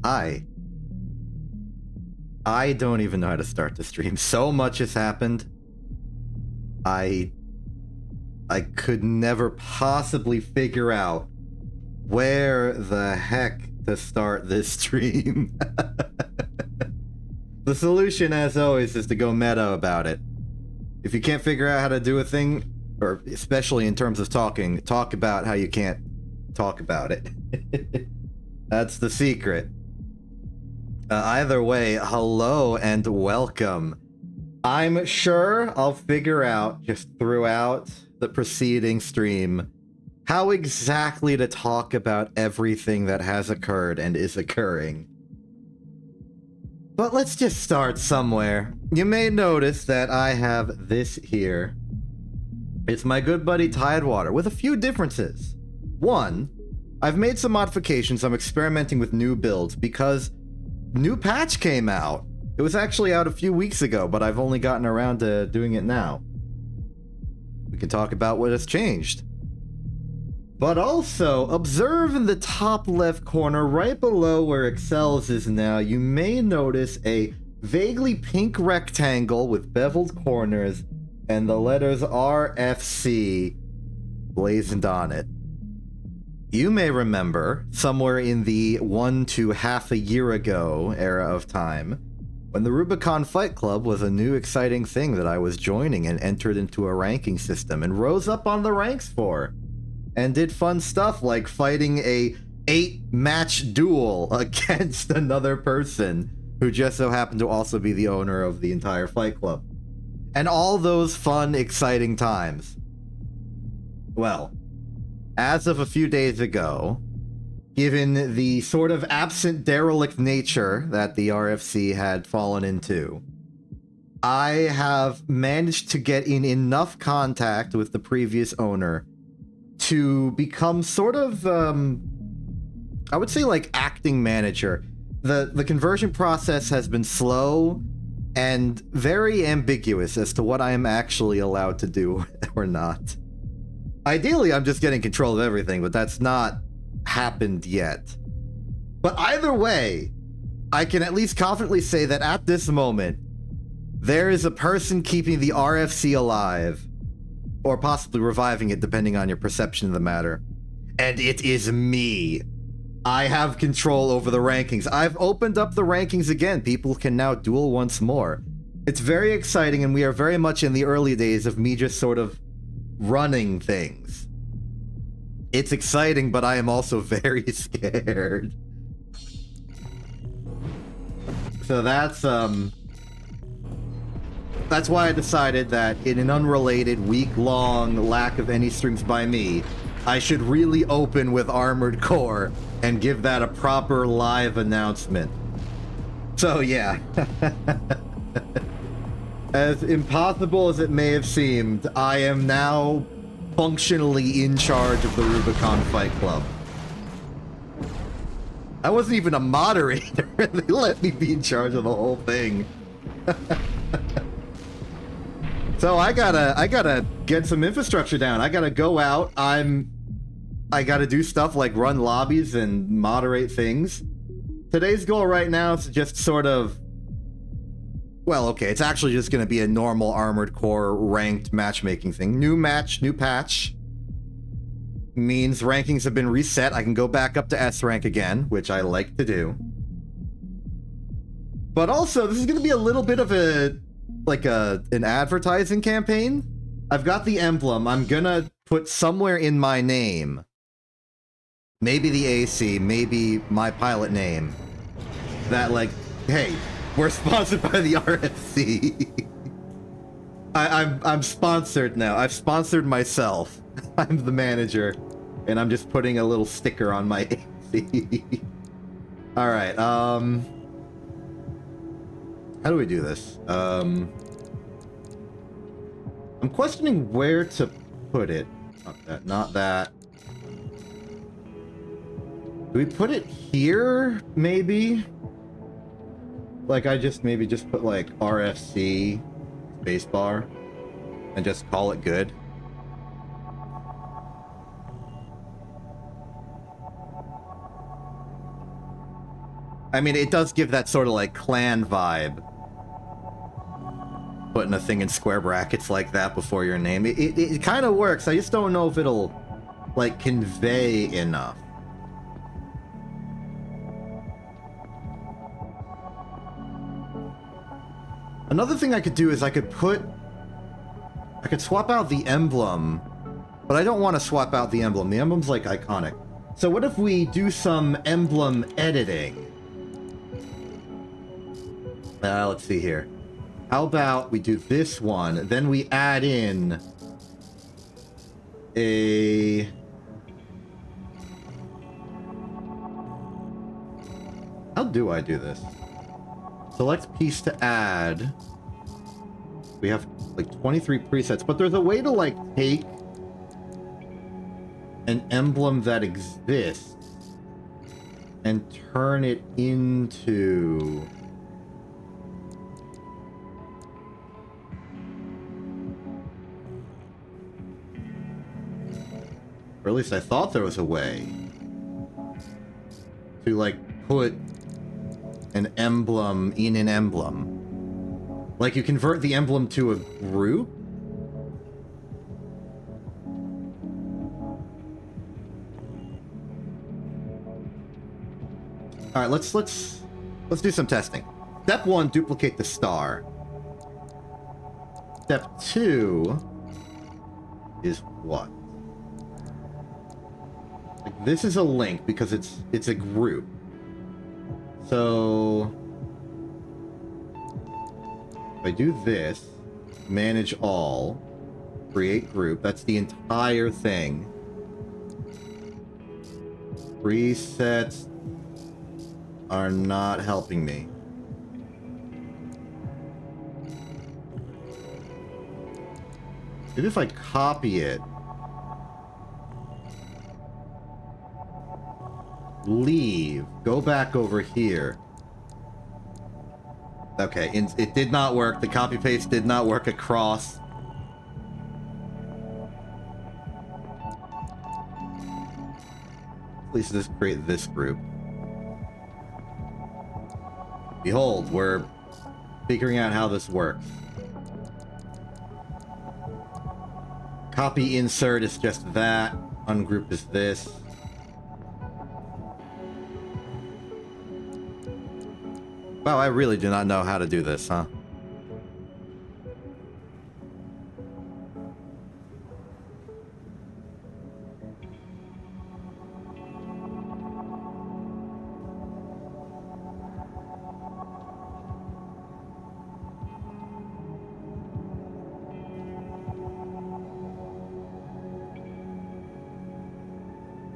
I don't even know how to start the stream. So much has happened. I could never possibly figure out where the heck to start this stream. The solution, as always, is to go meta about it. If you can't figure out how to do a thing, or especially in terms of talking, talk about how you can't talk about it. That's the secret. Either way, hello and welcome. I'm sure I'll figure out just throughout the preceding stream how exactly to talk about everything that has occurred and is occurring. But let's just start somewhere. You may notice that I have this here. It's my good buddy Tidewater, with a few differences. One, I've made some modifications. I'm experimenting with new builds because new patch came out. It was actually out a few weeks ago, but I've only gotten around to doing it now. We can talk about what has changed. But also, observe in the top left corner, right below where Excel's is now, you may notice a vaguely pink rectangle with beveled corners and the letters RFC blazoned on it. You may remember, somewhere in the 1 to half a year ago era of time, when the Rubicon Fight Club was a new exciting thing that I was joining and entered into a ranking system and rose up on the ranks for. And did fun stuff like fighting a 8-match duel against another person who just so happened to also be the owner of the entire Fight Club. And all those fun, exciting times. Well, as of a few days ago, given the sort of absent derelict nature that the RFC had fallen into, I have managed to get in enough contact with the previous owner to become sort of, I would say like acting manager. The conversion process has been slow and very ambiguous as to what I am actually allowed to do or not. Ideally, I'm just getting control of everything, but that's not happened yet. But either way, I can at least confidently say that at this moment, there is a person keeping the RFC alive, or possibly reviving it depending on your perception of the matter. And it is me. I have control over the rankings. I've opened up the rankings again. People can now duel once more. It's very exciting, and we are very much in the early days of me just sort of running things. It's exciting, but I am also very scared. So that's why I decided that in an unrelated week-long lack of any streams by me, I should really open with Armored Core and give that a proper live announcement. So yeah. As impossible as it may have seemed, I am now functionally in charge of the Rubicon Fight Club. I wasn't even a moderator. They let me be in charge of the whole thing. So I gotta get some infrastructure down. I gotta go out. I gotta do stuff like run lobbies and moderate things. Today's goal right now is to just sort of, well, okay, it's actually just gonna be a normal Armored Core ranked matchmaking thing. New match, new patch means rankings have been reset. I can go back up to S rank again, which I like to do. But also, this is gonna be a little bit of an advertising campaign. I've got the emblem. I'm gonna put somewhere in my name, maybe the AC, maybe my pilot name, that like, hey, we're sponsored by the RFC. I'm sponsored now. I've sponsored myself. I'm the manager, and I'm just putting a little sticker on my AC. All right. How do we do this? I'm questioning where to put it. Not that. Do we put it here, maybe? Like, I just maybe just put like RFC spacebar and just call it good. I mean, it does give that sort of like clan vibe. Putting a thing in square brackets like that before your name. It kind of works. I just don't know if it'll, like, convey enough. Another thing I could do is I could swap out the emblem, but I don't want to swap out the emblem. The emblem's, like, iconic. So what if we do some emblem editing? Let's see here. How about we do this one, then we add in a... How do I do this? Select piece to add. We have like 23 presets, but there's a way to like take an emblem that exists and turn it into... Or at least I thought there was a way to, like, put an emblem in an emblem. Like, you convert the emblem to a group? Alright, let's do some testing. Step 1, duplicate the star. Step 2 is what? Like, this is a link because it's a group. So if I do this, manage all, create group, that's the entire thing. Presets are not helping me. Maybe if I copy it, leave, go back over here. Okay, it did not work. The copy paste did not work across. At least just create this group. Behold, we're figuring out how this works. Copy insert is just that. Ungroup is this. Wow, I really do not know how to do this, huh?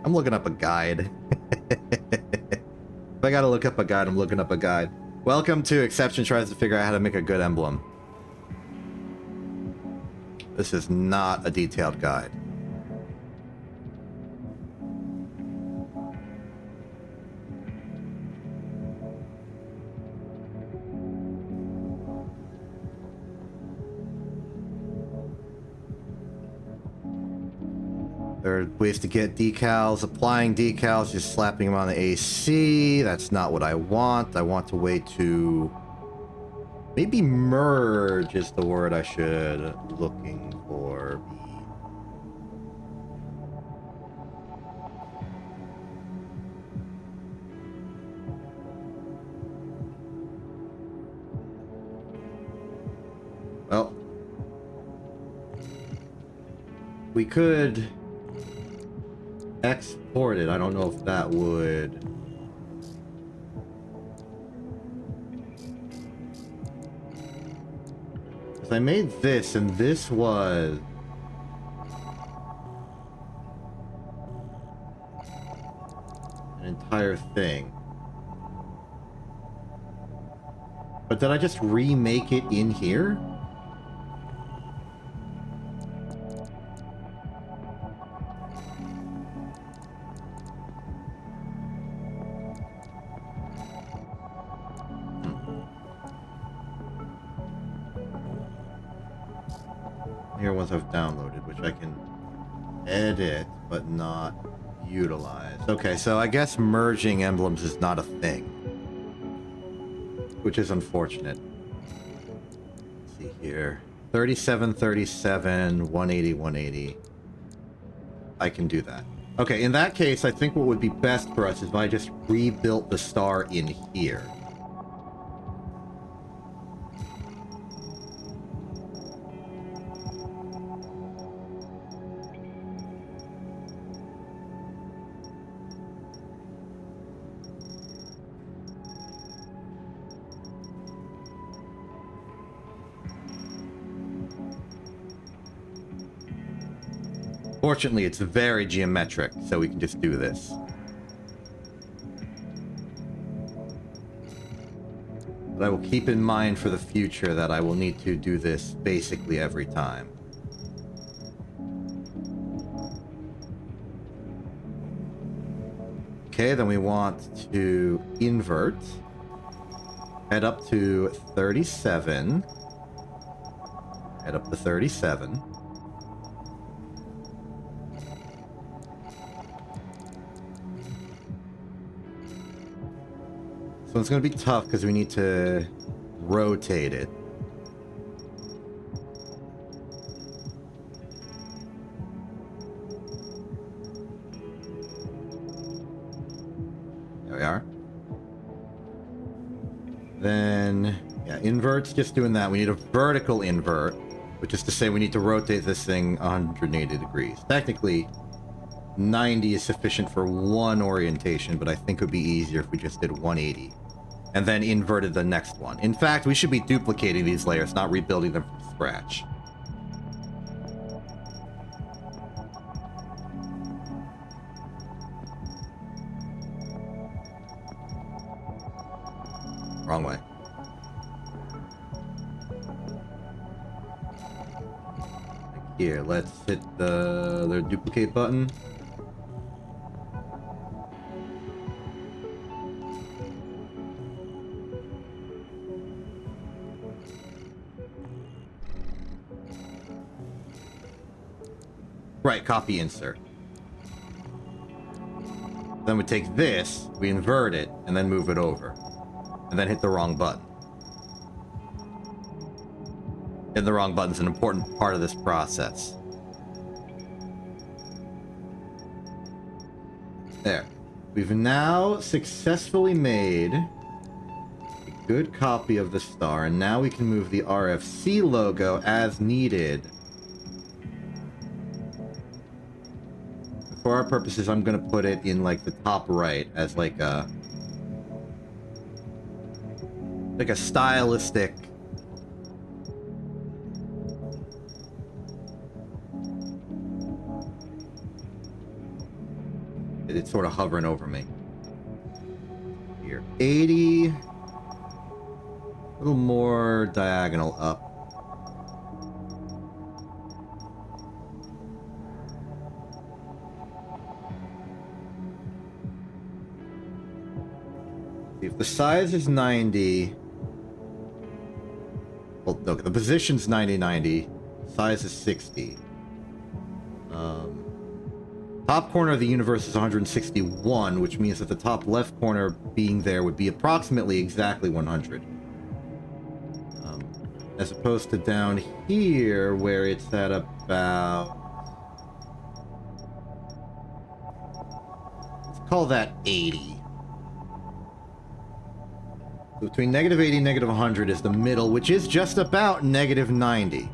I'm looking up a guide. If I gotta look up a guide, I'm looking up a guide. Welcome to Exception tries to figure out how to make a good emblem. This is not a detailed guide. There are ways to get decals. Applying decals, just slapping them on the AC. That's not what I want. I want a way to... Maybe merge is the word I should be looking for. Well, we could export it. I don't know if that would... Because I made this, and this was... an entire thing. But did I just remake it in here? Here ones I've downloaded, which I can edit, but not utilize. Okay, so I guess merging emblems is not a thing. which is unfortunate. Let's see here. 37, 37, 180, 180. I can do that. Okay, in that case, I think what would be best for us is if I just rebuilt the star in here. Fortunately, it's very geometric, so we can just do this. But I will keep in mind for the future that I will need to do this basically every time. Okay, then we want to invert. Head up to 37. Head up to 37. So it's going to be tough because we need to rotate it. There we are. Then, yeah, invert's just doing that. We need a vertical invert, which is to say we need to rotate this thing 180 degrees. Technically, 90 is sufficient for one orientation, but I think it would be easier if we just did 180 and then inverted the next one. In fact, we should be duplicating these layers, not rebuilding them from scratch. Wrong way. Here, let's hit the duplicate button. Right, copy insert. Then we take this, we invert it, and then move it over. And then hit the wrong button. Hitting the wrong button is an important part of this process. There. We've now successfully made a good copy of the star, and now we can move the RFC logo as needed. For our purposes, I'm gonna put it in like the top right as like a stylistic. It's sort of hovering over me. Here, 80. A little more diagonal up. If the size is 90, well, no, the position's 90-90, size is 60. Top corner of the universe is 161, which means that the top left corner being there would be approximately exactly 100. As opposed to down here, where it's at about... let's call that 80. So between negative 80 and negative 100 is the middle, which is just about negative 90.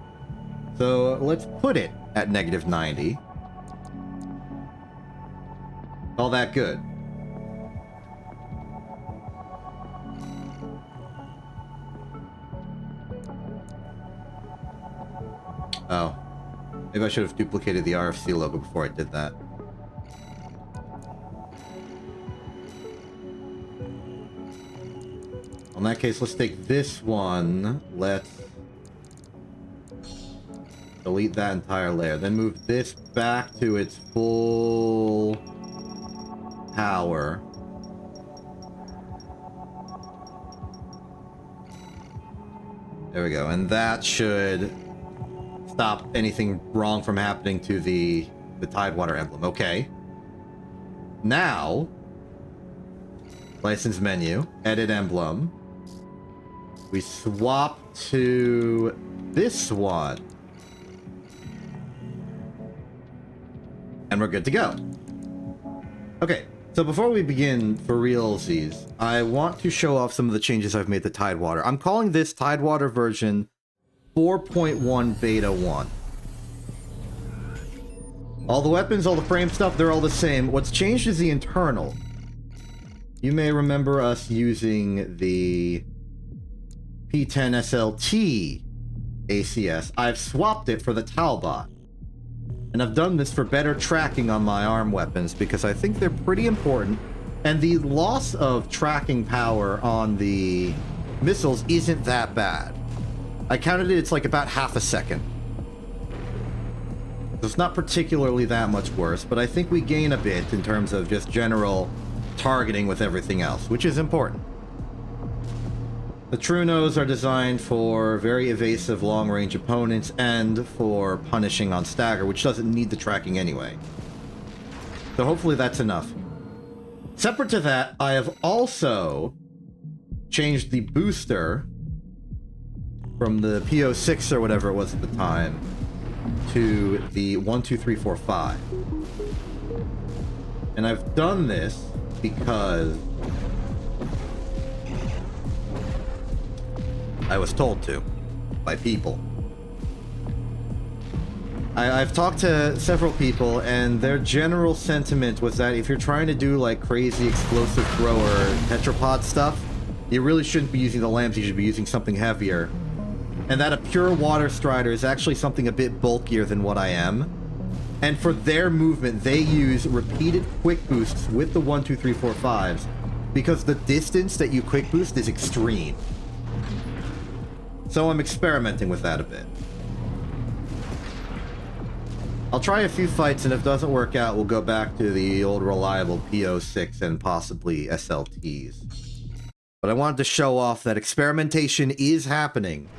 So let's put it at negative 90. All that good. Oh. Maybe I should have duplicated the RFC logo before I did that. In that case, let's take this one. Let's delete that entire layer. Then move this back to its full power. There we go. And that should stop anything wrong from happening to the Tidewater emblem. Okay. Now, license menu, edit emblem. We swap to this one. And we're good to go. Okay, so before we begin for realsies, I want to show off some of the changes I've made to Tidewater. I'm calling this Tidewater version 4.1 Beta 1. All the weapons, all the frame stuff, they're all the same. What's changed is the internal. You may remember us using the P10 SLT ACS. I've swapped it for the Talbot. And I've done this for better tracking on my arm weapons because I think they're pretty important. And the loss of tracking power on the missiles isn't that bad. I counted it, it's like about half a second. So it's not particularly that much worse, but I think we gain a bit in terms of just general targeting with everything else, which is important. The Trunos are designed for very evasive long-range opponents and for punishing on stagger, which doesn't need the tracking anyway. So hopefully that's enough. Separate to that, I have also changed the booster from the PO6 or whatever it was at the time to the 1, 2, 3, 4, 5. And I've done this because I was told to by people. I've talked to several people, and their general sentiment was that if you're trying to do like crazy explosive thrower tetrapod stuff, you really shouldn't be using the lambs, you should be using something heavier. And that a pure water strider is actually something a bit bulkier than what I am. And for their movement, they use repeated quick boosts with the 1, 2, 3, 4, 5s because the distance that you quick boost is extreme. So I'm experimenting with that a bit. I'll try a few fights, and if it doesn't work out, we'll go back to the old reliable PO6 and possibly SLTs. But I wanted to show off that experimentation is happening.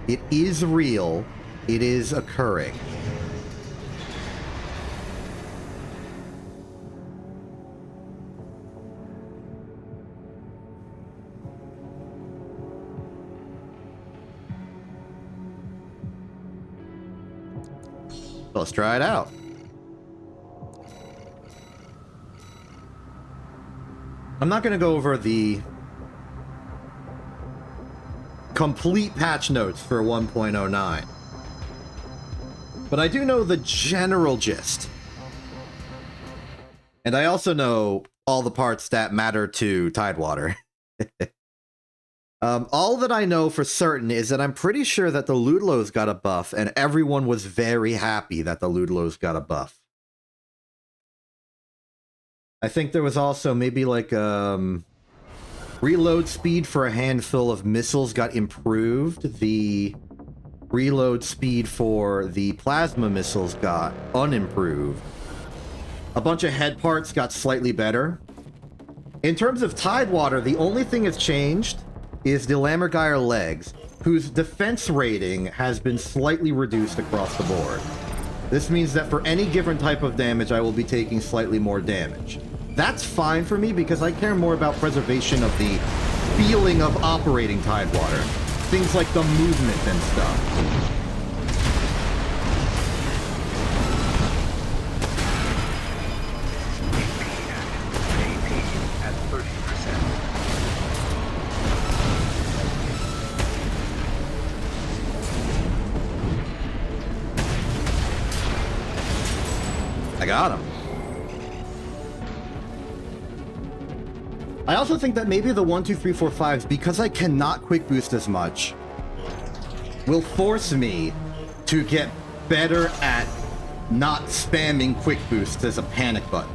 It is real. It is occurring. Let's try it out. I'm not going to go over the complete patch notes for 1.09, but I do know the general gist. And I also know all the parts that matter to Tidewater. All that I know for certain is that I'm pretty sure that the Ludlows got a buff, and everyone was very happy that the Ludlows got a buff. I think there was also maybe like reload speed for a handful of missiles got improved. The reload speed for the plasma missiles got unimproved. A bunch of head parts got slightly better. In terms of Tidewater, the only thing that's changed is the Lammergeier legs, whose defense rating has been slightly reduced across the board. This means that for any given type of damage, I will be taking slightly more damage. That's fine for me because I care more about preservation of the feeling of operating Tidewater. Things like the movement and stuff. I got him. I also think that maybe the 1, 2, 3, 4, 5s, because I cannot quick boost as much, will force me to get better at not spamming quick boosts as a panic button.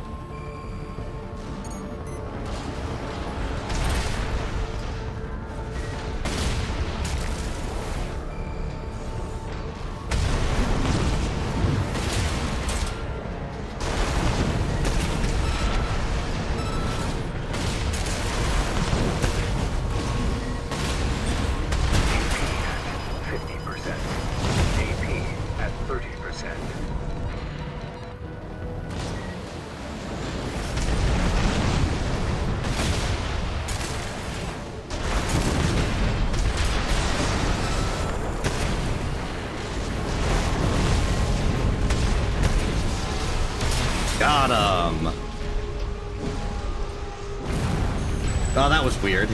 Oh, that was weird.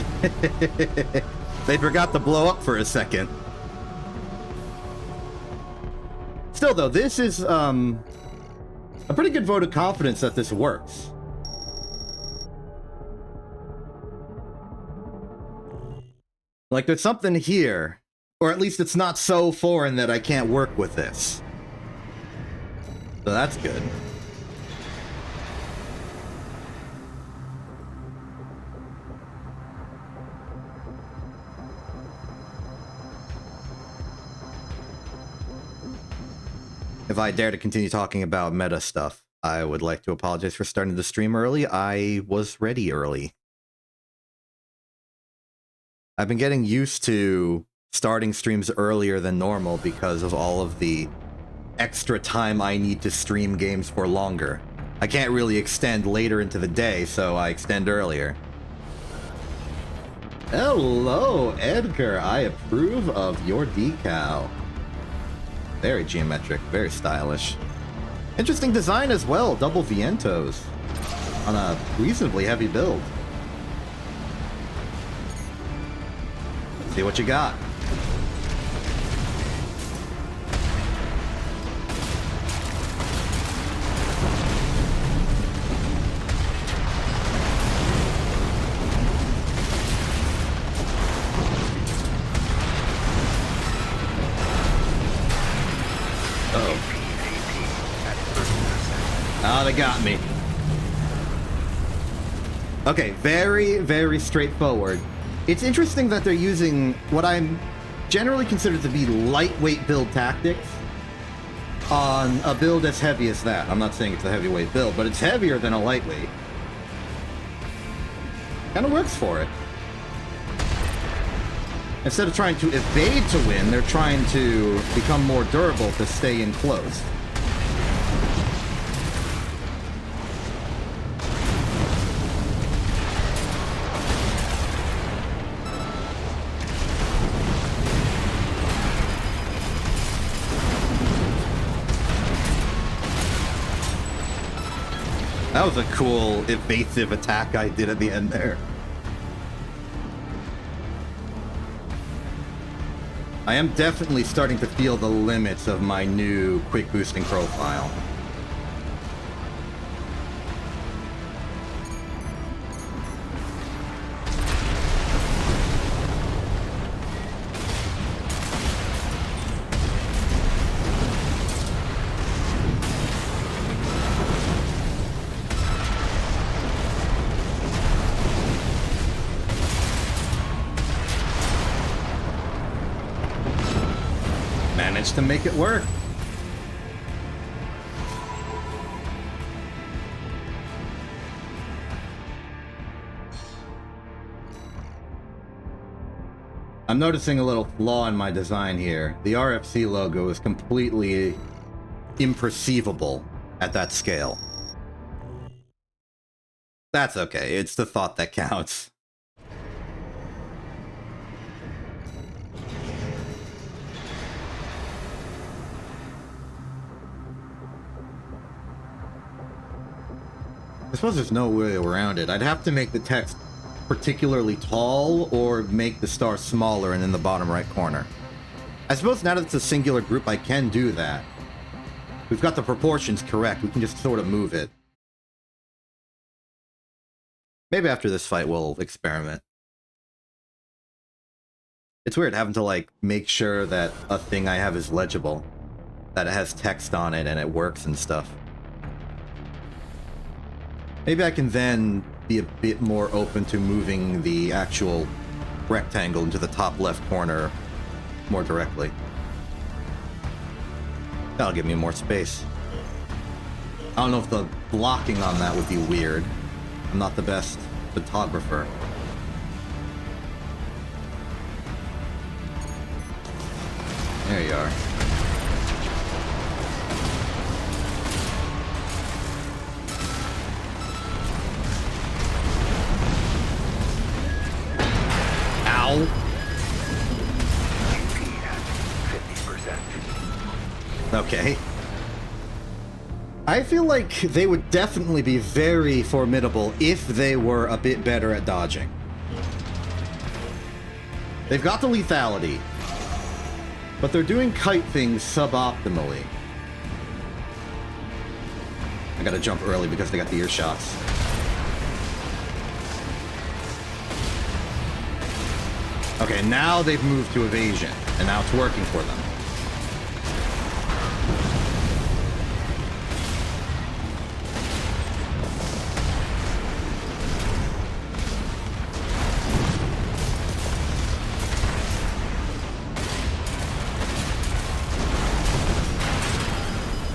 They forgot to blow up for a second. Still, though, this is a pretty good vote of confidence that this works. Like, there's something here, or at least it's not so foreign that I can't work with this. So that's good. If I dare to continue talking about meta stuff, I would like to apologize for starting the stream early. I was ready early. I've been getting used to starting streams earlier than normal because of all of the extra time I need to stream games for longer. I can't really extend later into the day, so I extend earlier. Hello, Edgar. I approve of your decal. Very geometric, very stylish. Interesting design as well, double vientos on a reasonably heavy build. Let's see what you got. Oh, they got me. Okay, very, very straightforward. It's interesting that they're using what I'm generally considered to be lightweight build tactics on a build as heavy as that. I'm not saying it's a heavyweight build, but it's heavier than a lightweight. Kind of works for it. Instead of trying to evade to win, they're trying to become more durable to stay in close. That was a cool, evasive attack I did at the end there. I am definitely starting to feel the limits of my new quick boosting profile. To make it work. I'm noticing a little flaw in my design here. The RFC logo is completely imperceivable at that scale. That's okay, it's the thought that counts. I suppose there's no way around it. I'd have to make the text particularly tall or make the star smaller and in the bottom right corner. I suppose now that it's a singular group, I can do that. We've got the proportions correct. We can just sort of move it. Maybe after this fight we'll experiment. It's weird having to, like, make sure that a thing I have is legible. That it has text on it and it works and stuff. Maybe I can then be a bit more open to moving the actual rectangle into the top left corner more directly. That'll give me more space. I don't know if the blocking on that would be weird. I'm not the best photographer. There you are. Okay. I feel like they would definitely be very formidable if they were a bit better at dodging. They've got the lethality, but they're doing kite things suboptimally. I gotta jump early because they got the ear shots. Okay, now they've moved to evasion, and now it's working for them.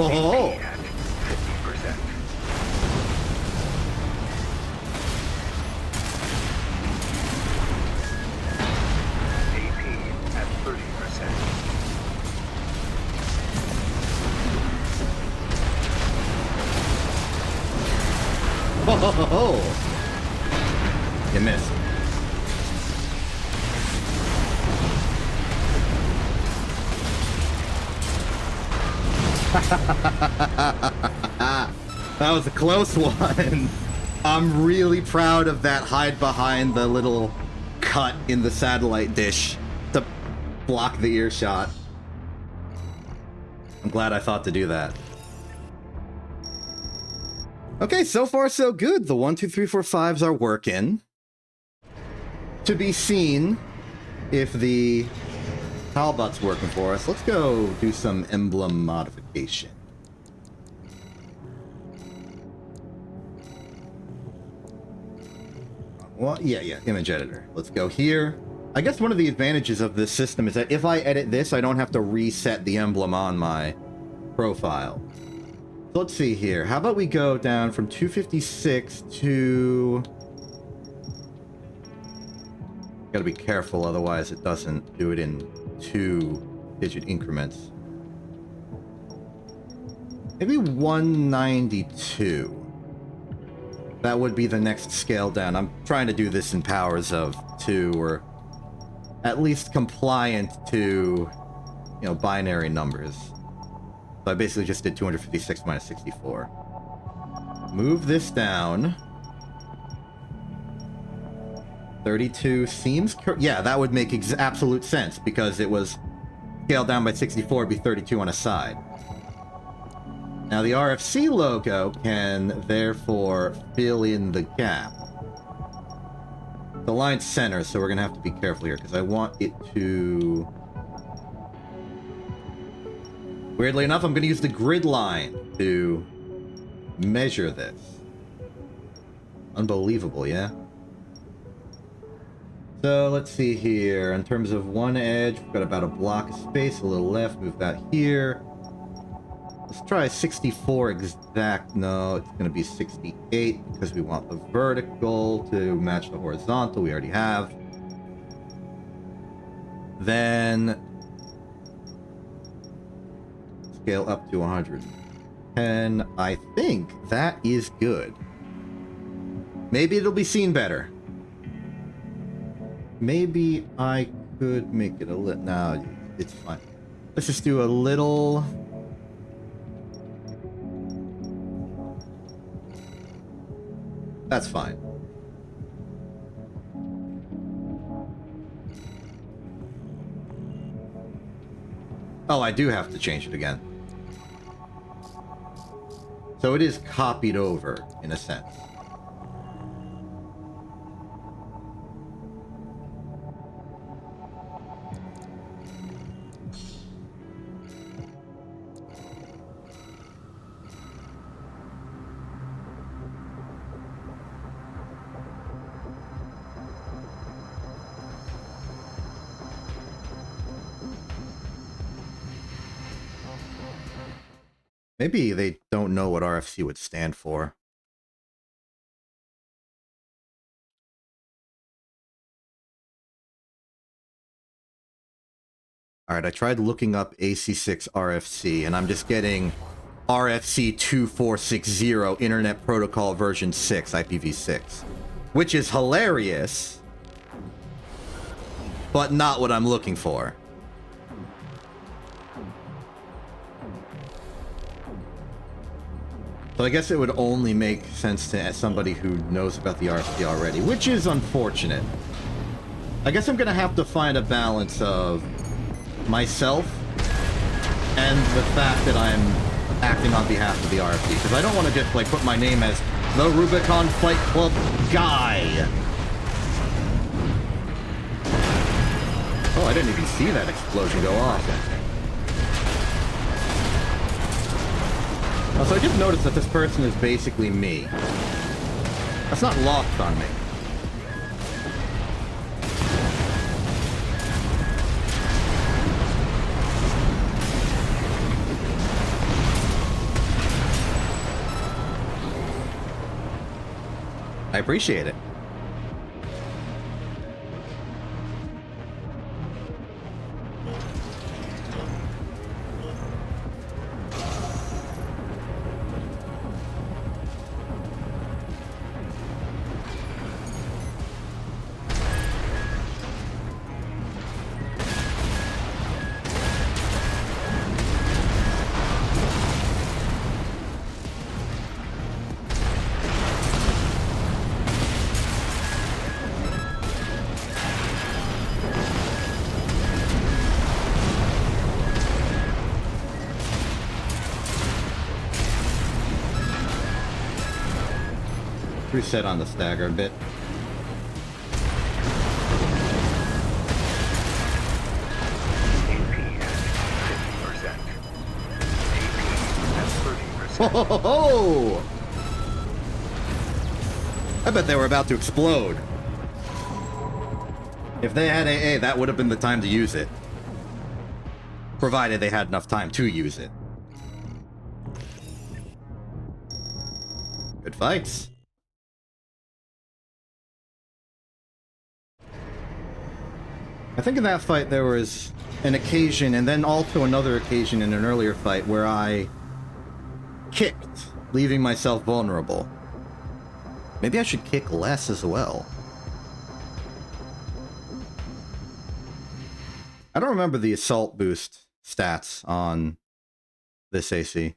Oh! Oh! You missed. That was a close one. I'm really proud of that hide behind the little cut in the satellite dish to block the earshot. I'm glad I thought to do that. Okay, so far so good. The 1, 2, 3, 4, 5s are working. To be seen if the Talbot's working for us. Let's go do some emblem modification. Well, yeah, image editor. Let's go here. I guess one of the advantages of this system is that if I edit this, I don't have to reset the emblem on my profile. So let's see here. How about we go down from 256 to... Gotta be careful, otherwise it doesn't do it in 2-digit increments. Maybe 192. That would be the next scale down. I'm trying to do this in powers of 2, or at least compliant to, you know, binary numbers. So I basically just did 256 minus 64. Move this down. 32 seems... Yeah, that would make absolute sense, because it was scaled down by 64, it'd be 32 on a side. Now the RFC logo can therefore fill in the gap. The line's center, so we're gonna have to be careful here, because I want it to... Weirdly enough, I'm gonna use the grid line to measure this. Unbelievable, yeah? So let's see here. In terms of one edge, we've got about a block of space, a little left, move that here. Let's try 64 exact. No, it's going to be 68 because we want the vertical to match the horizontal we already have. Then scale up to 110. I think that is good. Maybe it'll be seen better. Maybe I could make it a little... No, it's fine. Let's just do a little... That's fine. Oh, I do have to change it again. So it is copied over, in a sense. Maybe they don't know what RFC would stand for. Alright, I tried looking up AC6 RFC, and I'm just getting RFC 2460 Internet Protocol version 6, IPv6. Which is hilarious, but not what I'm looking for. So I guess it would only make sense to somebody who knows about the RFC already, which is unfortunate. I guess I'm gonna have to find a balance of myself and the fact that I'm acting on behalf of the RFC, because I don't want to just, like, put my name as the Rubicon Fight Club guy. Oh, I didn't even see that explosion go off. Also, I just noticed that this person is basically me. That's not lost on me. I appreciate it. Reset on the stagger a bit. Ho ho ho ho! I bet they were about to explode. If they had AA, that would have been the time to use it. Provided they had enough time to use it. Good fights. I think in that fight there was an occasion, and then also another occasion in an earlier fight, where I kicked, leaving myself vulnerable. Maybe I should kick less as well. I don't remember the assault boost stats on this AC.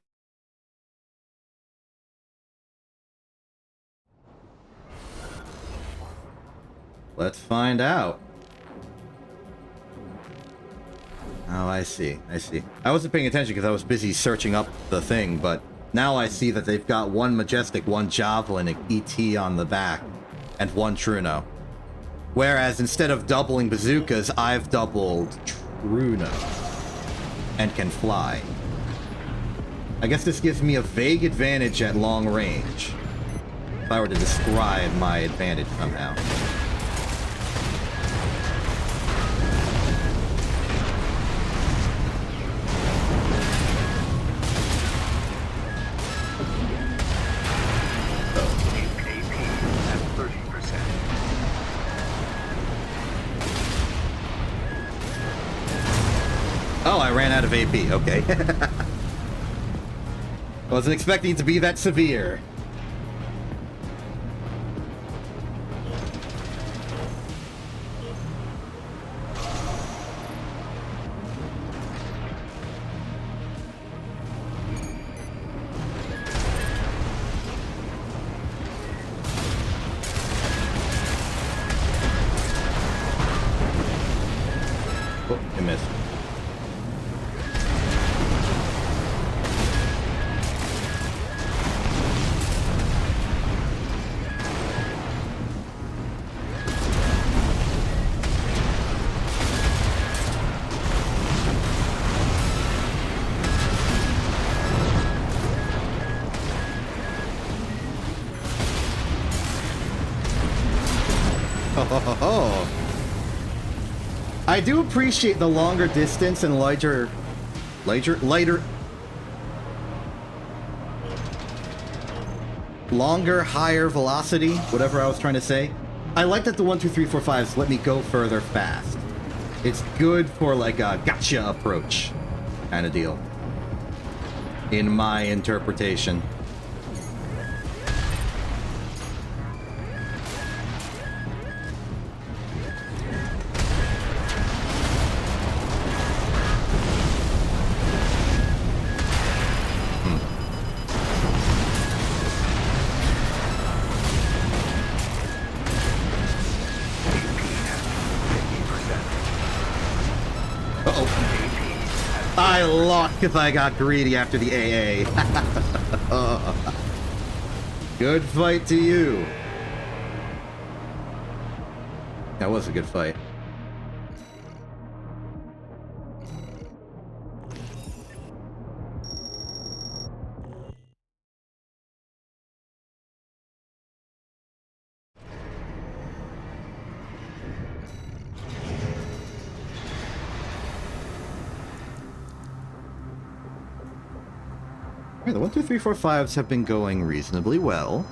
Let's find out. Oh, I see. I see. I wasn't paying attention because I was busy searching up the thing, but now I see that they've got one Majestic, one Javelin, an ET on the back, and one Truno. Whereas instead of doubling bazookas, I've doubled Truno and can fly. I guess this gives me a vague advantage at long range, if I were to describe my advantage somehow. Oh, I ran out of AP. Okay. Wasn't expecting it to be that severe. Oh, I missed. I do appreciate the longer distance and lighter, longer, higher velocity, whatever I was trying to say. I like that the 1, 2, 3, 4, 5s let me go further fast. It's good for like a gotcha approach kind of deal, in my interpretation. I lost because I got greedy after the AA. Good fight to you. That was a good fight. The 1, 2, 3, 4, 5s have been going reasonably well.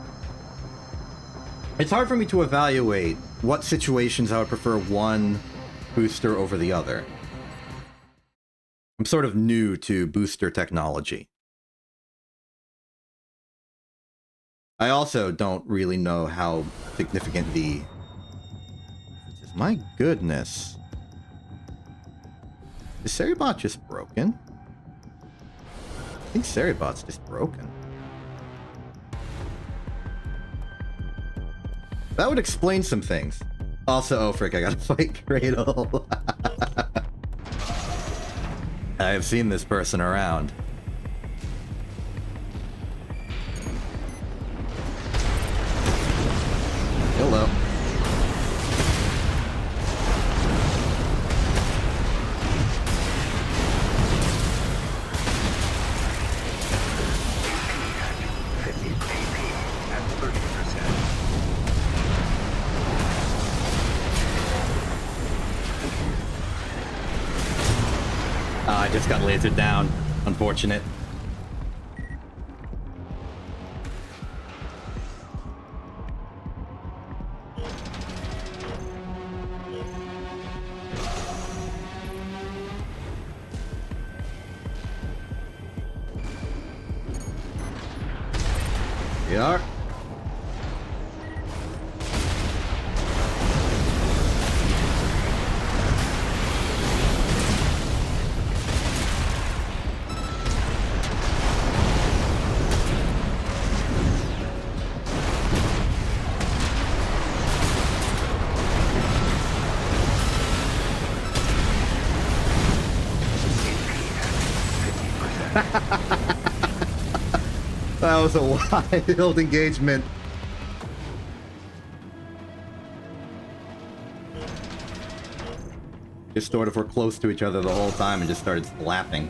It's hard for me to evaluate what situations I would prefer one booster over the other. I'm sort of new to booster technology. I also don't really know how significant the... My goodness. Is Seribot just broken? I think Seribot's just broken. That would explain some things. Also, oh frick, I gotta fight Cradle. I have seen this person around. Hello. I just got lasered down. Unfortunate. We are. That was a wild engagement. Just sort of were close to each other the whole time and just started slapping.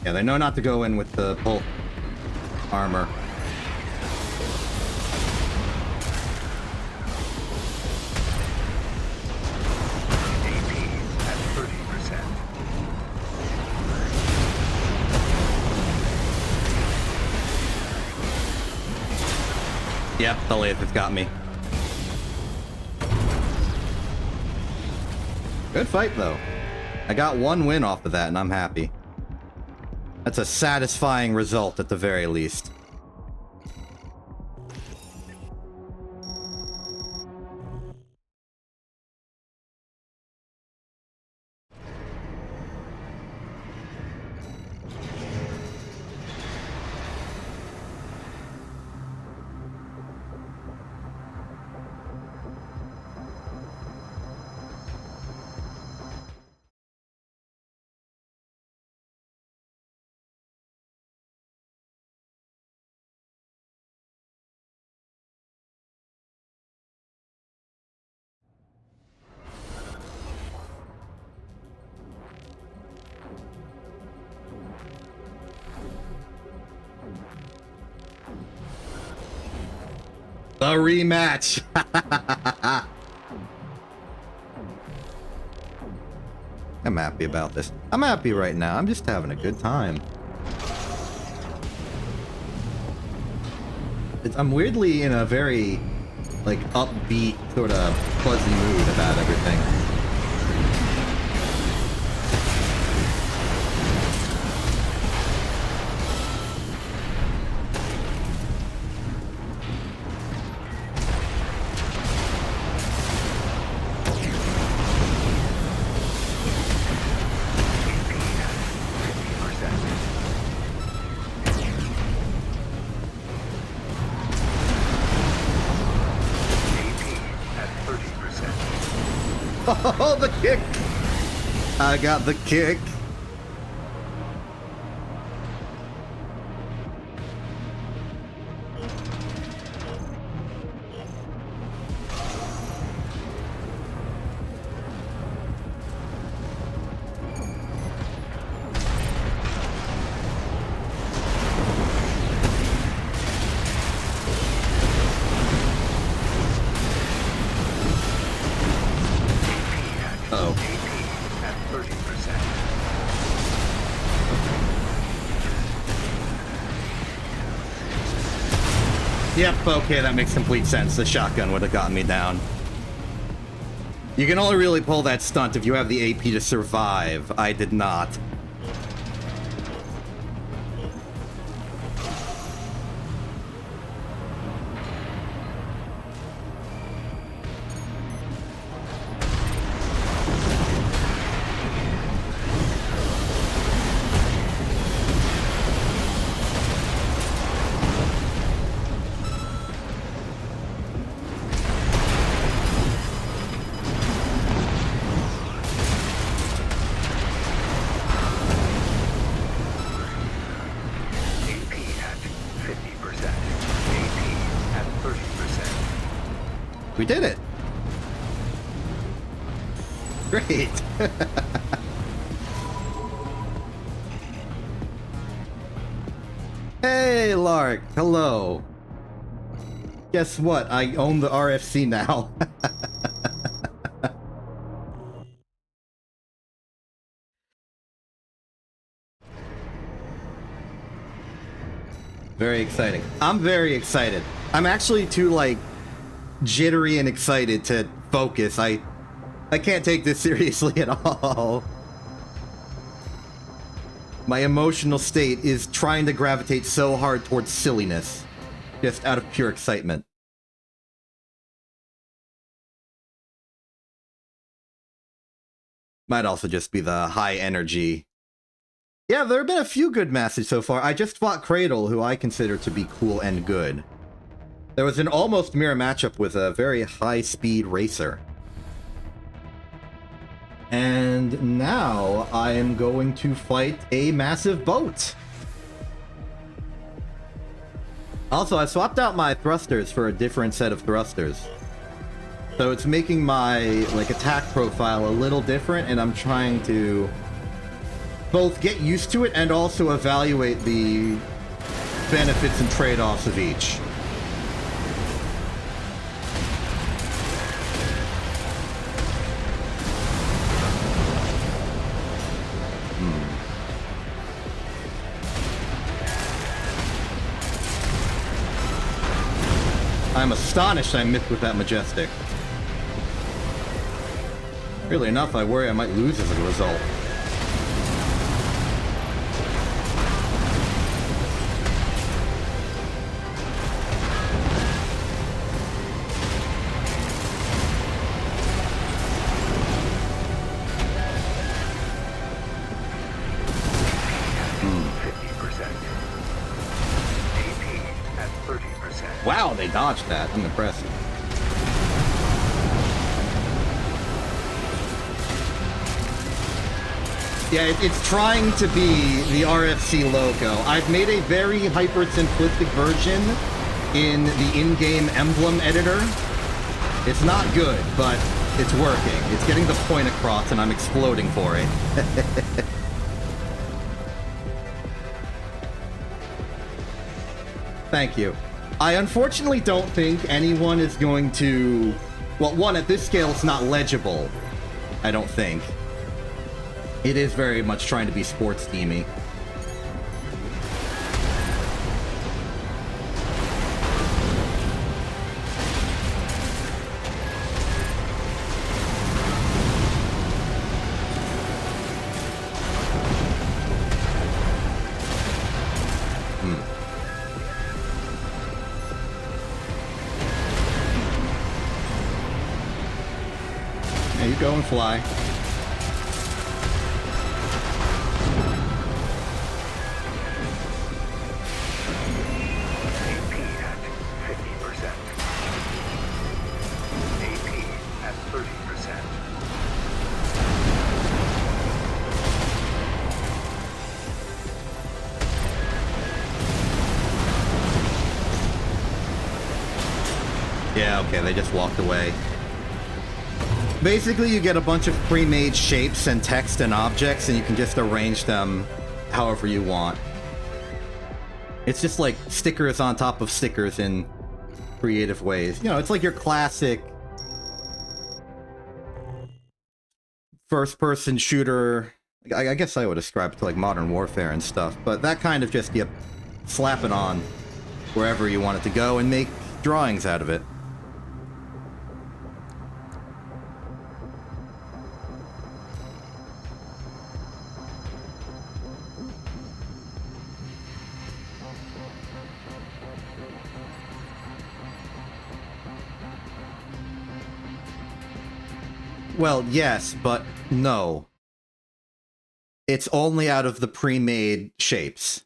Yeah, they know not to go in with the full armor. AP at 30%. Yep, the laser's got me. Good fight, though. I got one win off of that, and I'm happy. That's a satisfying result, at the very least. The rematch! I'm happy about this. I'm happy right now. I'm just having a good time. I'm weirdly in a very, like, upbeat, sort of fuzzy mood about everything. Oh, the kick! I got the kick. Yep, okay, that makes complete sense. The shotgun would have gotten me down. You can only really pull that stunt if you have the AP to survive. I did not. We did it! Great! Hey, Lark! Hello! Guess what? I own the RFC now. Very exciting. I'm very excited. I'm actually too, like, jittery and excited to focus. I can't take this seriously at all. My emotional state is trying to gravitate so hard towards silliness, just out of pure excitement. Might also just be the high energy. Yeah, there have been a few good matches so far. I just fought Cradle, who I consider to be cool and good. There was an almost mirror matchup with a very high-speed racer. And now I am going to fight a massive boat. Also, I swapped out my thrusters for a different set of thrusters. So it's making my, like, attack profile a little different, and I'm trying to both get used to it and also evaluate the benefits and trade-offs of each. I'm astonished I missed with that Majestic. Really enough, I worry I might lose as a result. Wow, they dodged that. I'm impressed. Yeah, it's trying to be the RFC logo. I've made a very hyper-simplistic version in the in-game emblem editor. It's not good, but it's working. It's getting the point across, and I'm exploding for it. Thank you. I unfortunately don't think anyone is going to... Well, one, at this scale, it's not legible. I don't think. It is very much trying to be sports themey. Yeah, you go and fly. Yeah, okay, they just walked away. Basically, you get a bunch of pre-made shapes and text and objects, and you can just arrange them however you want. It's just like stickers on top of stickers in creative ways. You know, it's like your classic first-person shooter. I guess I would ascribe it to like Modern Warfare and stuff, but that kind of just, you slap it on wherever you want it to go and make drawings out of it. Well, yes, but no. It's only out of the pre-made shapes.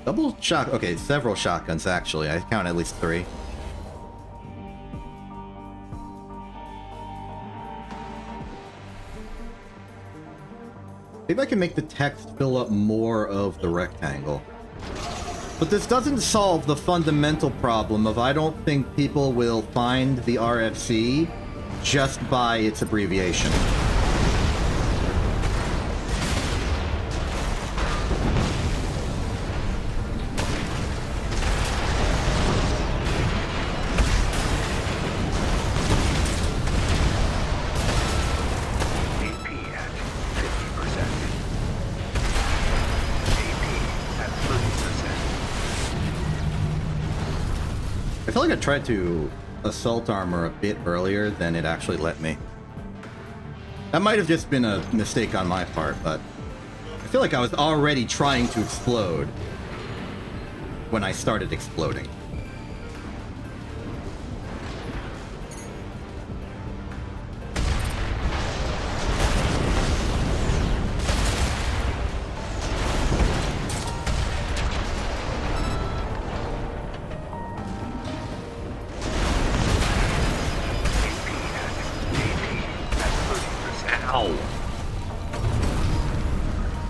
Double shot. Okay, several shotguns actually. I count at least 3. Maybe I can make the text fill up more of the rectangle. But this doesn't solve the fundamental problem of I don't think people will find the RFC just by its abbreviation. I feel like I tried to assault armor a bit earlier than it actually let me. That might have just been a mistake on my part, but I feel like I was already trying to explode when I started exploding.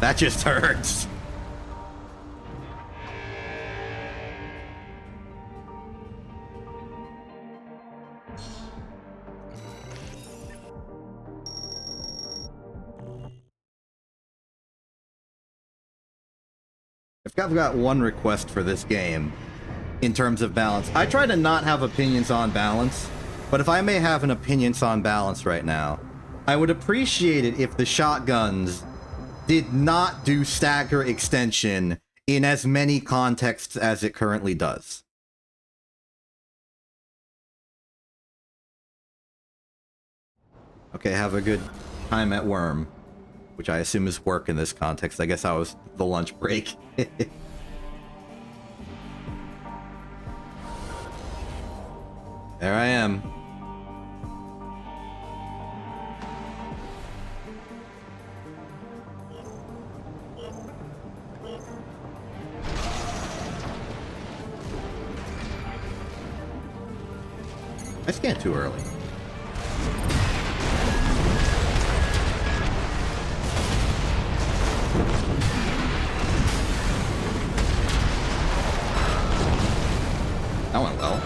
That just hurts. I've got one request for this game in terms of balance. I try to not have opinions on balance, but if I may have an opinions on balance right now, I would appreciate it if the shotguns did not do stagger extension in as many contexts as it currently does. Okay, have a good time at Worm, which I assume is work in this context. I guess I was the lunch break. There I am. I scanned too early. That went well.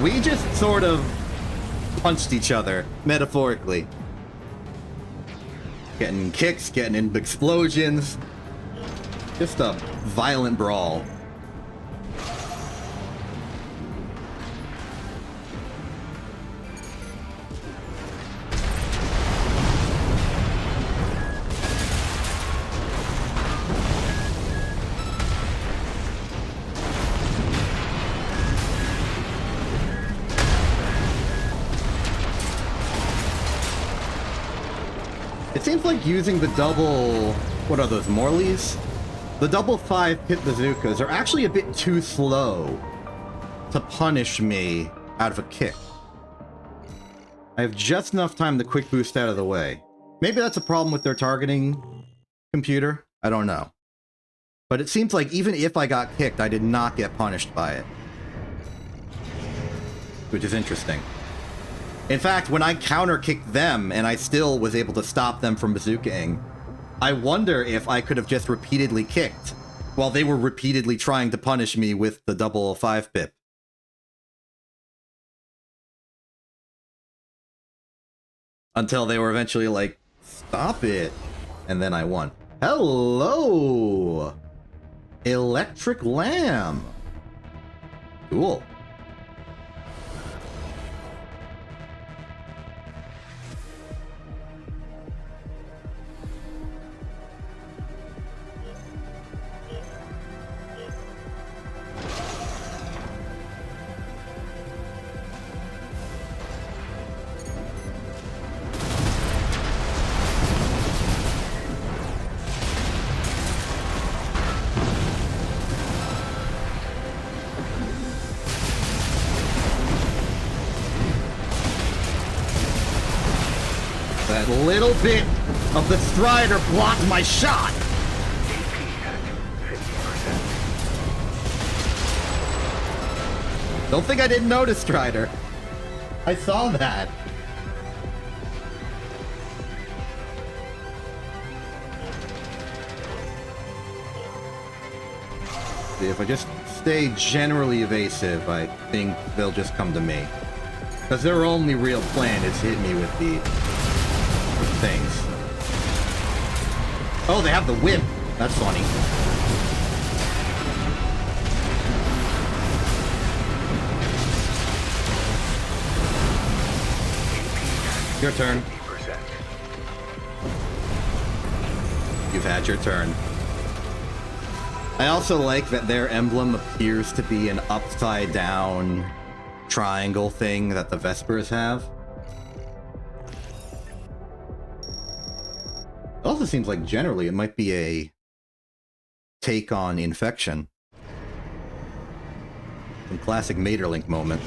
We just sort of punched each other, metaphorically. Getting kicks, getting in explosions. Just a violent brawl. It seems like using the double... What are those, Morleys? The double 5 pit bazookas are actually a bit too slow to punish me out of a kick. I have just enough time to quick boost out of the way. Maybe that's a problem with their targeting computer? I don't know. But it seems like even if I got kicked, I did not get punished by it. Which is interesting. In fact, when I counter-kicked them and I still was able to stop them from bazookaing, I wonder if I could have just repeatedly kicked while they were repeatedly trying to punish me with the 005 pip. Until they were eventually like, stop it. And then I won. Hello! Electric Lamb. Cool. That little bit of the Strider blocked my shot! Don't think I didn't notice, Strider. I saw that. If I just stay generally evasive, I think they'll just come to me. Because their only real plan is hit me with the things. Oh, they have the whip. That's funny. Your turn. You've had your turn. I also like that their emblem appears to be an upside down triangle thing that the Vespers have. It also seems like generally it might be a take on Infection. Some classic Materlink moment.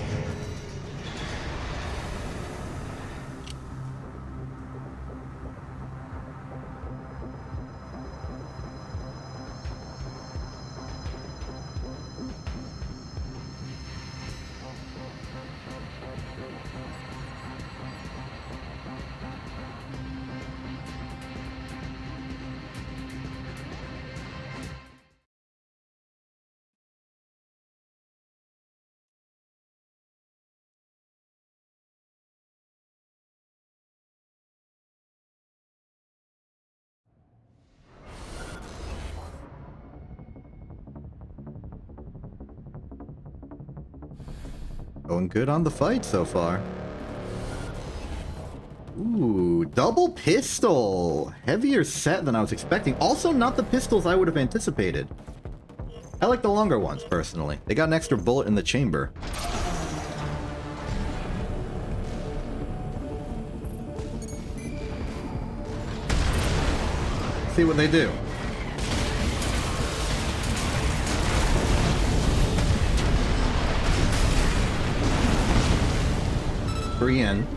Going good on the fight so far. Ooh, double pistol! Heavier set than I was expecting. Also not the pistols I would have anticipated. I like the longer ones, personally. They got an extra bullet in the chamber. See what they do. Free in.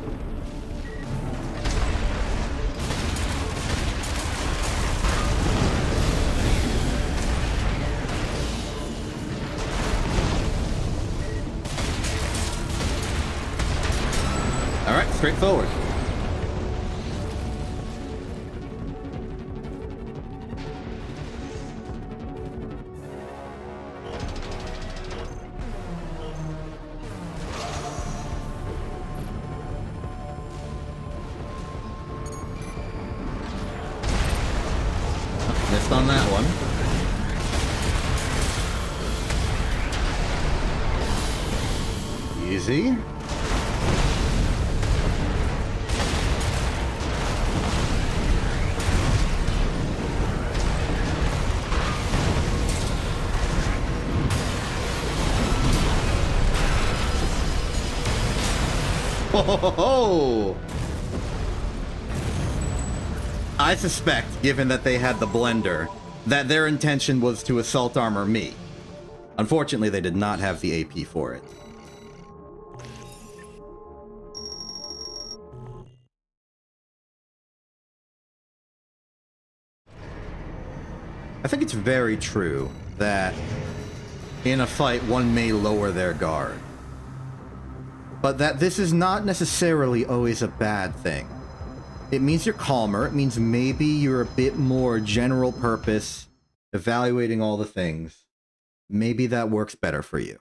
All right, straightforward. Missed on that one. Easy. Ho ho ho ho! I suspect, given that they had the blender, that their intention was to assault armor me. Unfortunately, they did not have the AP for it. I think it's very true that in a fight, one may lower their guard. But that this is not necessarily always a bad thing. It means you're calmer. It means maybe you're a bit more general purpose, evaluating all the things. Maybe that works better for you.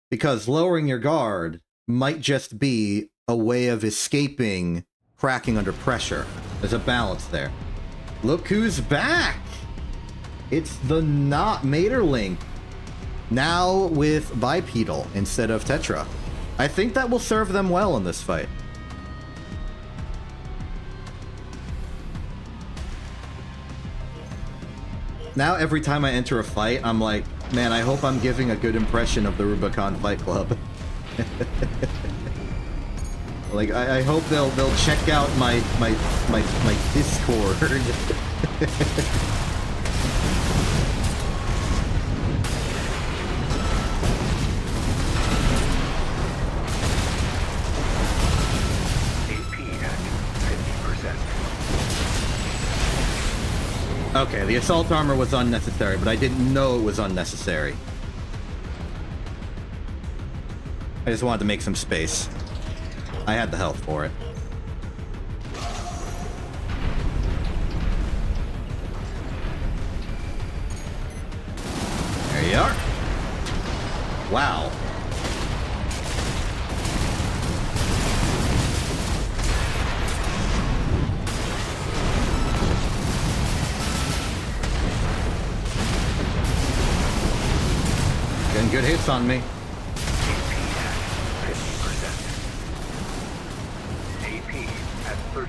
Because lowering your guard might just be a way of escaping cracking under pressure. There's a balance there. Look who's back! It's the not Materlink. Now with Bipedal instead of Tetra. I think that will serve them well in this fight. Now every time I enter a fight, I'm like, man, I hope I'm giving a good impression of the Rubicon Fight Club. Like, I hope they'll check out my Discord. Okay, the assault armor was unnecessary, but I didn't know it was unnecessary. I just wanted to make some space. I had the health for it. There you are. Wow. Getting good hits on me. AP at 30%.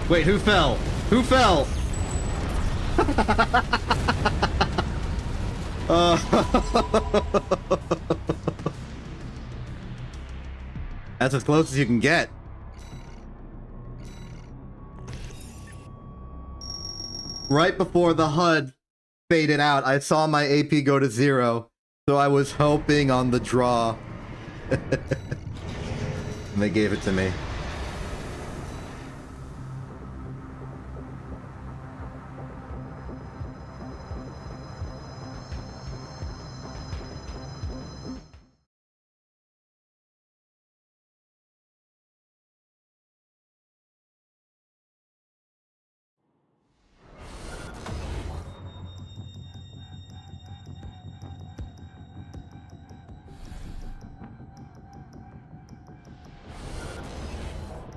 Wait, who fell? Who fell? That's as close as you can get. Right before the HUD faded out, I saw my AP go to 0, so I was hoping on the draw. And they gave it to me.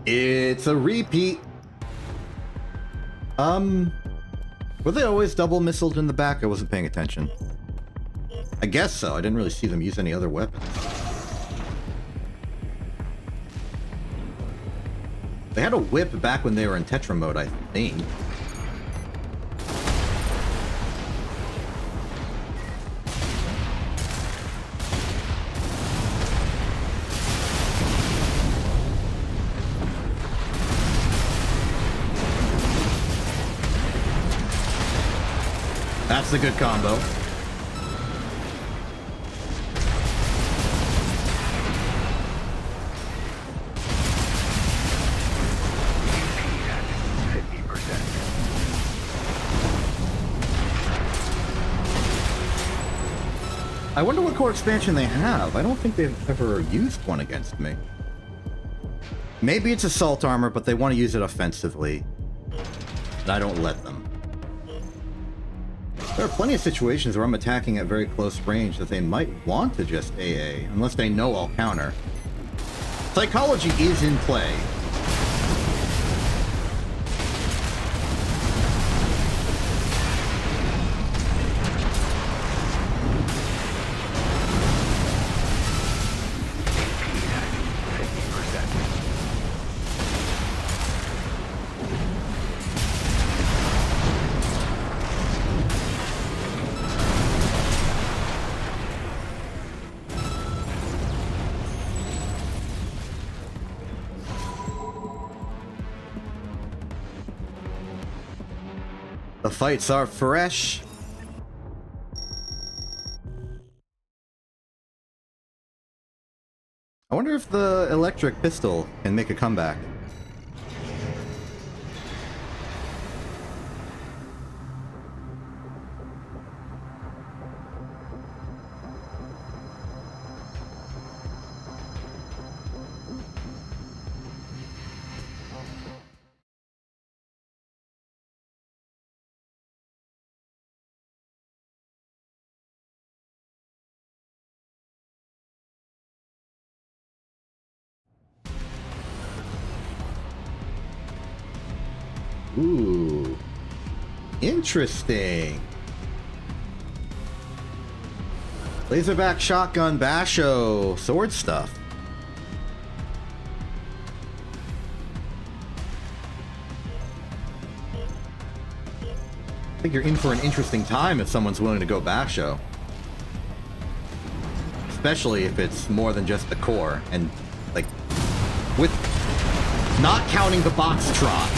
It's a repeat. Were they always double missiled in the back? I wasn't paying attention. I guess so. I didn't really see them use any other weapons. They had a whip back when they were in Tetra mode, I think. That's a good combo. I wonder what core expansion they have. I don't think they've ever used one against me. Maybe it's assault armor, but they want to use it offensively. And I don't let them. There are plenty of situations where I'm attacking at very close range that they might want to just AA, unless they know I'll counter. Psychology is in play. The fights are fresh. I wonder if the electric pistol can make a comeback. Ooh. Interesting. Laserback shotgun, basho, sword stuff. I think you're in for an interesting time if someone's willing to go basho. Especially if it's more than just the core and, like, with not counting the box trot.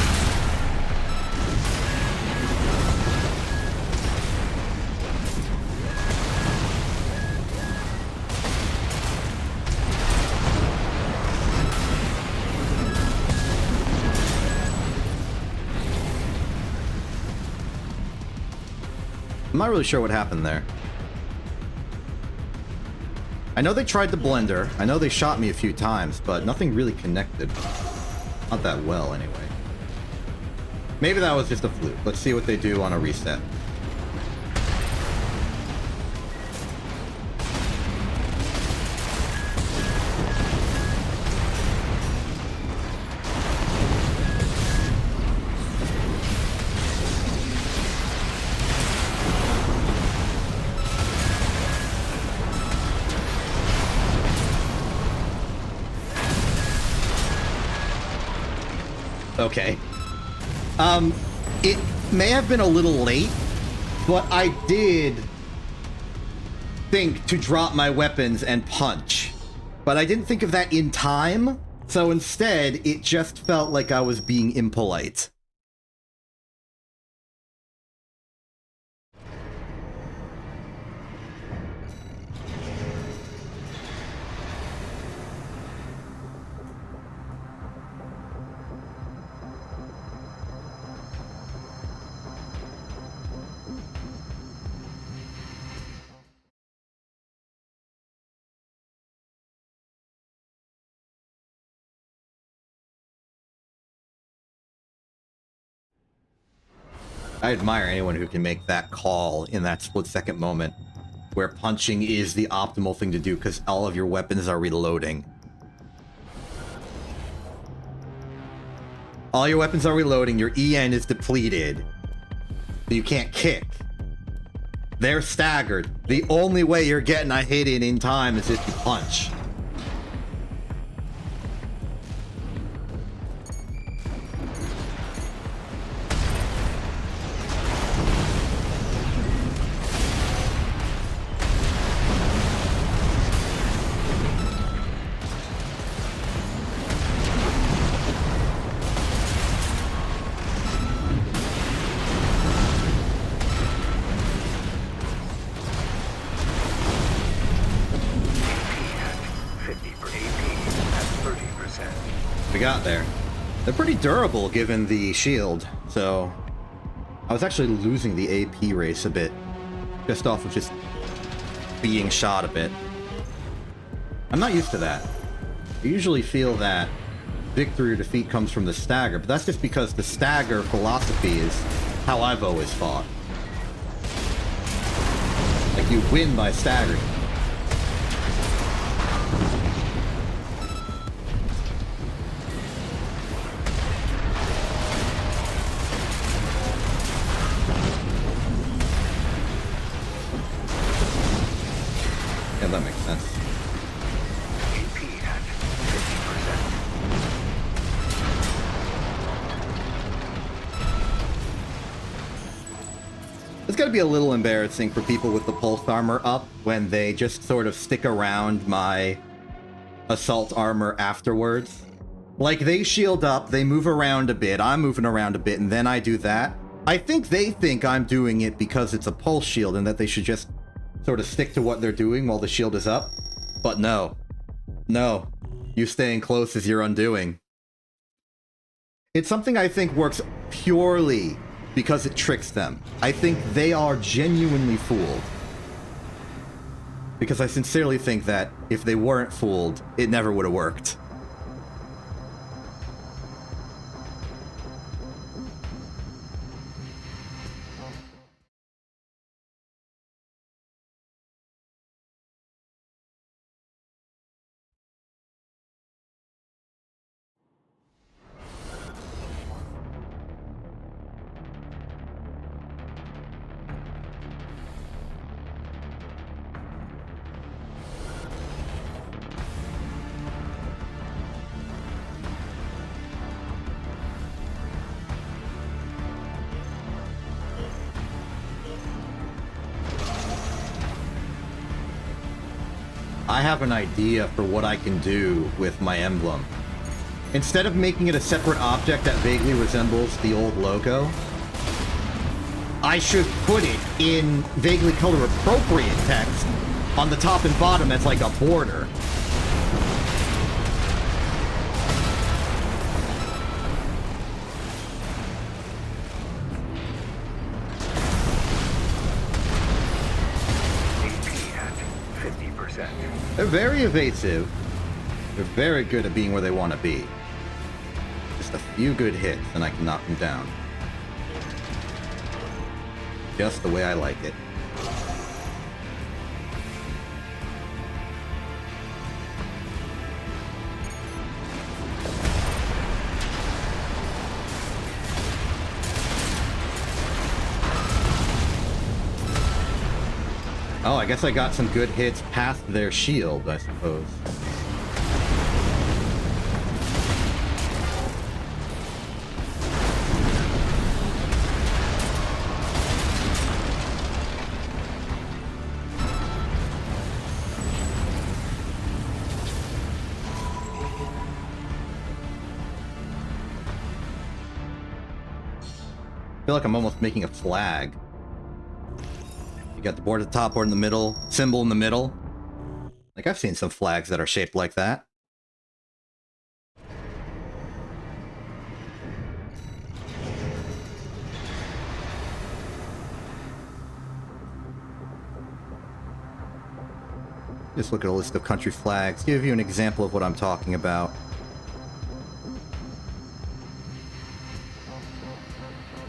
I'm not really sure what happened there. I know they tried the blender. I know they shot me a few times, but nothing really connected. Not that well, anyway. Maybe that was just a fluke. Let's see what they do on a reset. Okay. It may have been a little late, but I did think to drop my weapons and punch. But I didn't think of that in time, so instead, it just felt like I was being impolite. I admire anyone who can make that call in that split-second moment where punching is the optimal thing to do because all of your weapons are reloading. All your weapons are reloading, your EN is depleted, so you can't kick. They're staggered. The only way you're getting a hit in time is if you punch. There. They're pretty durable given the shield, so I was actually losing the AP race a bit just off of just being shot a bit. I'm not used to that. I usually feel that victory or defeat comes from the stagger, but that's just because the stagger philosophy is how I've always fought. Like, you win by staggering. Yeah, that makes sense. AP at 50%. It's gotta be a little embarrassing for people with the pulse armor up when they just sort of stick around my assault armor afterwards. Like, they shield up, they move around a bit, I'm moving around a bit, and then I do that. I think they think I'm doing it because it's a pulse shield and that they should just sort of stick to what they're doing while the shield is up. But no. No. You staying close is your undoing. It's something I think works purely because it tricks them. I think they are genuinely fooled. Because I sincerely think that if they weren't fooled, it never would have worked. I have an idea for what I can do with my emblem. Instead of making it a separate object that vaguely resembles the old logo, I should put it in vaguely color appropriate text on the top and bottom as like a border. They're very evasive. They're very good at being where they want to be. Just a few good hits and I can knock them down. Just the way I like it. Oh, I guess I got some good hits past their shield, I suppose. I feel like I'm almost making a flag. You got the board at the top, board in the middle, symbol in the middle. Like, I've seen some flags that are shaped like that. Just look at a list of country flags, give you an example of what I'm talking about.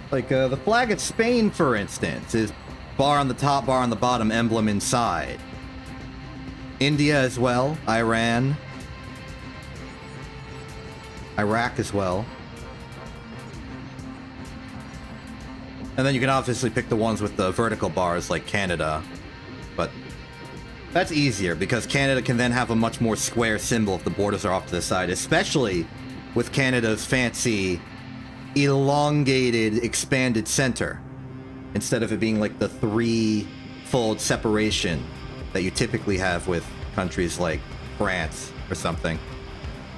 Like, the flag of Spain, for instance, is bar on the top, bar on the bottom, emblem inside. India as well. Iran. Iraq as well. And then you can obviously pick the ones with the vertical bars like Canada. But that's easier because Canada can then have a much more square symbol if the borders are off to the side, especially with Canada's fancy elongated, expanded center. Instead of it being like the three-fold separation that you typically have with countries like France or something.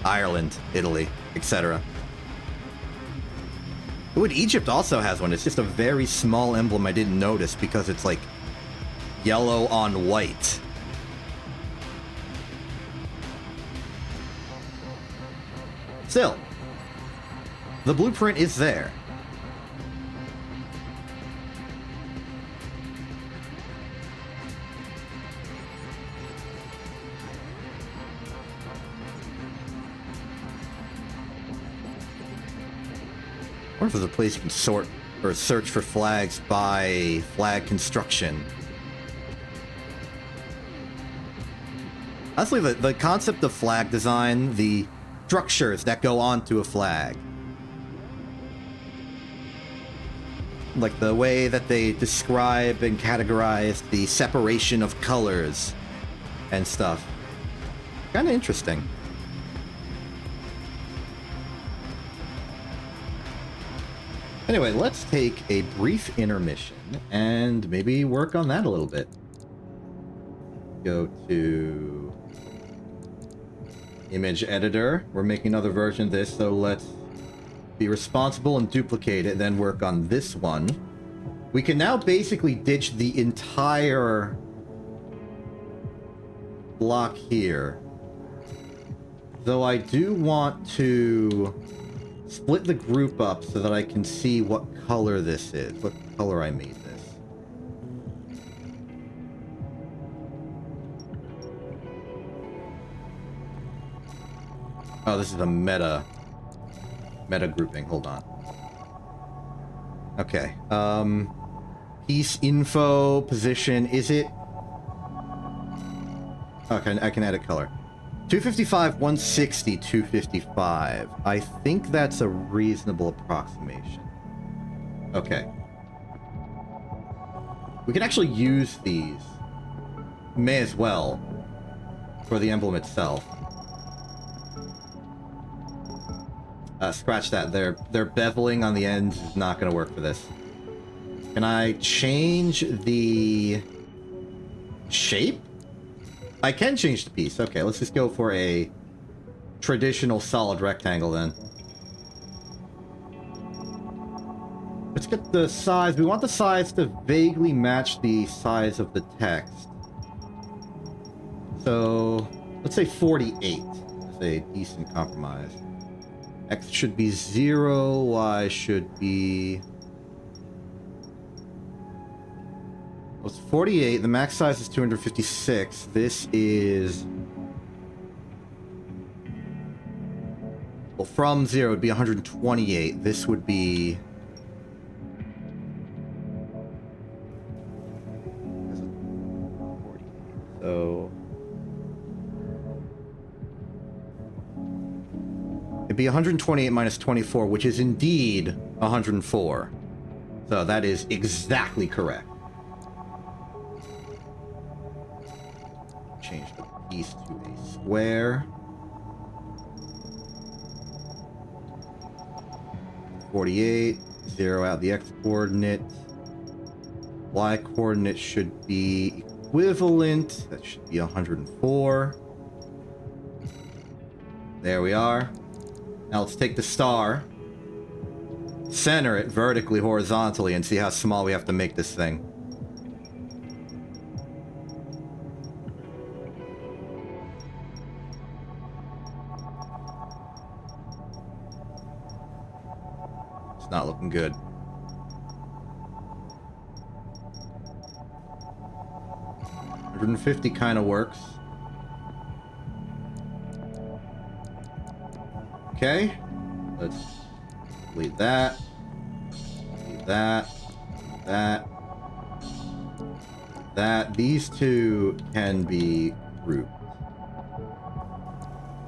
Ireland, Italy, etc. Ooh, and Egypt also has one. It's just a very small emblem I didn't notice because it's like yellow on white. Still, the blueprint is there. I wonder if there's a place you can sort or search for flags by flag construction. Honestly, the concept of flag design, the structures that go onto a flag, like the way that they describe and categorize the separation of colors and stuff, kind of interesting. Anyway, let's take a brief intermission and maybe work on that a little bit. Go to image editor. We're making another version of this, so let's be responsible and duplicate it, then work on this one. We can now basically ditch the entire block here Though I do want to split the group up so that I can see what color this is, what color I made this. Oh, this is a meta grouping. Hold on. Okay. Piece info position. Is it? Okay, I can edit color. 255, 160, 255. I think that's a reasonable approximation. Okay. We can actually use these. May as well. For the emblem itself. Scratch that. Their beveling on the ends is not going to work for this. Can I change the shape? I can change the piece. Okay, let's just go for a traditional solid rectangle then. Let's get the size. We want the size to vaguely match the size of the text. So, let's say 48 is a decent compromise. X should be 0, Y should be... Well, it's 48, the max size is 256. This is... Well, from 0 would be 128. This would be... So... It'd be 128 minus 24, which is indeed 104. So that is exactly correct. Change the piece to a square. 48. Zero out the x coordinate. Y coordinate should be equivalent. That should be 104. There we are. Now let's take the star, center it vertically, horizontally, and see how small we have to make this thing. It's not looking good. $150 kind of works. Okay, let's delete that, delete that, delete that, delete that. These two can be grouped.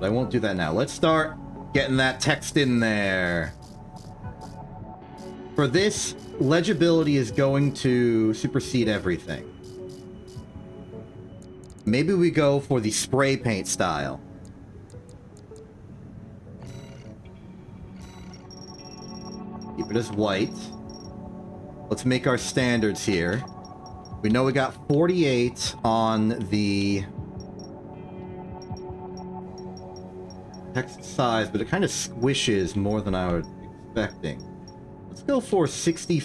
But I won't do that now. Let's start getting that text in there. For this, legibility is going to supersede everything. Maybe we go for the spray paint style. Keep it as white. Let's make our standards here. We know we got 48 on the text size, but it kind of squishes more than I was expecting. Let's go for 60.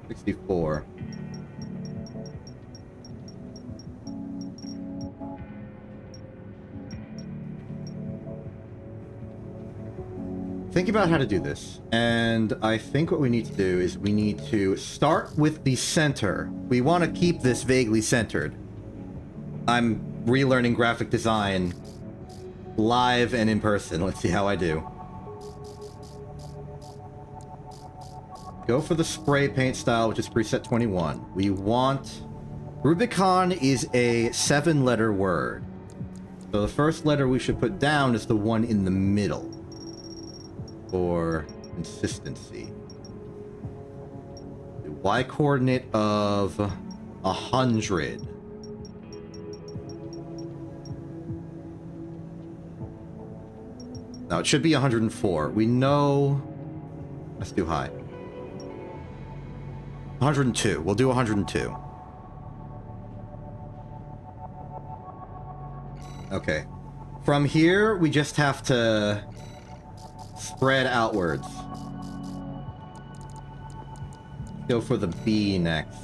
64. Think about how to do this, and I think what we need to do is we need to start with the center. We want to keep this vaguely centered. I'm relearning graphic design live and in person. Let's see how I do. Go for the spray paint style, which is preset 21. We want... Rubicon is a 7-letter word. So the first letter we should put down is the one in the middle. For consistency. The Y coordinate of 100. Now it should be 104. We know that's too high. 102. We'll do 102. Okay. From here, we just have to spread outwards. Go for the B next.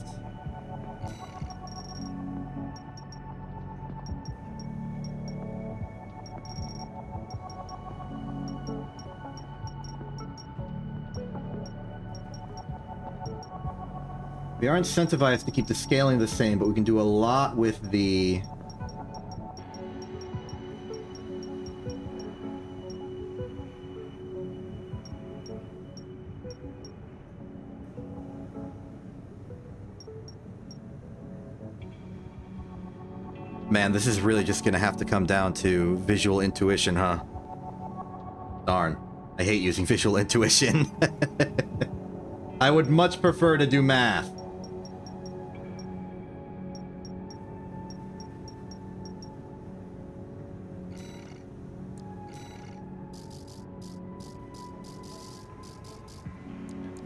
We are incentivized to keep the scaling the same, but we can do a lot with the... Man, this is really just gonna have to come down to visual intuition, huh? Darn. I hate using visual intuition. I would much prefer to do math.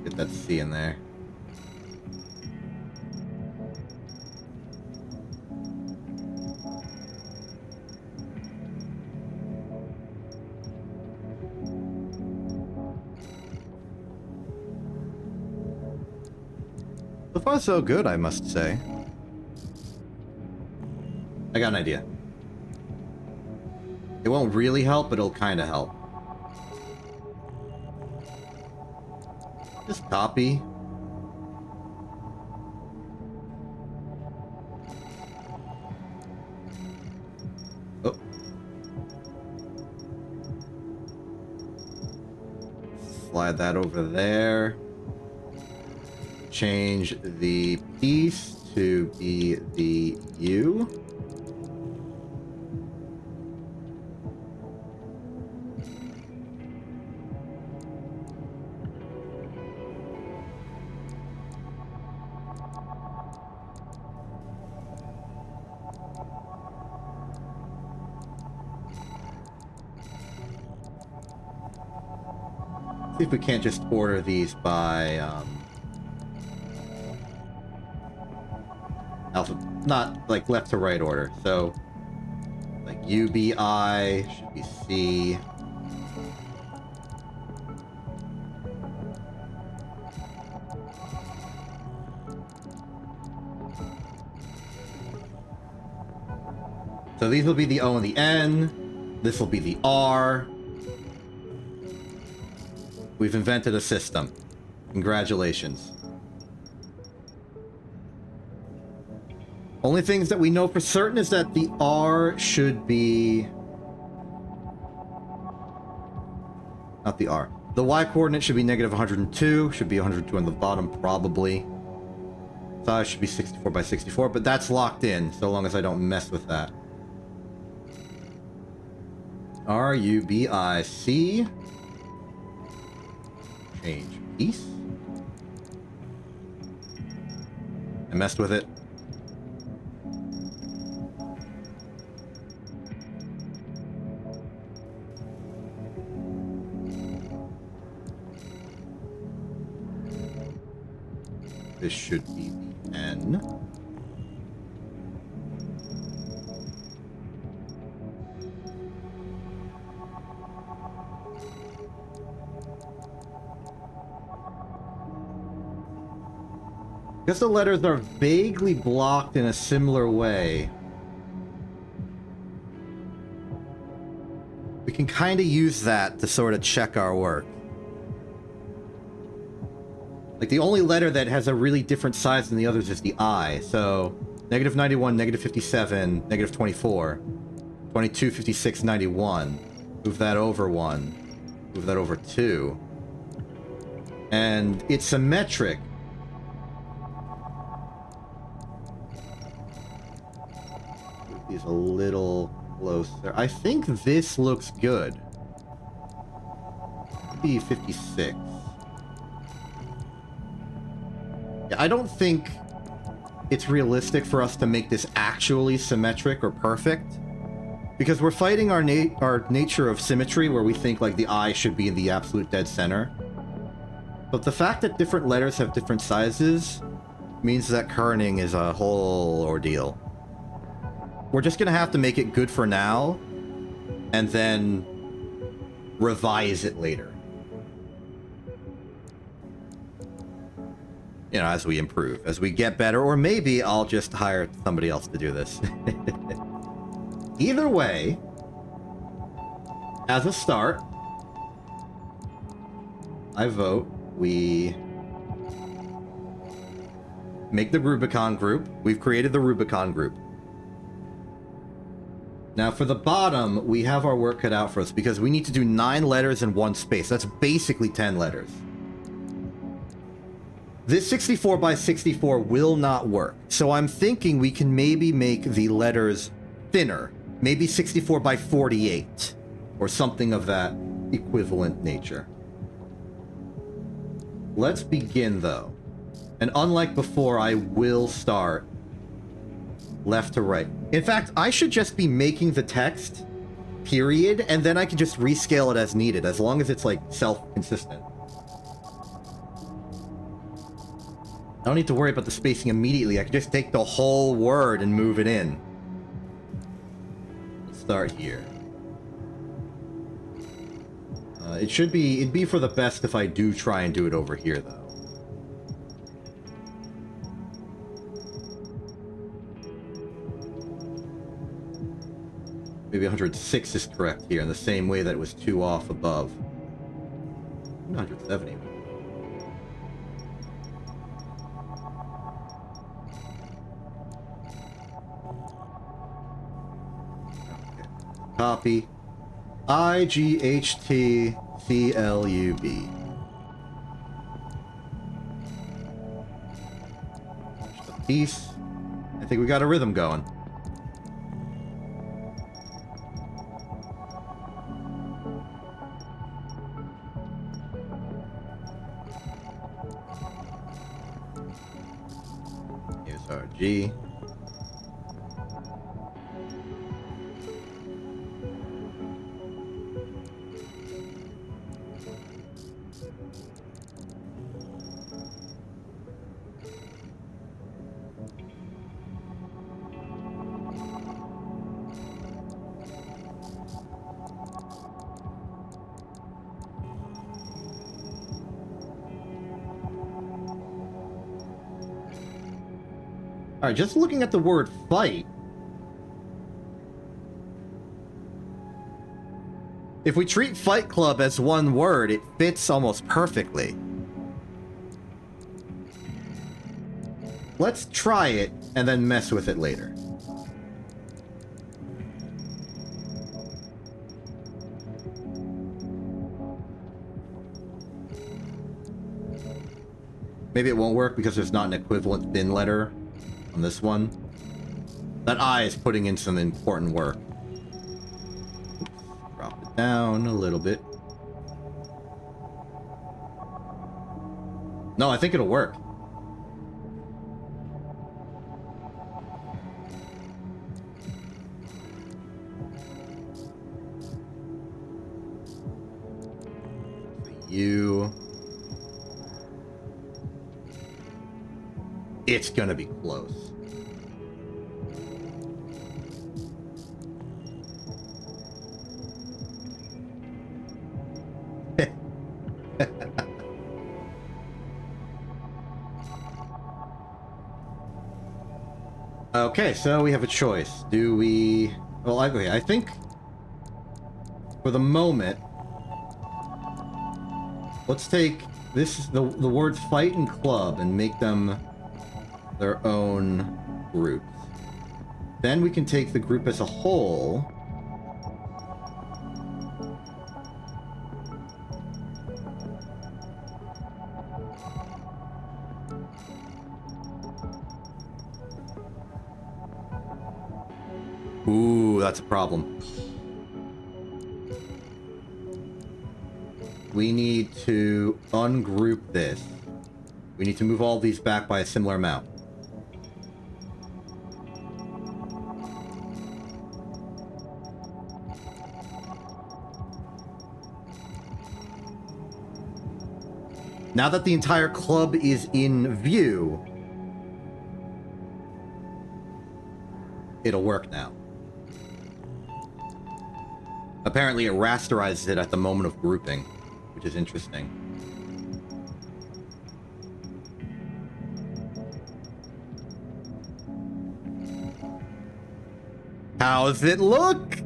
Get that C in there. So far, so good, I must say. I got an idea. It won't really help, but it'll kind of help. Just copy. Oh. Slide that over there. Change the piece to be the U. See if we can't just order these by not like left to right order. So like UBI should be C. So these will be the O and the N. This will be the R. We've invented a system. Congratulations. Only things that we know for certain is that the R should be... Not the R. The Y coordinate should be negative 102. Should be 102 on the bottom, probably. Size should be 64 by 64, but that's locked in, so long as I don't mess with that. RUBIC. Change piece. I messed with it. This should be the N. Because the letters are vaguely blocked in a similar way, we can kind of use that to sort of check our work. Like, the only letter that has a really different size than the others is the I. So, negative 91, negative 57, negative 24, 22, 56, 91. Move that over 1. Move that over 2. And it's symmetric. Move these a little closer. I think this looks good. Maybe 56. I don't think it's realistic for us to make this actually symmetric or perfect, because we're fighting our nature of symmetry, where we think like the eye should be in the absolute dead center. But the fact that different letters have different sizes means that kerning is a whole ordeal. We're just gonna have to make it good for now, and then revise it later. You know, as we improve, as we get better, or maybe I'll just hire somebody else to do this. Either way, as a start, I vote we make the Rubicon group. We've created the Rubicon group. Now for the bottom, we have our work cut out for us because we need to do 9 letters in 1 space. That's basically 10 letters. This 64 by 64 will not work. So I'm thinking we can maybe make the letters thinner. Maybe 64 by 48 or something of that equivalent nature. Let's begin though. And unlike before, I will start left to right. In fact, I should just be making the text, period, and then I can just rescale it as needed, as long as it's like self-consistent. I don't need to worry about the spacing immediately. I can just take the whole word and move it in. Let's start here. It'd be for the best if I do try and do it over here, though. Maybe 106 is correct here, in the same way that it was 2 off above. 170. Okay. Copy. IGHTCLUB. Piece. I think we got a rhythm going. Here's our G. Alright, just looking at the word fight. If we treat Fight Club as one word, it fits almost perfectly. Let's try it and then mess with it later. Maybe it won't work because there's not an equivalent thin letter on this one. That I is putting in some important work. Oops. Drop it down a little bit. No, I think it'll work. You. It's gonna be close. Okay, so we have a choice. Do we... Well, okay, I think... For the moment... Let's take the words fight and club and make them their own groups. Then we can take the group as a whole. Ooh, that's a problem. We need to ungroup this. We need to move all these back by a similar amount. Now that the entire club is in view, it'll work now. Apparently it rasterizes it at the moment of grouping, which is interesting. How's it look?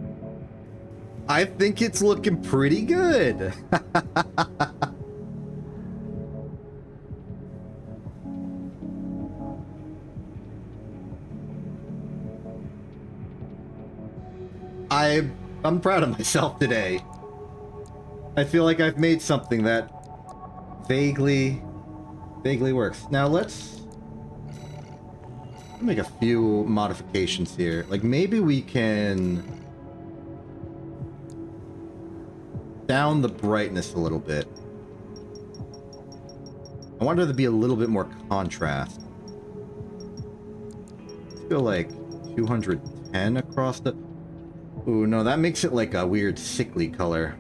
I think it's looking pretty good. I'm proud of myself today. I feel like I've made something that vaguely works. Now let's make a few modifications here. Like maybe we can down the brightness a little bit. I want there to be a little bit more contrast. Let's go like 210 across the... Ooh, no, that makes it like a weird sickly color.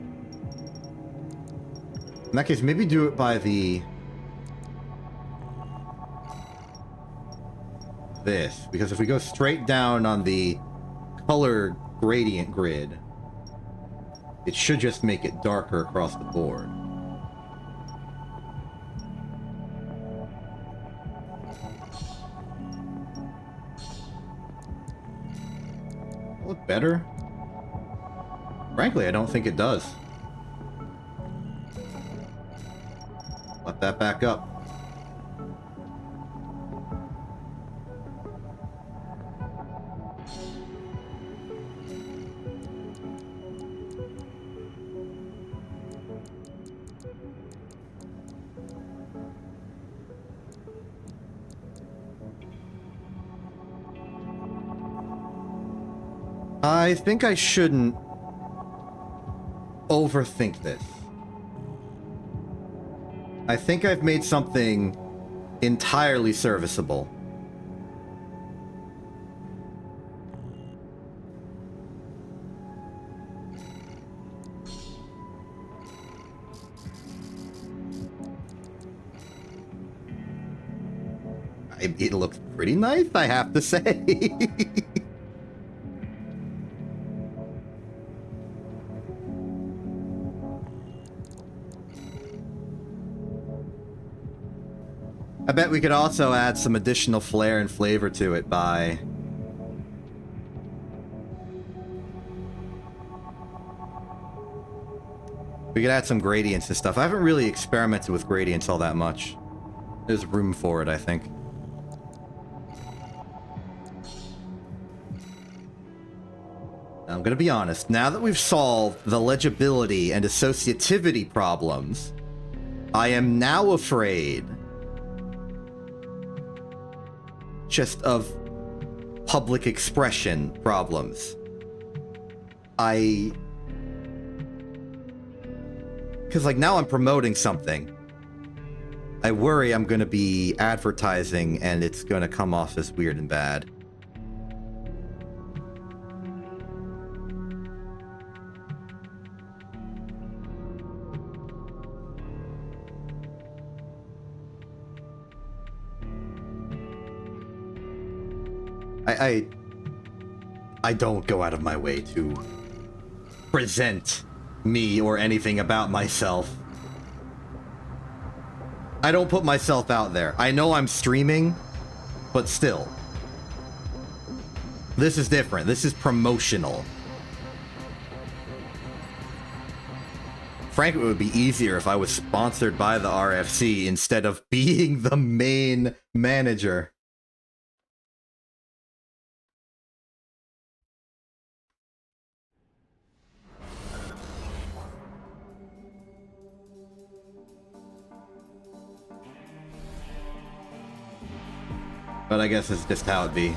In that case, maybe do it by the... this. Because if we go straight down on the color gradient grid, it should just make it darker across the board. Look better? Frankly, I don't think it does. Let that back up. I think I shouldn't overthink this. I think I've made something entirely serviceable. It looks pretty nice, I have to say. I bet we could also add some additional flair and flavor to it by... we could add some gradients and stuff. I haven't really experimented with gradients all that much. There's room for it, I think. I'm gonna be honest. Now that we've solved the legibility and associativity problems, I am now afraid just of public expression problems. Because, like, now I'm promoting something. I worry I'm gonna be advertising and it's gonna come off as weird and bad. I don't go out of my way to present me or anything about myself. I don't put myself out there. I know I'm streaming, but still. This is different. This is promotional. Frankly, it would be easier if I was sponsored by the RFC instead of being the main manager. But I guess it's just how it be.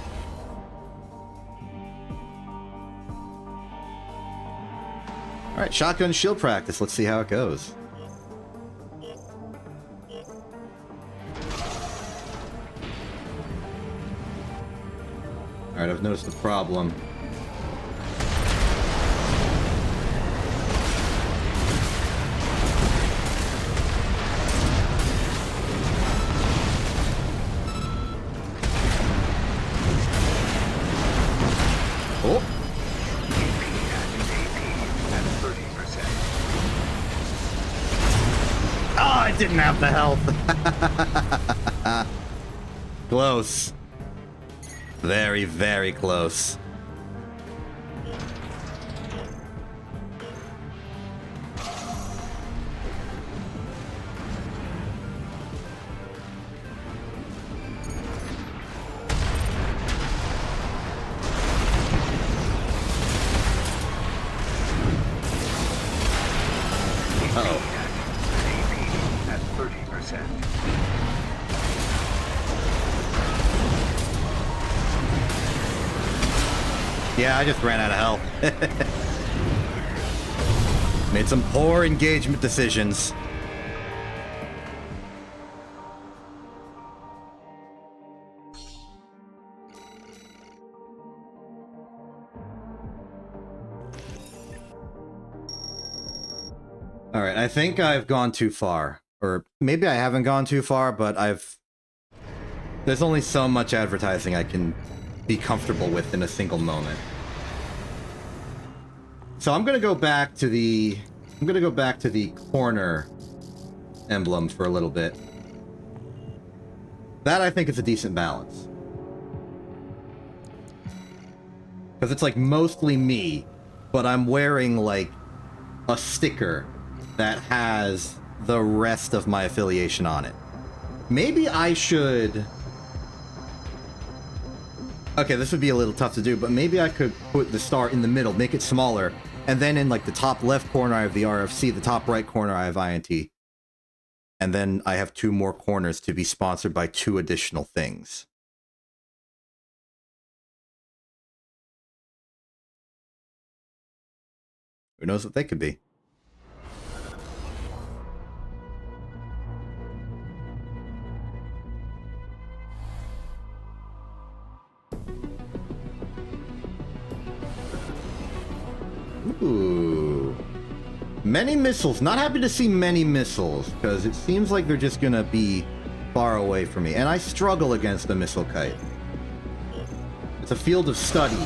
Alright, shotgun shield practice. Let's see how it goes. Alright, I've noticed a problem. Oh! Oh, I didn't have the health. Close. Very, very close. Yeah, I just ran out of health. Made some poor engagement decisions. All right, I think I've gone too far. Or maybe I haven't gone too far, but there's only so much advertising I can be comfortable with in a single moment. So I'm gonna go back to the corner emblem for a little bit. That I think is a decent balance. Because it's like mostly me, but I'm wearing like a sticker that has the rest of my affiliation on it. Maybe I should... Okay, this would be a little tough to do, but maybe I could put the star in the middle, make it smaller, and then in like the top left corner I have the RFC, the top right corner I have INT. And then I have 2 more corners to be sponsored by 2 additional things. Who knows what they could be? Ooh. Many missiles. Not happy to see many missiles, because it seems like they're just gonna be far away from me. And I struggle against the missile kite. It's a field of study.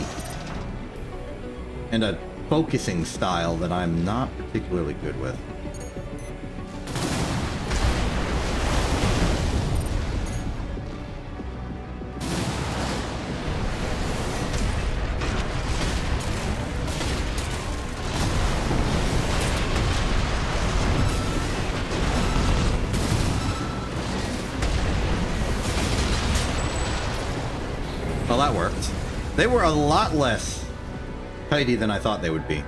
And a focusing style that I'm not particularly good with. Well, that worked. They were a lot less tidy than I thought they would be.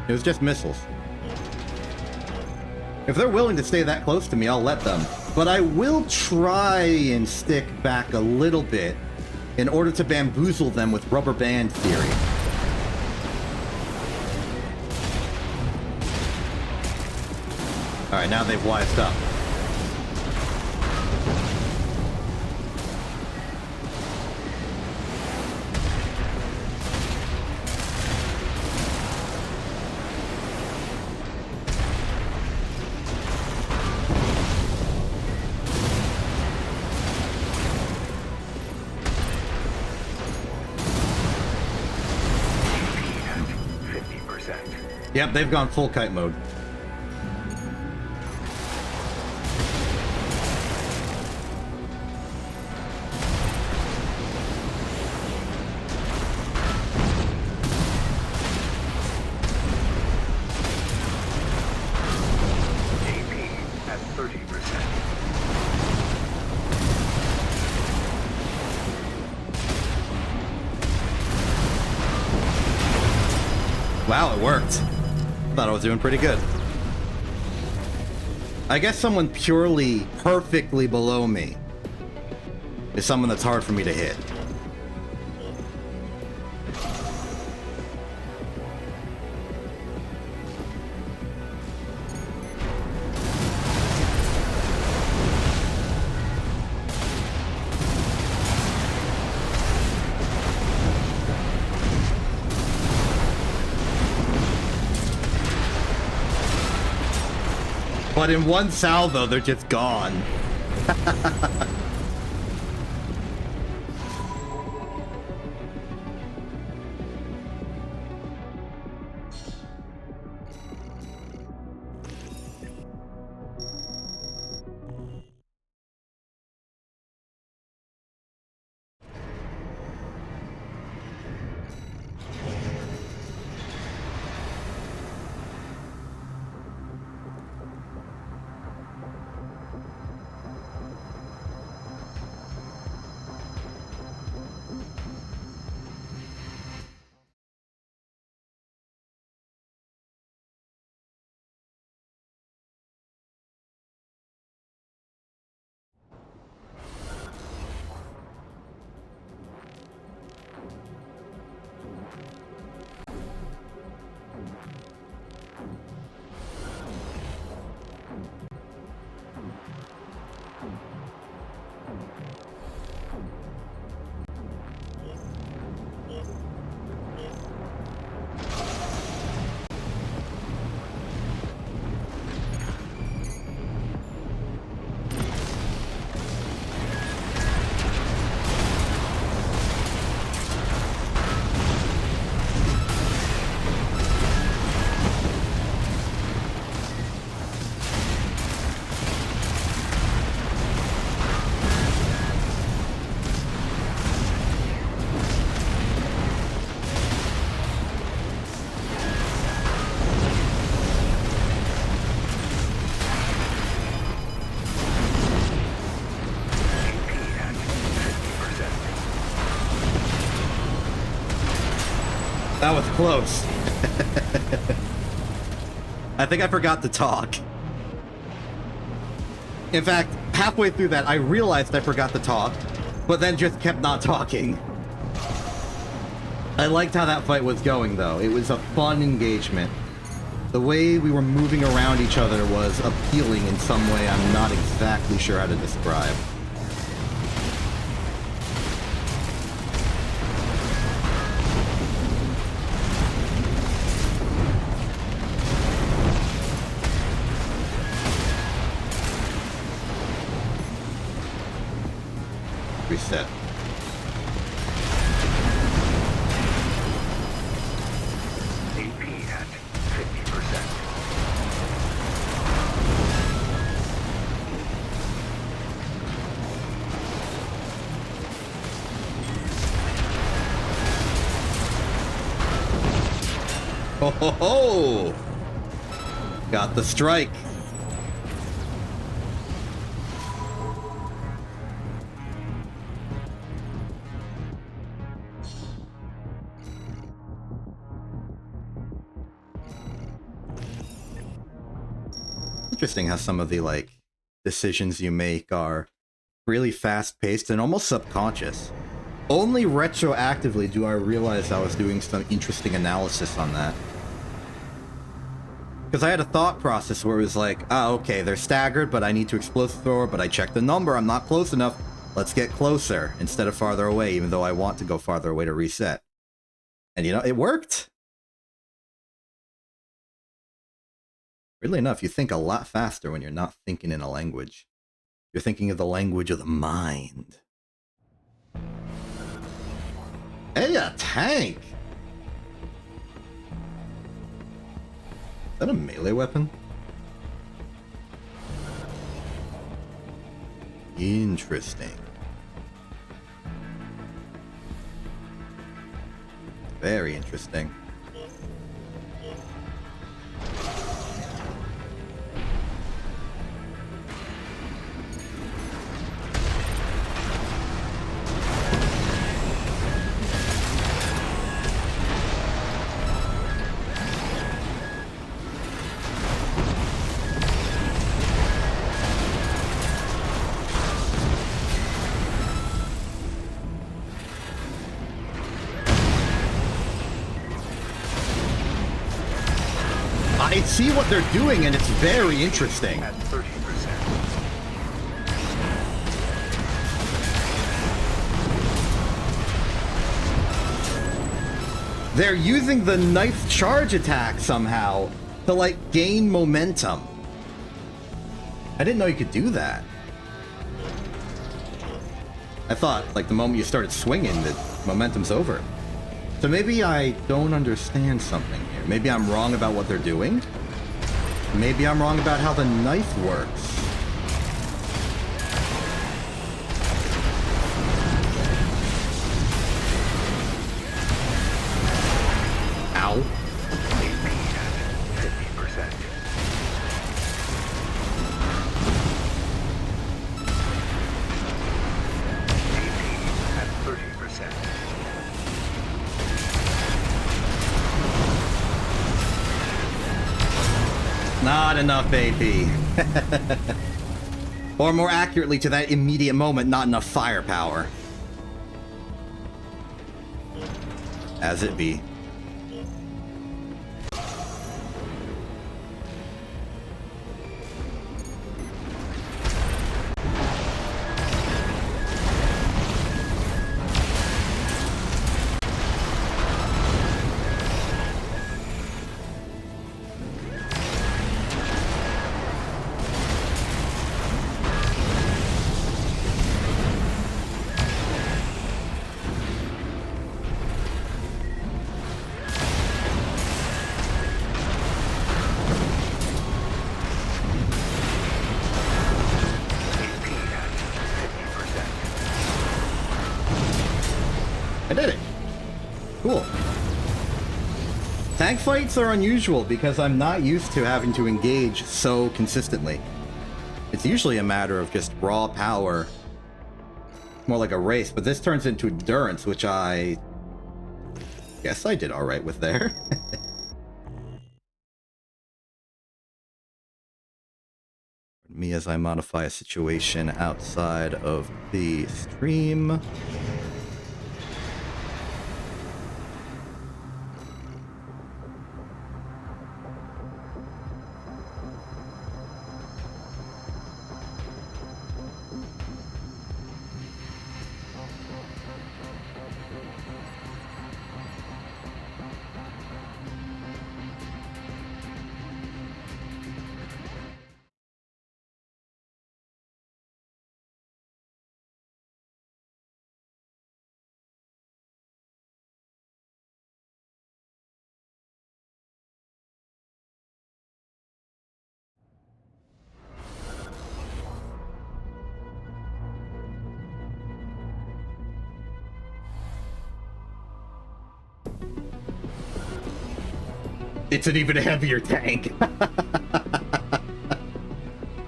It was just missiles. If they're willing to stay that close to me, I'll let them. But I will try and stick back a little bit in order to bamboozle them with rubber band theory. Alright, now they've wised up. Yep, they've gone full kite mode. Wow, it worked. Thought I was doing pretty good. I guess someone purely, perfectly below me is someone that's hard for me to hit. But in one salvo, they're just gone. That was close. I think I forgot to talk. In fact, halfway through that, I realized I forgot to talk, but then just kept not talking. I liked how that fight was going, though. It was a fun engagement. The way we were moving around each other was appealing in some way I'm not exactly sure how to describe. Reset. AP at 50%. Ho ho ho! Got the strike. Interesting how some of the, like, decisions you make are really fast-paced and almost subconscious. Only retroactively do I realize I was doing some interesting analysis on that. Because I had a thought process where it was like, ah, okay, they're staggered, but I need to explosive thrower, but I checked the number, I'm not close enough. Let's get closer instead of farther away, even though I want to go farther away to reset. And you know, it worked. Really enough, you think a lot faster when you're not thinking in a language. You're thinking of the language of the mind. Hey, a tank! Is that a melee weapon? Interesting. Very interesting. I see what they're doing, and it's very interesting. At 30%. They're using the knife charge attack somehow to, like, gain momentum. I didn't know you could do that. I thought, like, the moment you started swinging, the momentum's over. So maybe I don't understand something here. Maybe I'm wrong about what they're doing. Maybe I'm wrong about how the knife works. Ow. AP at 50%. AP at 30%. Not enough AP. Or more accurately, to that immediate moment, not enough firepower. As it be. I did it. Cool. Tank fights are unusual because I'm not used to having to engage so consistently. It's usually a matter of just raw power. More like a race, but this turns into endurance, which I Guess I did alright with there. Me as I modify a situation outside of the stream. It's an even heavier tank.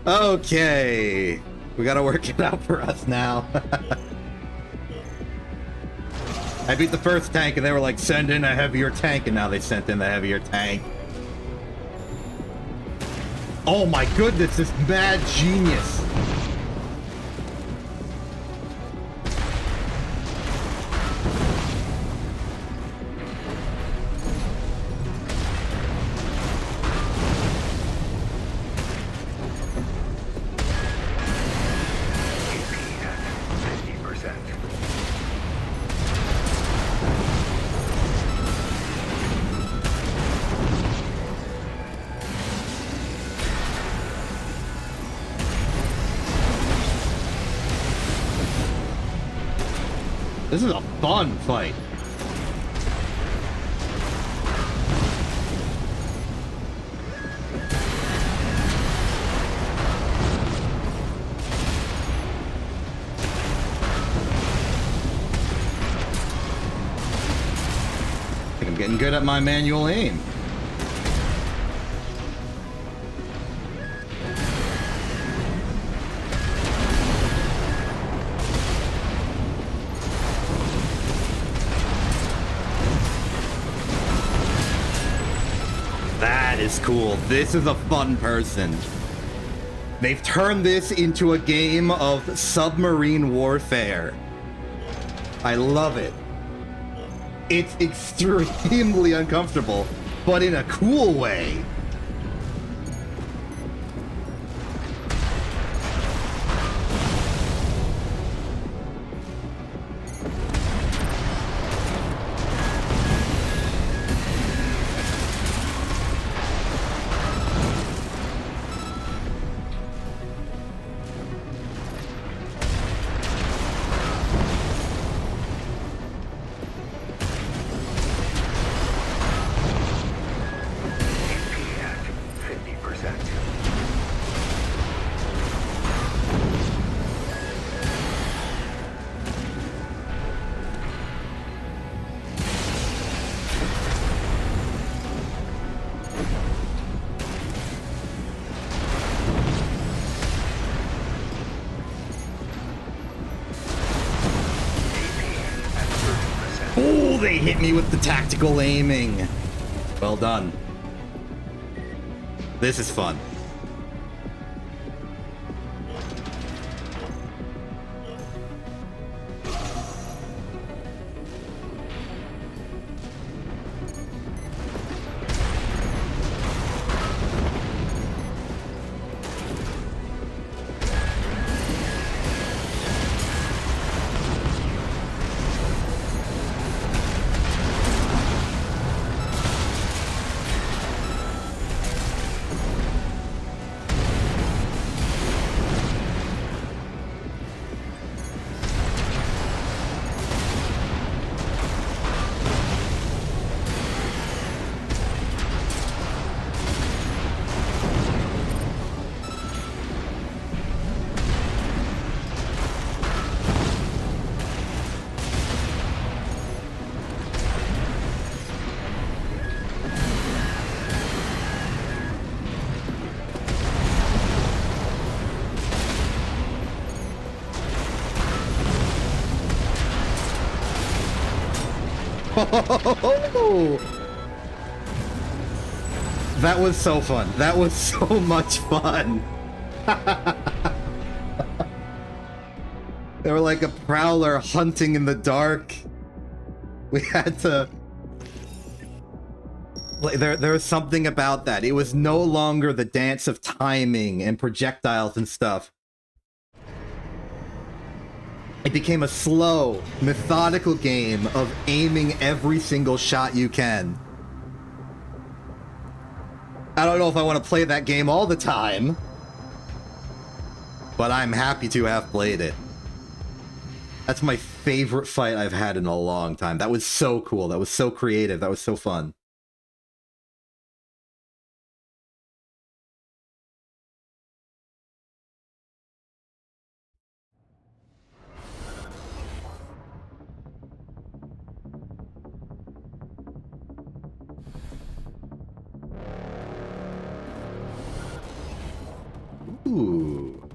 Okay. We gotta work it out for us now. I beat the first tank and they were like, send in a heavier tank, and now they sent in the heavier tank. Oh my goodness, this mad genius. This is a fun fight. I think I'm getting good at my manual aim. Is cool. This is a fun person. They've turned this into a game of submarine warfare. I love it. It's extremely uncomfortable, but in a cool way. They hit me with the tactical aiming. Well done. This is fun. That was so fun. That was so much fun. They were like a prowler hunting in the dark. We had to... Like, there was something about that. It was no longer the dance of timing and projectiles and stuff. It became a slow, methodical game of aiming every single shot you can. I don't know if I want to play that game all the time, but I'm happy to have played it. That's my favorite fight I've had in a long time. That was so cool. That was so creative. That was so fun. Ooh.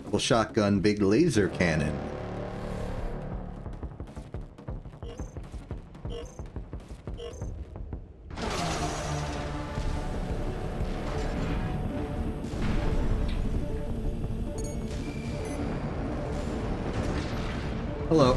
Double shotgun, big laser cannon. Hello.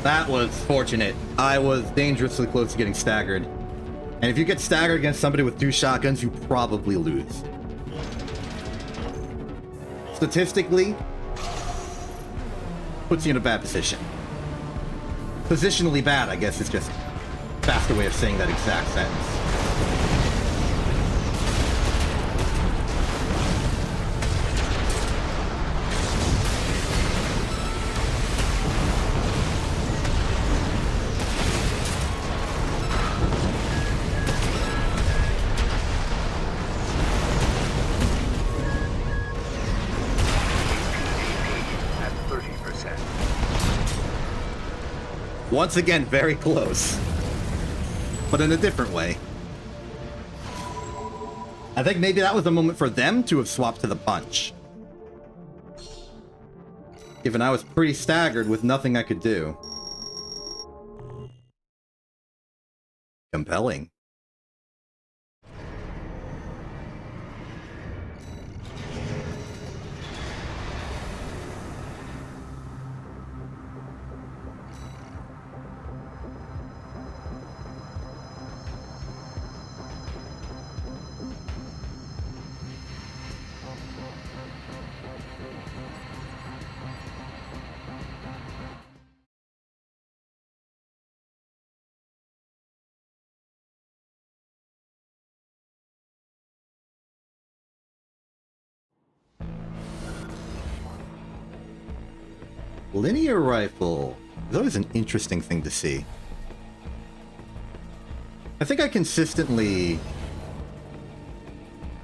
That was fortunate. I was dangerously close to getting staggered. And if you get staggered against somebody with 2 shotguns, you probably lose. Statistically, puts you in a bad position. Positionally bad, I guess, is just a faster way of saying that exact sentence. Once again, very close. But in a different way. I think maybe that was the moment for them to have swapped to the punch. Given I was pretty staggered with nothing I could do. Compelling. Linear rifle is always an interesting thing to see. I think I consistently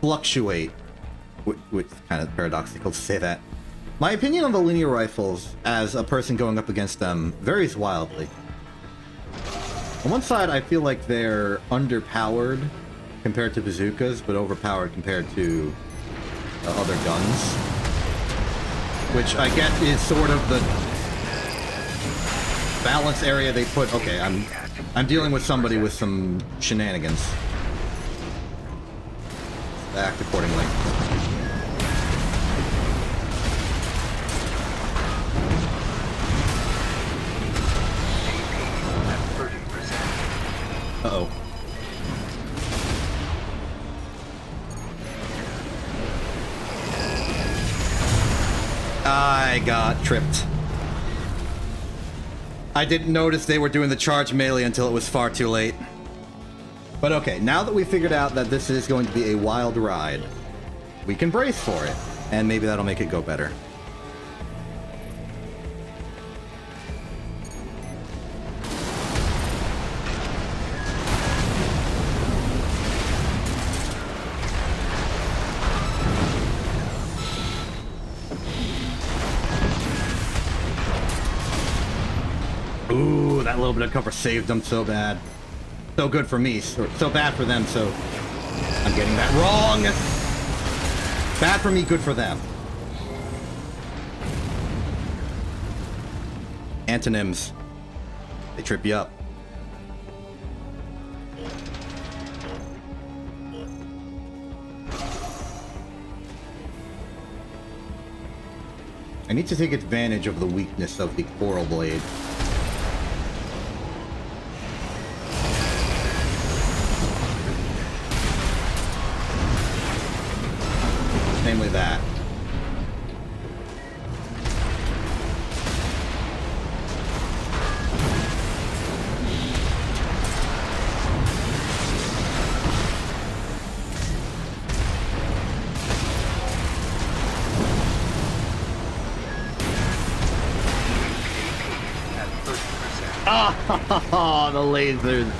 fluctuate, which is kind of paradoxical to say that. My opinion on the linear rifles as a person going up against them varies wildly. On one side, I feel like they're underpowered compared to bazookas, but overpowered compared to other guns. Which I get is sort of the balance area they put. Okay, I'm dealing with somebody with some shenanigans. Act accordingly. Uh-oh. I got tripped. I didn't notice they were doing the charge melee until it was far too late. But okay, now that we figured out that this is going to be a wild ride, we can brace for it, and maybe that'll make it go better. that little bit of cover saved them so bad. So good for me, so bad for them, so... I'm getting that wrong! Bad for me, good for them. Antonyms. They trip you up. I need to take advantage of the weakness of the coral blade. Namely that. Oh, the lasers.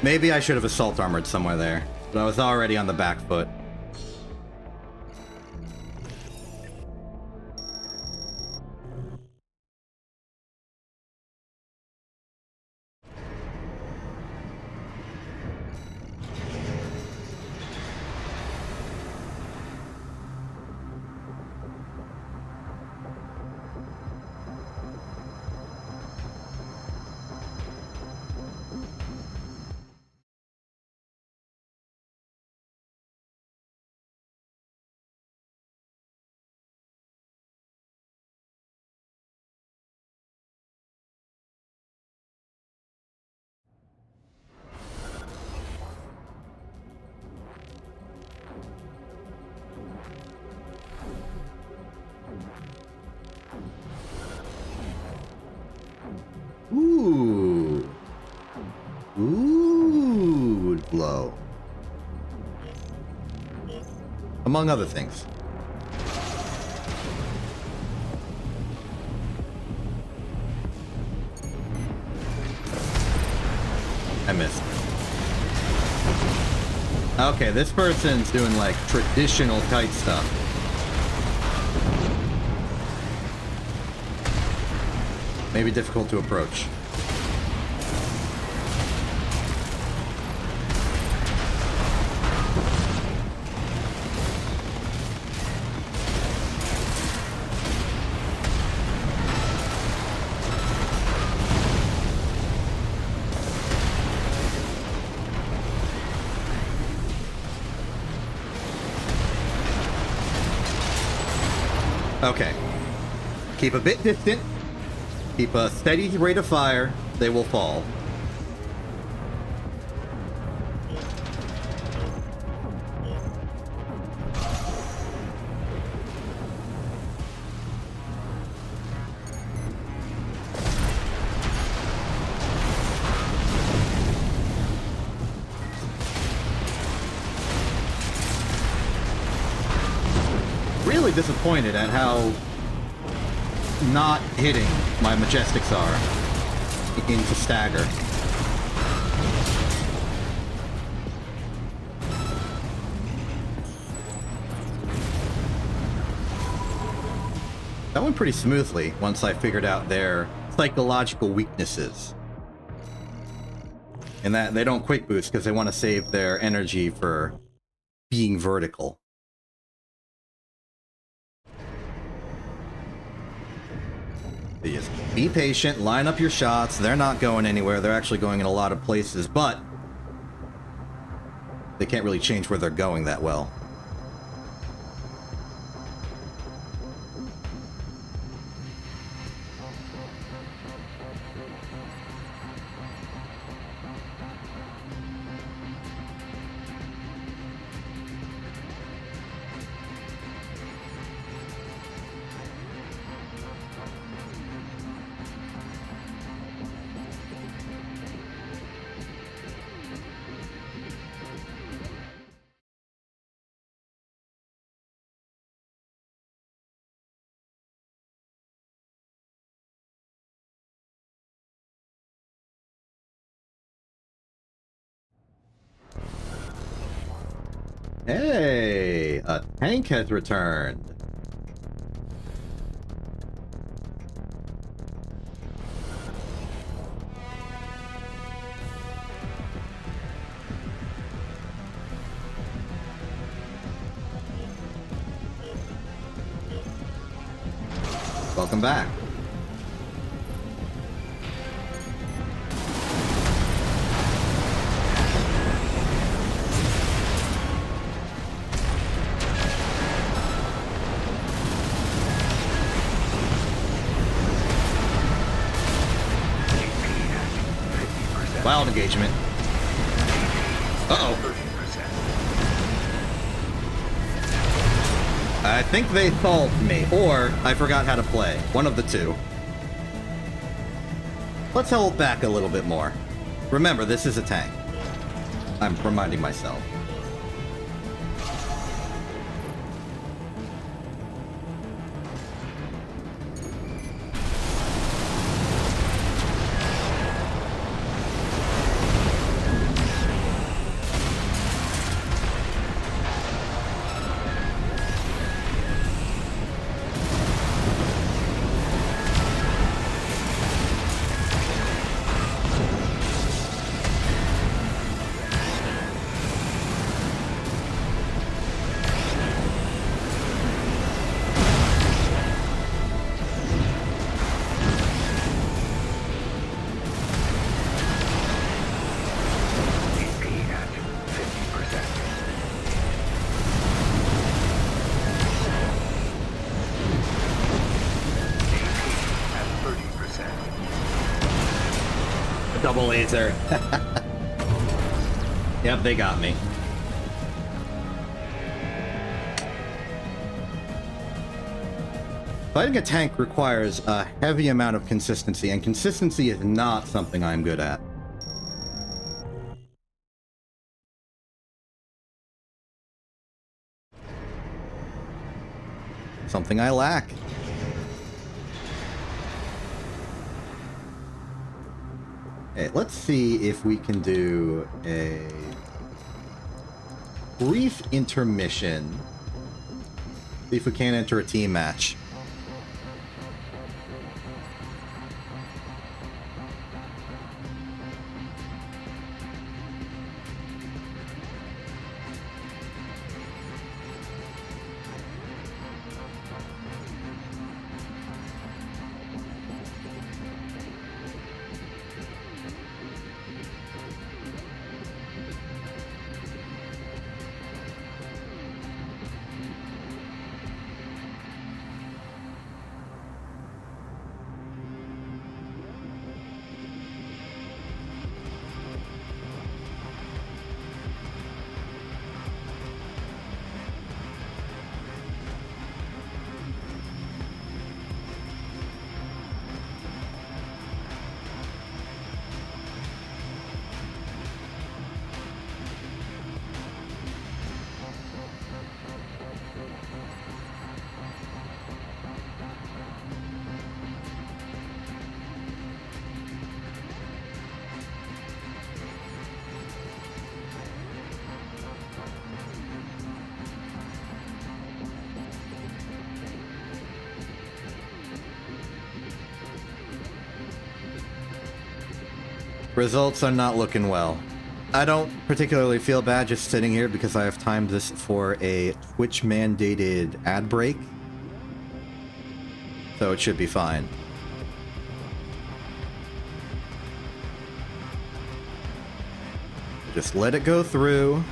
Maybe I should have assault armored somewhere there, but I was already on the back foot. Ooh. Ooh, would blow. Among other things. I missed. Okay, this person's doing like traditional kite stuff. Maybe difficult to approach. Okay. Keep a bit distant. Keep a steady rate of fire. They will fall. Really disappointed at how not hitting my Majestics are into stagger. That went pretty smoothly once I figured out their psychological weaknesses. And that they don't quick boost because they want to save their energy for being vertical. You just be patient, line up your shots. They're not going anywhere. They're actually going in a lot of places, but they can't really change where they're going that well. Hey, a tank has returned. Welcome back. Wild engagement. Uh-oh. 30%. I think they thawed me, or I forgot how to play. One of the two. Let's hold back a little bit more. Remember, this is a tank. I'm reminding myself. Double laser. Yep, they got me. Fighting a tank requires a heavy amount of consistency, and consistency is not something I'm good at. Something I lack. Hey, let's see if we can do a brief intermission. See if we can't enter a team match. Results are not looking well. I don't particularly feel bad just sitting here because I have timed this for a Twitch mandated ad break. So it should be fine. Just let it go through.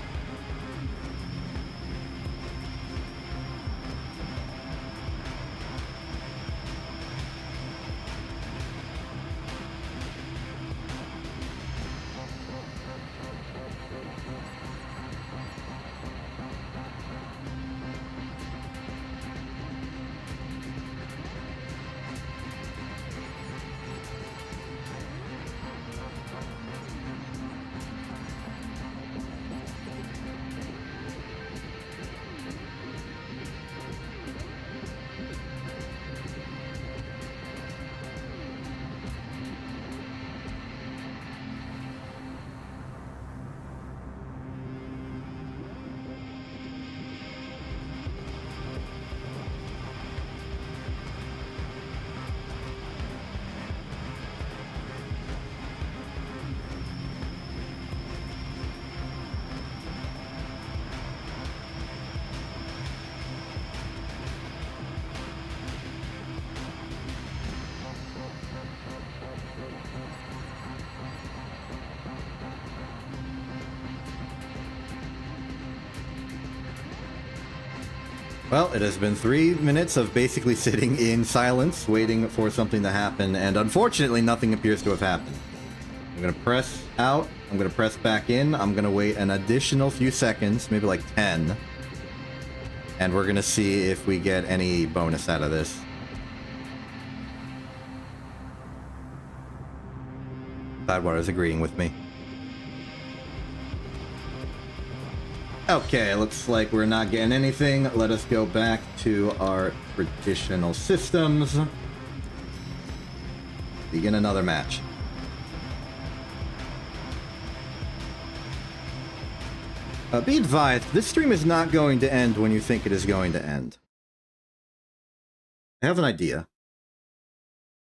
Well, it has been 3 minutes of basically sitting in silence, waiting for something to happen, and unfortunately nothing appears to have happened. I'm gonna press out, I'm gonna press back in, I'm gonna wait an additional few seconds, maybe like 10, and we're gonna see if we get any bonus out of this. Tidewater's agreeing with me. Okay, looks like we're not getting anything. Let us go back to our traditional systems. Begin another match. Be advised, this stream is not going to end when you think it is going to end. I have an idea.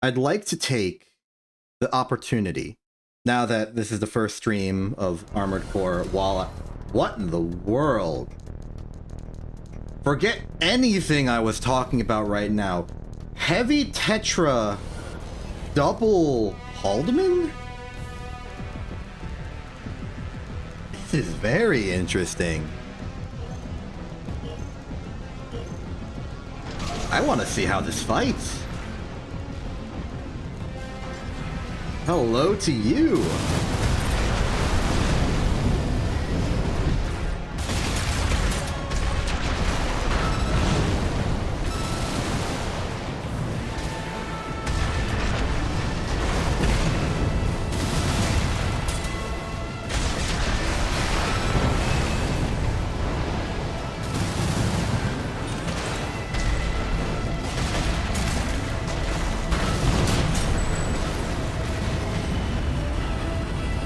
I'd like to take the opportunity, now that this is the first stream of Armored Core, what in the world? Forget anything I was talking about right now. Heavy Tetra Double Haldeman? This is very interesting. I want to see how this fights. Hello to you.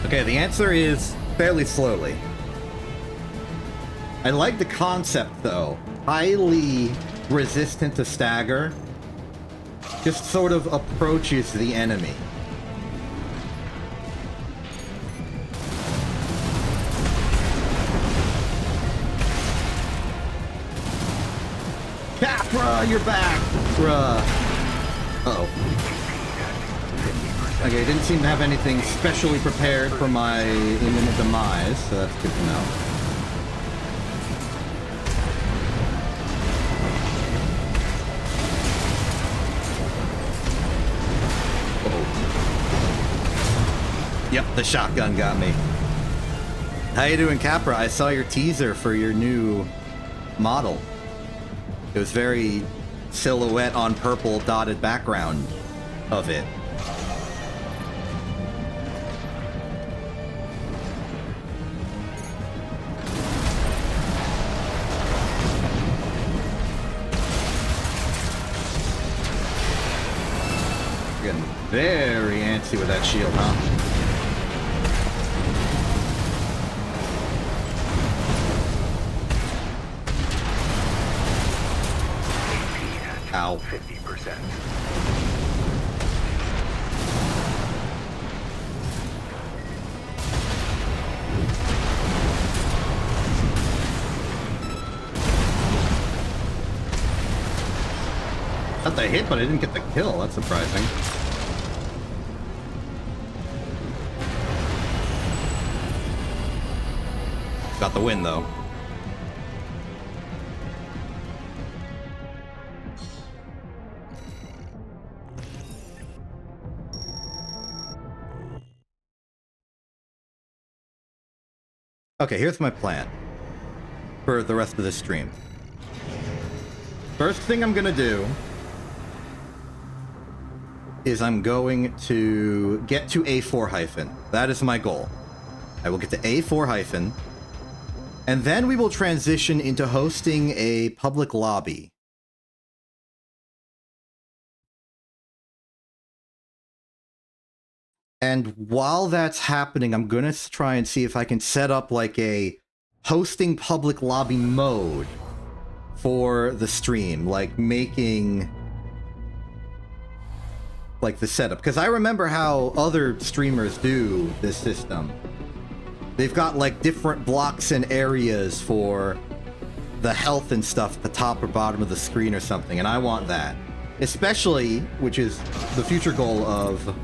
Okay, the answer is fairly slowly. I like the concept, though. Highly resistant to stagger. Just sort of approaches the enemy. Capra, you're back! Bruh. Uh-oh. Okay, didn't seem to have anything specially prepared for my imminent demise, so that's good to know. Uh-oh. Yep, the shotgun got me. How you doing, Capra? I saw your teaser for your new model. It was very silhouette on purple dotted background of it. Getting very antsy with that shield, huh? Ow. 50%. Got the hit, but I didn't get the kill. That's surprising. Got the win, though. Okay, here's my plan for the rest of the stream. First thing I'm gonna do is I'm going to get to A4 hyphen. That is my goal. I will get to A4 hyphen, and then we will transition into hosting a public lobby. And while that's happening, I'm gonna try and see if I can set up like a hosting public lobby mode for the stream, like making like the setup, because I remember how other streamers do this system. They've got like different blocks and areas for the health and stuff at the top or bottom of the screen or something, and I want that. Especially, which is the future goal of...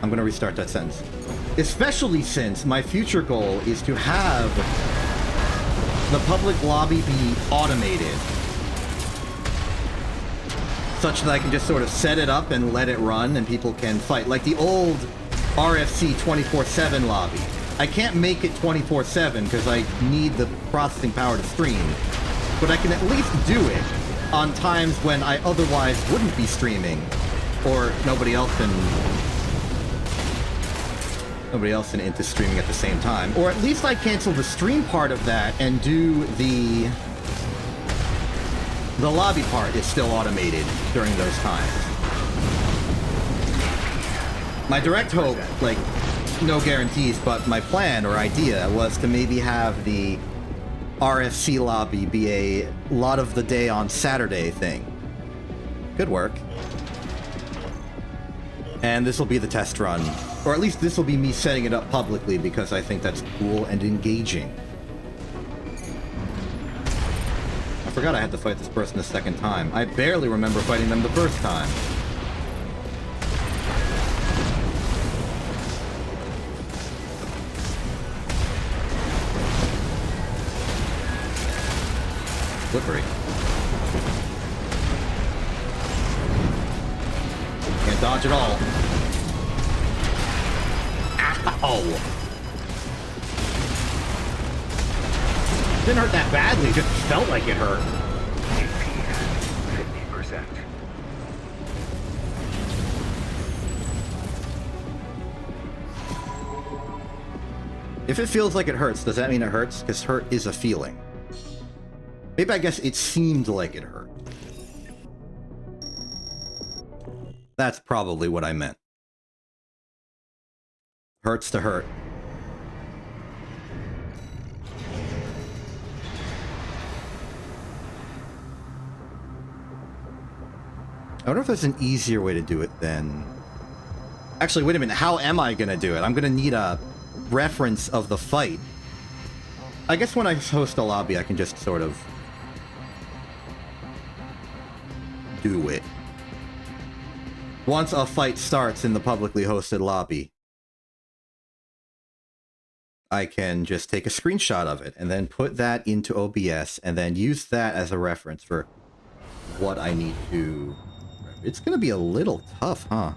I'm gonna restart that sentence. Especially since my future goal is to have the public lobby be automated, such that I can just sort of set it up and let it run and people can fight. Like the old RFC 24/7 lobby. I can't make it 24/7 because I need the processing power to stream, but I can at least do it on times when I otherwise wouldn't be streaming, or nobody else in into streaming at the same time. Or at least I cancel the stream part of that and do the lobby part is still automated during those times. My direct hope, like, no guarantees, but my plan or idea was to maybe have the RFC lobby be a lot of the day on Saturday thing. Could work. And this will be the test run. Or at least this will be me setting it up publicly because I think that's cool and engaging. I forgot I had to fight this person a second time. I barely remember fighting them the first time. Slippery. Can't dodge at all. Ow! Didn't hurt that badly, just felt like it hurt. AP at 50%. If it feels like it hurts, does that mean it hurts? Because hurt is a feeling. Maybe I guess it seemed like it hurt. That's probably what I meant. Hurts to hurt. I wonder if there's an easier way to do it than... Actually, wait a minute. How am I going to do it? I'm going to need a reference of the fight. I guess when I host a lobby, I can just sort of do it. Once a fight starts in the publicly hosted lobby, I can just take a screenshot of it and then put that into OBS and then use that as a reference for what I need to... It's going to be a little tough, huh?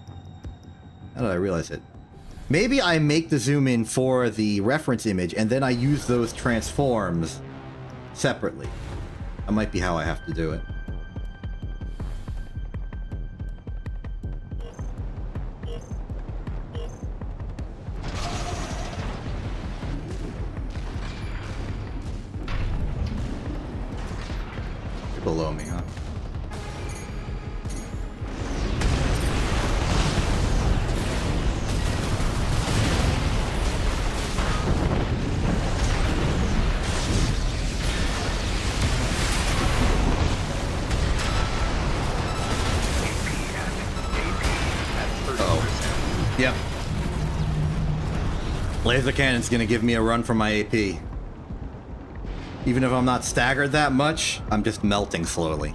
How did I realize it? Maybe I make the zoom in for the reference image and then I use those transforms separately. That might be how I have to do it. You're below me, huh? Yep. Laser cannon's gonna give me a run for my AP. Even if I'm not staggered that much, I'm just melting slowly.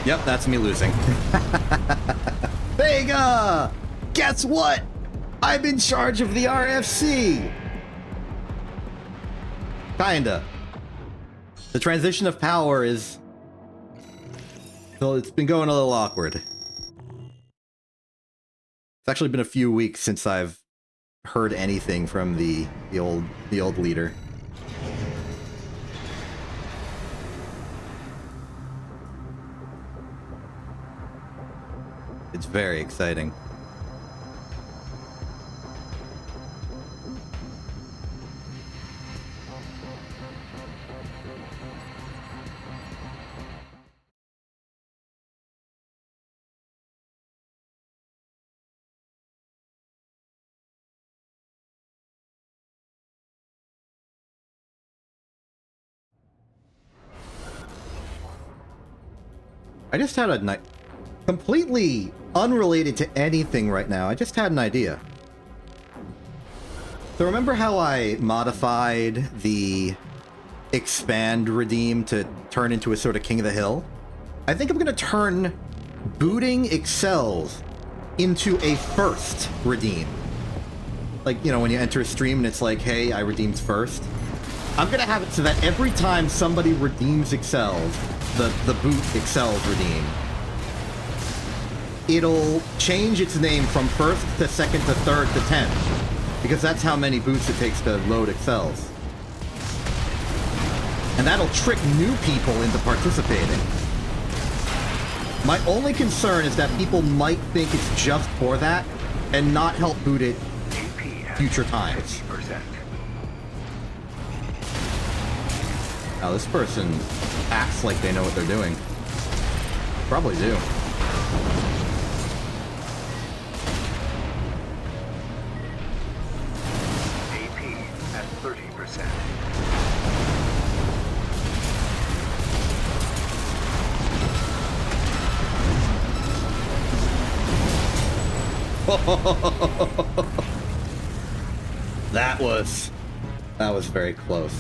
Yep, that's me losing. Vega! Guess what? I'm in charge of the RFC! Kinda. The transition of power is... Well, it's been going a little awkward. It's actually been a few weeks since I've heard anything from the old leader. It's very exciting. I just had a night completely unrelated to anything right now. I just had an idea. So remember how I modified the expand redeem to turn into a sort of King of the Hill? I think I'm gonna turn booting excels into a first redeem. Like, you know, when you enter a stream and it's like, hey, I redeemed first. I'm gonna have it so that every time somebody redeems excels, the boot excels redeem, it'll change its name from first to second to third to 10. Because that's how many boots it takes to load excels. And that'll trick new people into participating. My only concern is that people might think it's just for that and not help boot it future times. 50%. Now this person acts like they know what they're doing. Probably do. AP at 30%. That was very close.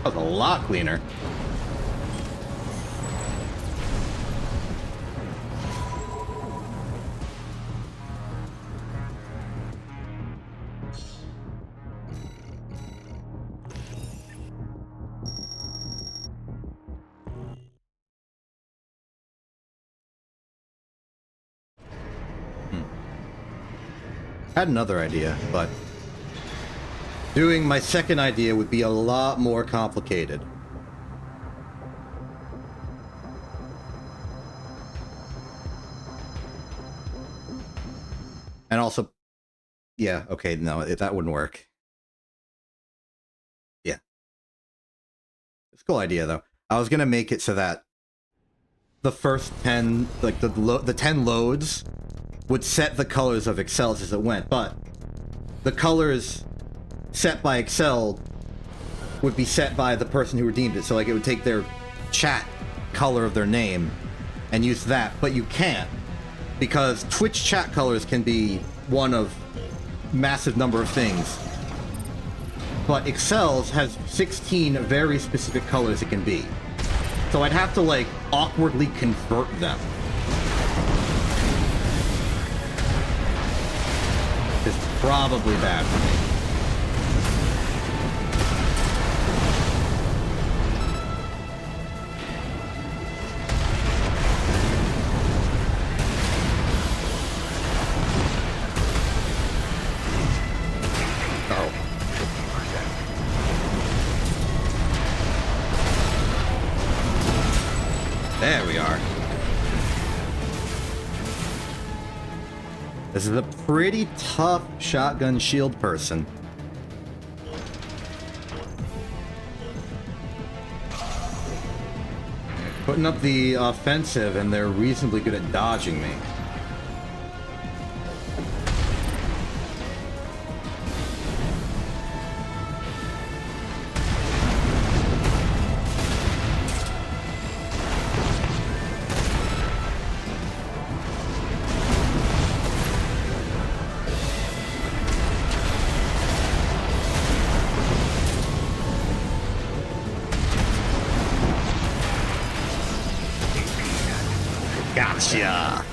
That was a lot cleaner. Had another idea, but doing my second idea would be a lot more complicated. And also, yeah, okay, no, that wouldn't work. Yeah. It's a cool idea, though. I was gonna make it so that the first 10, like the 10 loads would set the colors of excels as it went, but the colors set by Excel would be set by the person who redeemed it. So like it would take their chat color of their name and use that, but you can't because Twitch chat colors can be one of massive number of things. But Excel's has 16 very specific colors it can be. So I'd have to like awkwardly convert them. It's probably bad for me. There we are. This is a pretty tough shotgun shield person. Putting up the offensive and they're reasonably good at dodging me. Gotcha.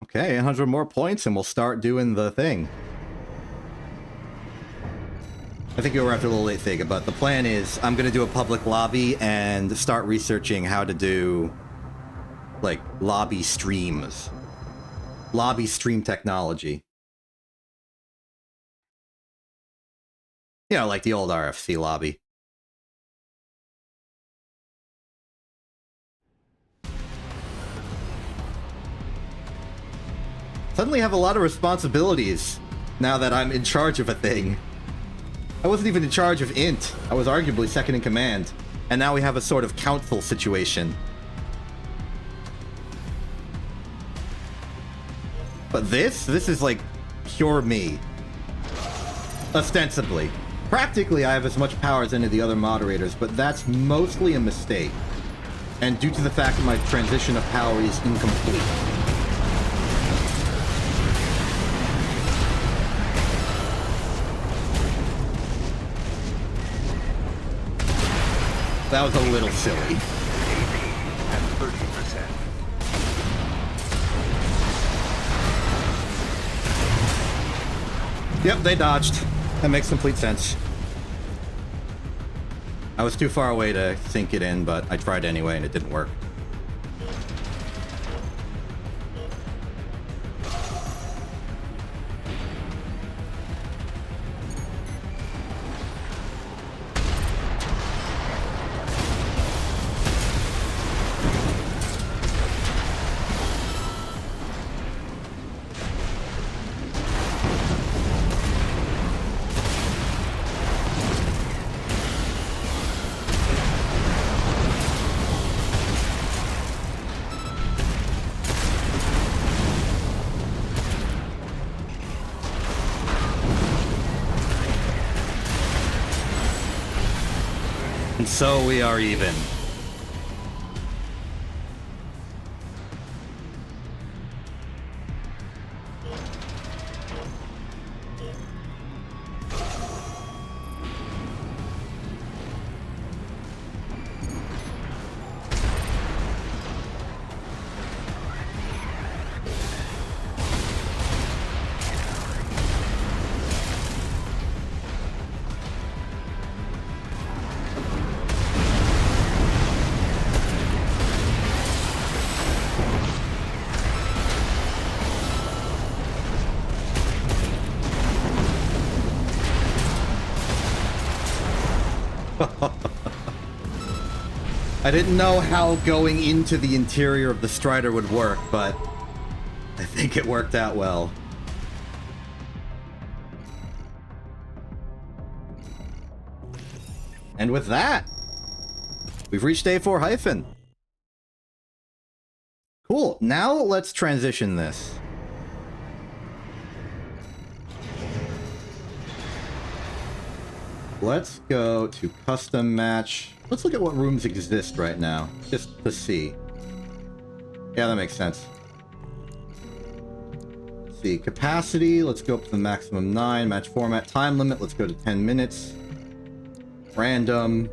Okay, 100 more points and we'll start doing the thing. I think you were after a little late, Figa, but the plan is I'm going to do a public lobby and start researching how to do, like, lobby streams. Lobby stream technology. You know, like the old RFC lobby. Suddenly have a lot of responsibilities now that I'm in charge of a thing. I wasn't even in charge of int. I was arguably second in command. And now we have a sort of council situation. But this is like pure me. Ostensibly. Practically, I have as much power as any of the other moderators, but that's mostly a mistake. And due to the fact that my transition of power is incomplete. That was a little silly. AP at 30%. Yep, they dodged. That makes complete sense. I was too far away to sink it in, but I tried anyway and it didn't work. And so we are even. I didn't know how going into the interior of the Strider would work, but I think it worked out well. And with that, we've reached A4 hyphen. Cool. Now let's transition this. Let's go to custom match. Let's look at what rooms exist right now, just to see. Yeah, that makes sense. Let's see, capacity, let's go up to the maximum 9. Match format, time limit, let's go to 10 minutes. Random.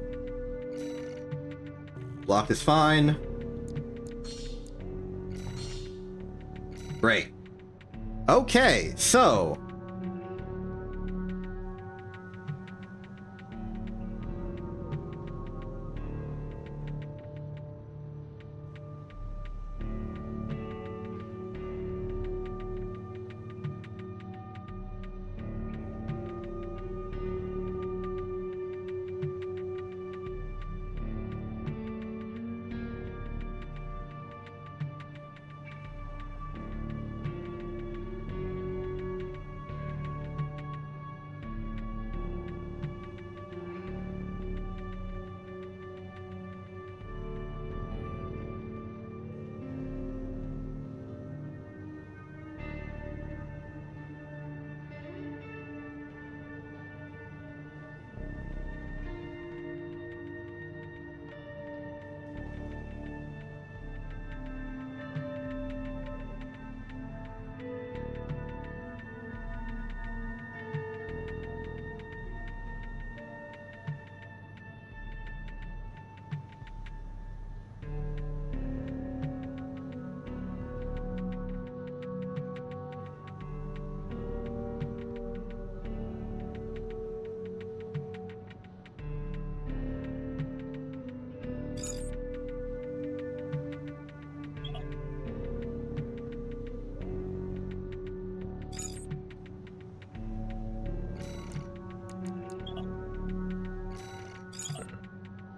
Block is fine. Great. Okay, so...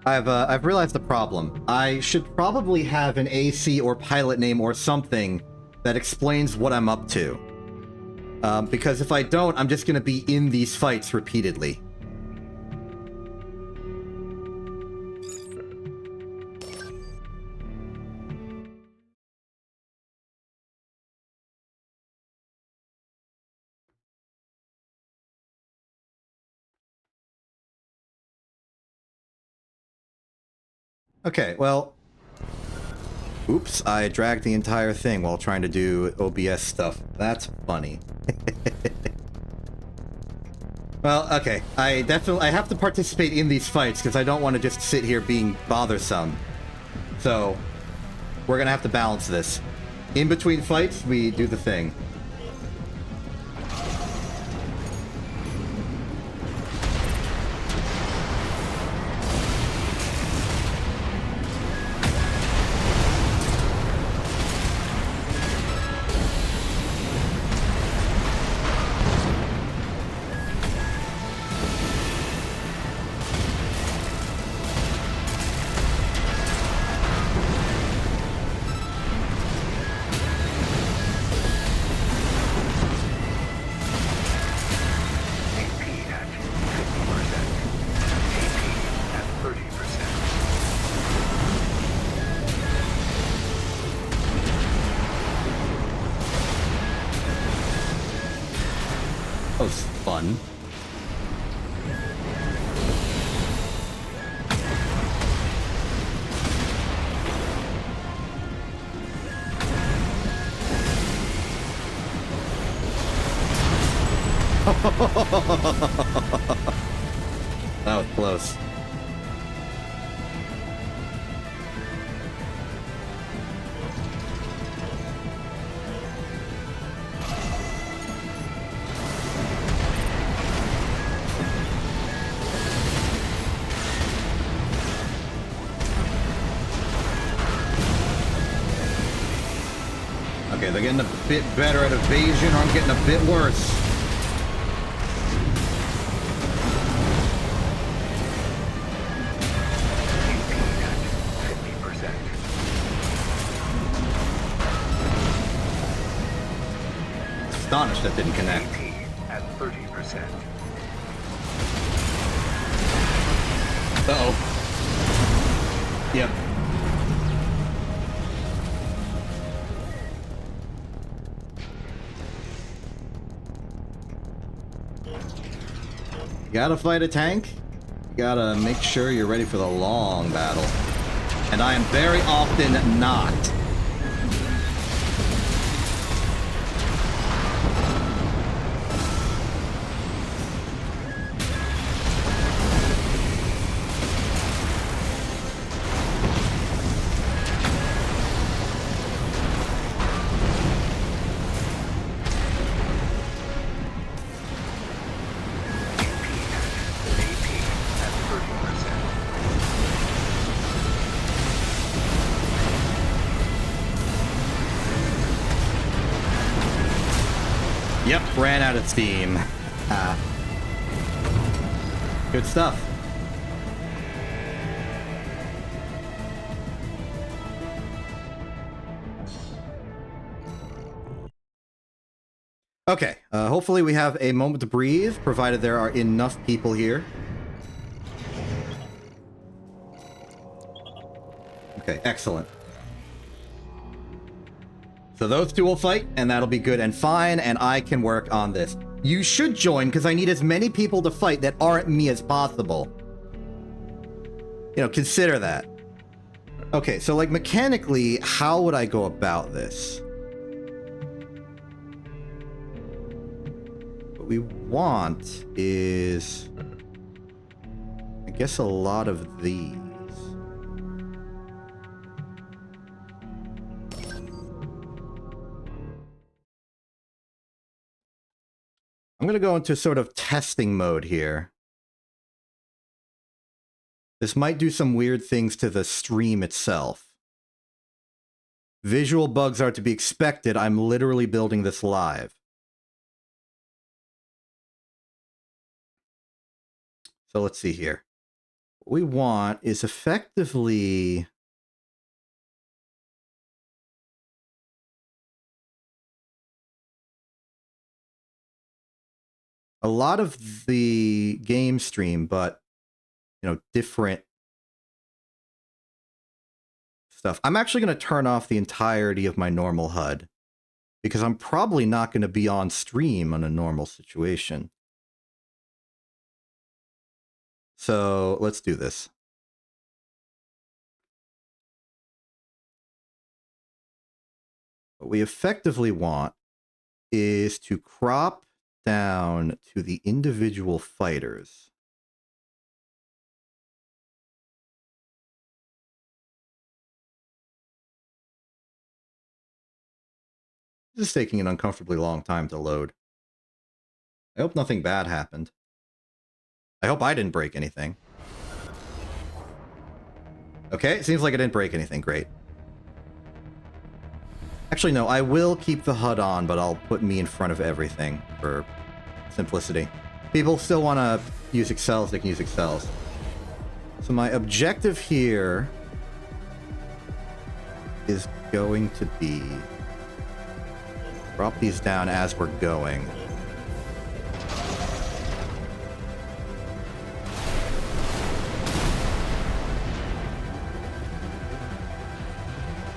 I've realized the problem. I should probably have an AC or pilot name or something that explains what I'm up to. Because if I don't, I'm just gonna be in these fights repeatedly. Okay, well... Oops, I dragged the entire thing while trying to do OBS stuff. That's funny. Well, okay. I have to participate in these fights because I don't want to just sit here being bothersome. So, we're gonna have to balance this. In between fights, we do the thing. That was fun. That was close. Okay, they're getting a bit better at evasion, or I'm getting a bit worse. Astonished that didn't connect. At 30%. Uh-oh. Yep. You gotta fight a tank. You gotta make sure you're ready for the long battle. And I am very often not. Yep, ran out of steam. Good stuff. Okay, hopefully we have a moment to breathe, provided there are enough people here. Okay, excellent. So those two will fight, and that'll be good and fine, and I can work on this. You should join, because I need as many people to fight that aren't me as possible. You know, consider that. Okay, so like mechanically, how would I go about this? What we want is, I guess, a lot of these. I'm going to go into sort of testing mode here. This might do some weird things to the stream itself. Visual bugs are to be expected. I'm literally building this live. So let's see here. What we want is effectively... a lot of the game stream, but, you know, different stuff. I'm actually going to turn off the entirety of my normal HUD because I'm probably not going to be on stream on a normal situation. So let's do this. What we effectively want is to crop down to the individual fighters. This is taking an uncomfortably long time to load. I hope nothing bad happened. I hope I didn't break anything. Okay, it seems like I didn't break anything. Great. Actually, no, I will keep the HUD on, but I'll put me in front of everything for simplicity. People still want to use Excels, they can use Excels. So my objective here is going to be... drop these down as we're going.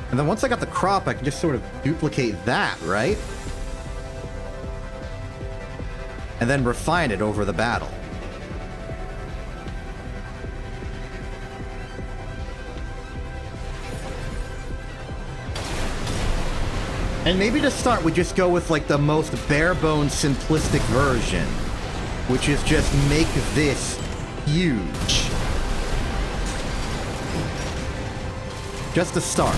And then once I got the crop, I can just sort of duplicate that, right? And then refine it over the battle. And maybe to start, we just go with like the most bare-bones simplistic version, which is just make this huge. Just to start.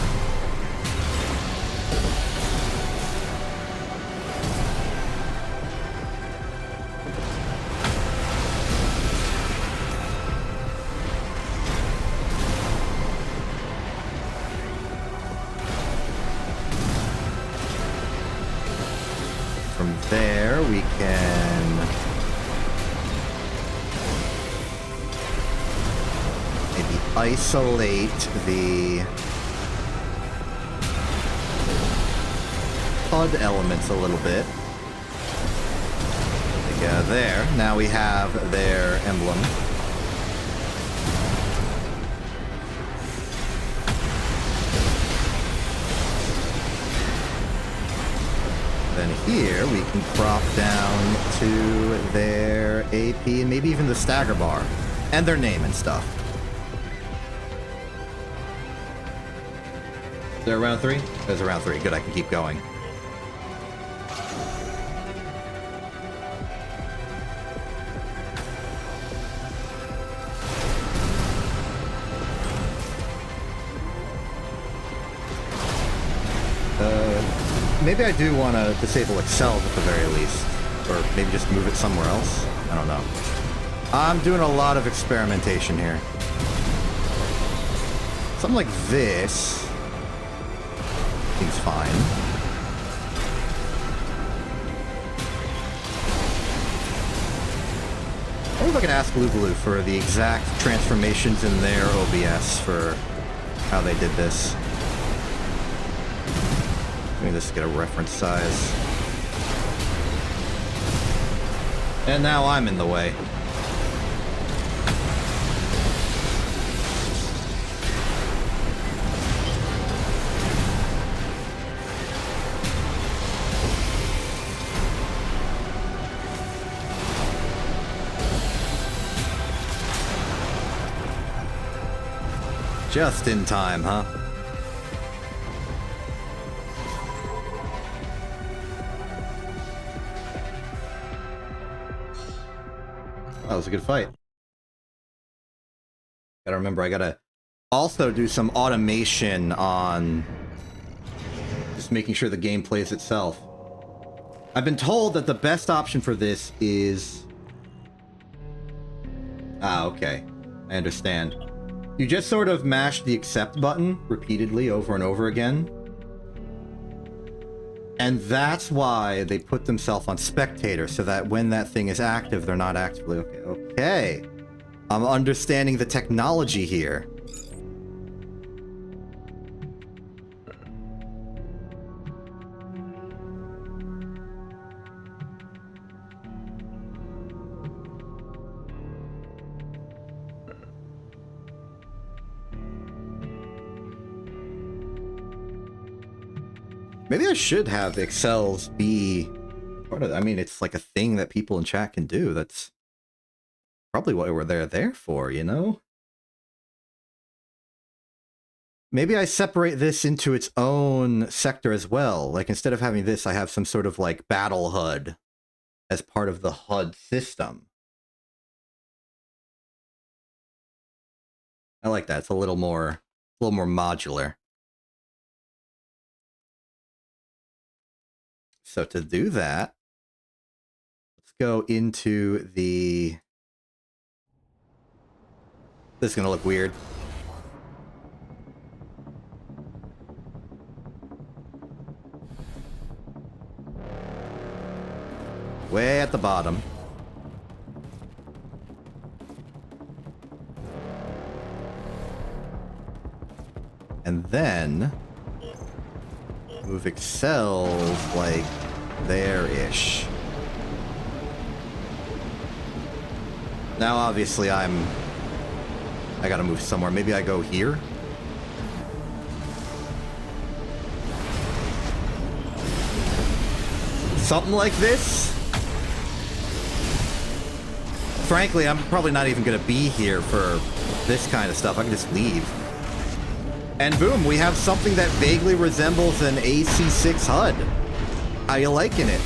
From there, we can maybe isolate the HUD elements a little bit. Yeah, there. Now we have their emblem. Then here we can crop down to their AP and maybe even the stagger bar and their name and stuff. Is there a round 3? There's a round 3. Good, I can keep going. Maybe I do want to disable Excel at the very least. Or maybe just move it somewhere else. I don't know. I'm doing a lot of experimentation here. Something like this seems fine. I wonder if I can ask Lubaloo for the exact transformations in their OBS for how they did this. Let me just get a reference size. And now I'm in the way. Just in time, huh? That was a good fight. Gotta remember, I gotta also do some automation on just making sure the game plays itself. I've been told that the best option for this is... Ah, okay. I understand. You just sort of mash the accept button repeatedly over and over again. And that's why they put themselves on spectator, so that when that thing is active, they're not actively... Okay. I'm understanding the technology here. Maybe I should have Excels be part of, I mean, it's like a thing that people in chat can do. That's probably what we're there for, you know? Maybe I separate this into its own sector as well. Like, instead of having this, I have some sort of, like, battle HUD as part of the HUD system. I like that. It's a little more modular. So to do that, let's go into the... This is going to look weird. Way at the bottom. And then move Excels like there-ish. Now obviously I gotta move somewhere. Maybe I go here? Something like this? Frankly, I'm probably not even gonna be here for this kind of stuff. I can just leave. And boom, we have something that vaguely resembles an AC6 HUD. How you liking it?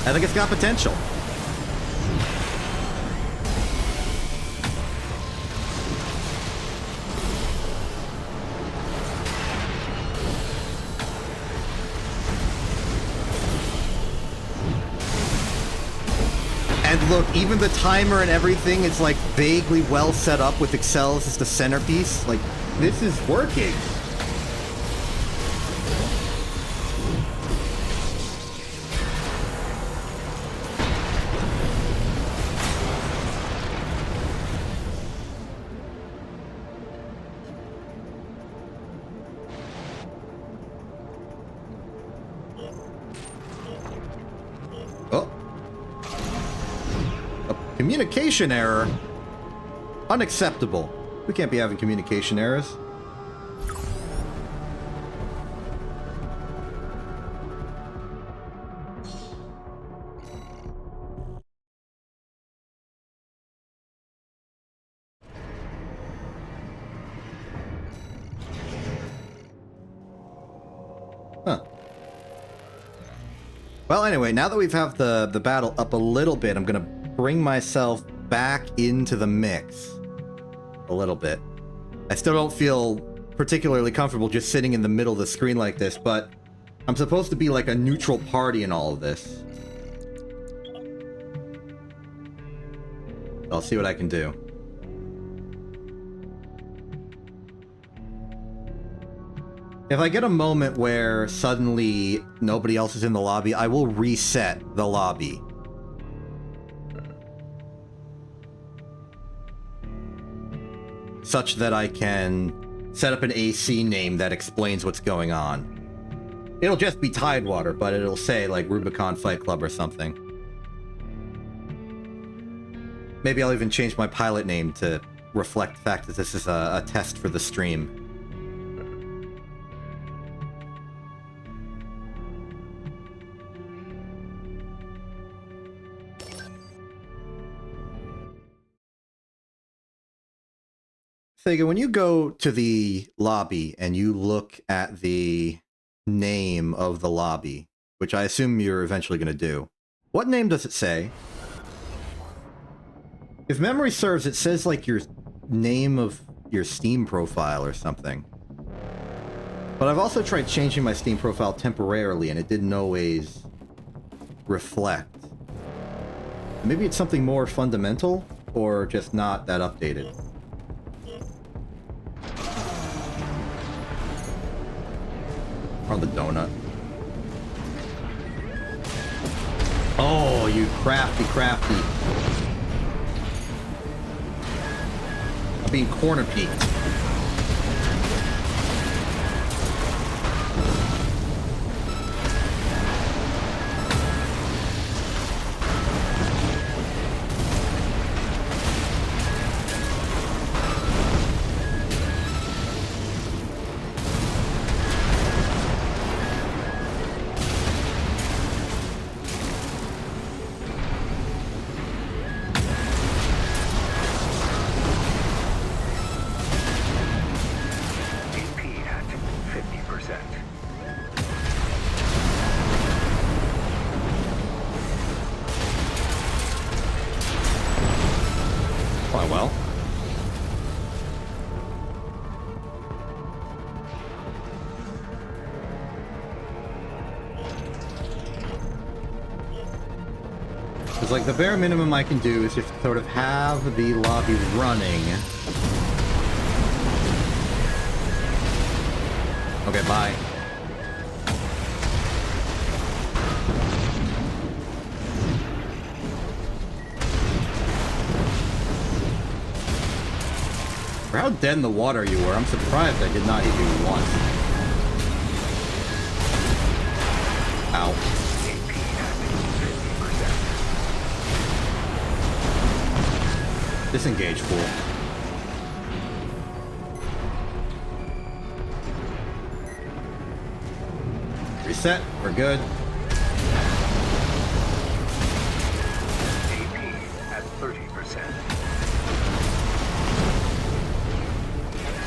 I think it's got potential. And look, even the timer and everything is like vaguely well set up with Excels as the centerpiece. Like, this is working. Communication error? Unacceptable. We can't be having communication errors. Huh. Well, anyway, now that we've have the battle up a little bit, I'm gonna bring myself back into the mix a little bit. I still don't feel particularly comfortable just sitting in the middle of the screen like this, but I'm supposed to be like a neutral party in all of this. I'll see what I can do. If I get a moment where suddenly nobody else is in the lobby, I will reset the lobby. Such that I can set up an AC name that explains what's going on. It'll just be Tidewater, but it'll say, like, Rubicon Fight Club or something. Maybe I'll even change my pilot name to reflect the fact that this is a test for the stream. Sega, when you go to the lobby and you look at the name of the lobby, which I assume you're eventually going to do, what name does it say? If memory serves, it says like your name of your Steam profile or something. But I've also tried changing my Steam profile temporarily and it didn't always reflect. Maybe it's something more fundamental or just not that updated. On the donut. Oh, you crafty. I'm being corner peeked. Quite well. Because, like, the bare minimum I can do is just sort of have the lobby running. Okay, bye. For how dead in the water you were, I'm surprised I did not hit you once. Ow. Disengage, fool. Reset, we're good. AP at 30%.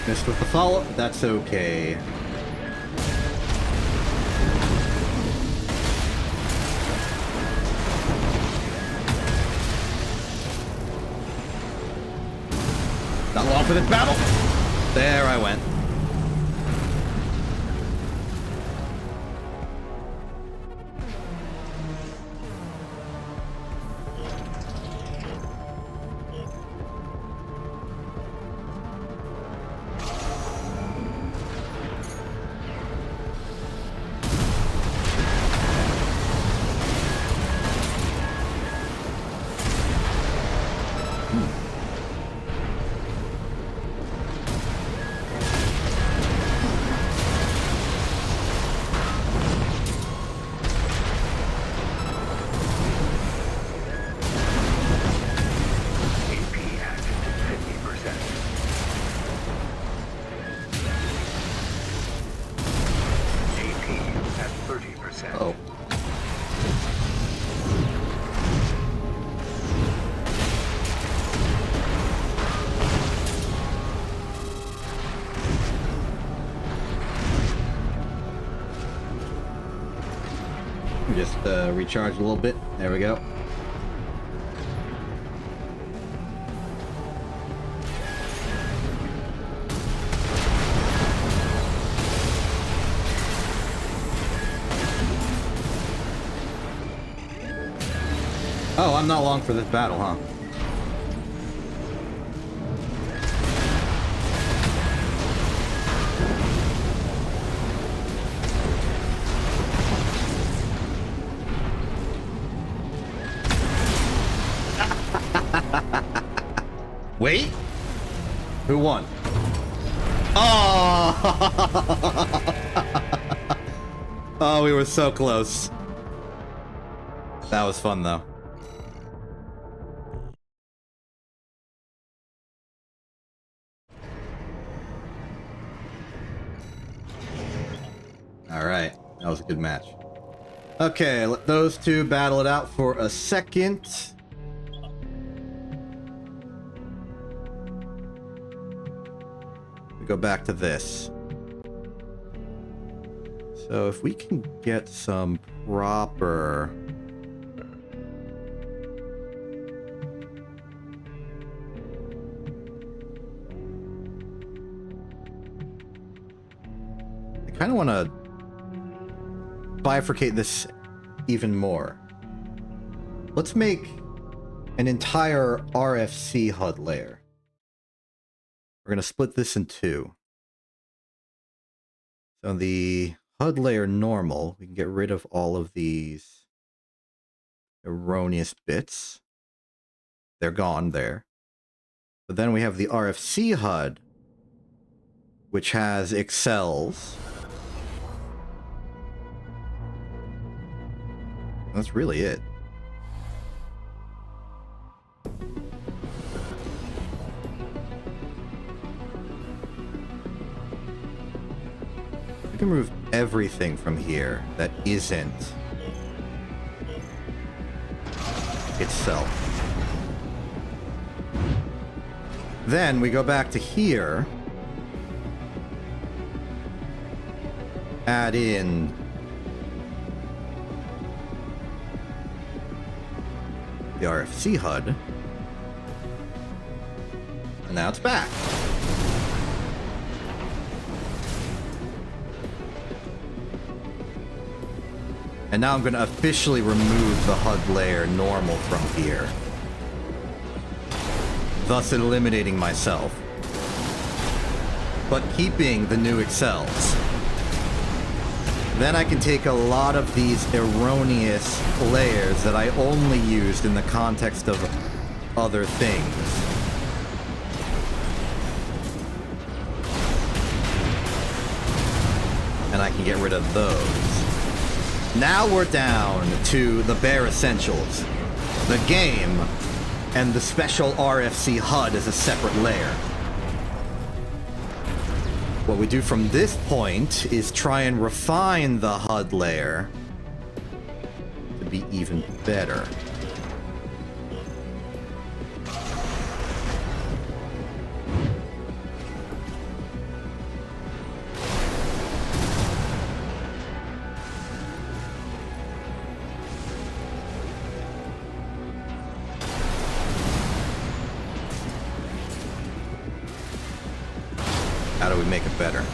Missed with the follow-up, that's okay. Not long for this battle. There I went. Oh. Just recharge a little bit. There we go. Oh, I'm not long for this battle, huh? Wait? Who won? Oh! Oh, we were so close. That was fun, though. Alright, that was a good match. Okay, let those two battle it out for a second. We go back to this. So if we can get some proper... I kind of want to bifurcate this even more. Let's make an entire RFC HUD layer. We're going to split this in two. So the HUD layer normal. We can get rid of all of these erroneous bits. They're gone there. But then we have the RFC HUD, which has accels. That's really it. We can remove everything from here that isn't itself. Then we go back to here, add in the RFC HUD, and now it's back. And now I'm going to officially remove the HUD layer normal from here, thus eliminating myself, but keeping the new accels. Then I can take a lot of these erroneous layers that I only used in the context of other things. And I can get rid of those. Now we're down to the bare essentials. The game and the special RFC HUD as a separate layer. What we do from this point is try and refine the HUD layer to be even better. How do we make it better?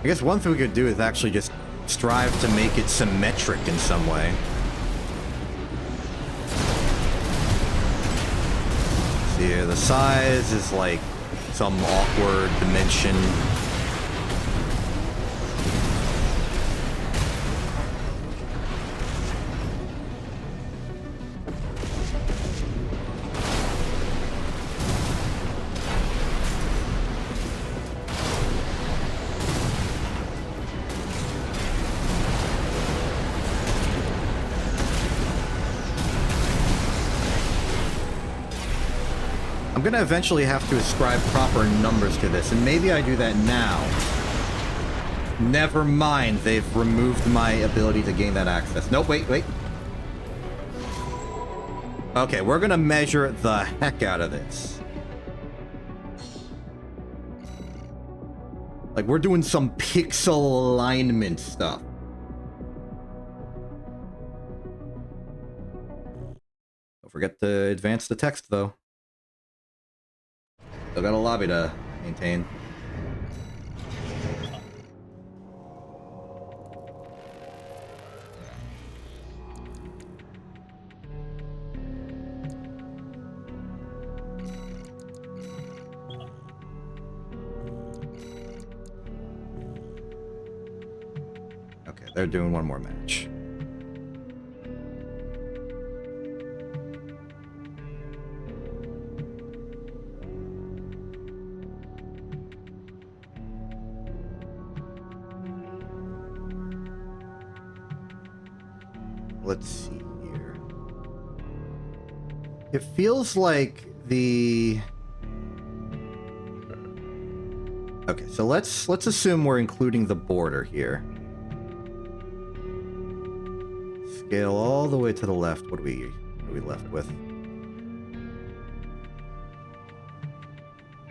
I guess one thing we could do is actually just strive to make it symmetric in some way. See here, the size is like some awkward dimension. I'm gonna eventually have to ascribe proper numbers to this, and maybe I do that now. Never mind, they've removed my ability to gain that access. Nope, wait. Okay, we're gonna measure the heck out of this. Like, we're doing some pixel alignment stuff. Don't forget to advance the text, though. Still got a lobby to maintain. Okay, they're doing one more match. Let's see here. It feels like the... Okay, so let's assume we're including the border here. Scale all the way to the left. What are we left with?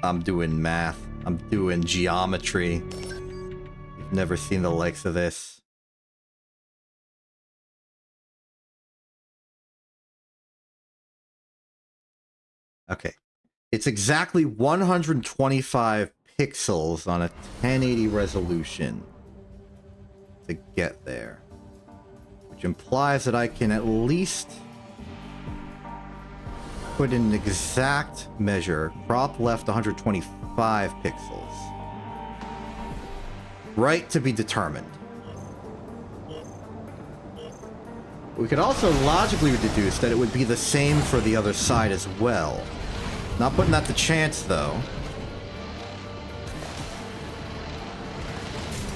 I'm doing math. I'm doing geometry. You've never seen the likes of this. Okay, it's exactly 125 pixels on a 1080 resolution to get there, which implies that I can at least put in an exact measure, crop left 125 pixels. Right to be determined. We could also logically deduce that it would be the same for the other side as well. Not putting that to chance, though.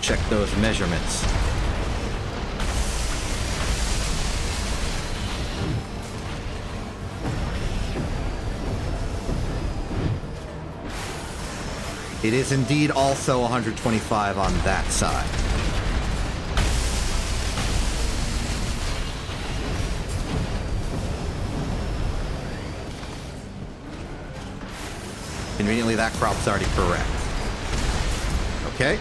Check those measurements. It is indeed also 125 on that side. Conveniently, that crop's already correct. Okay.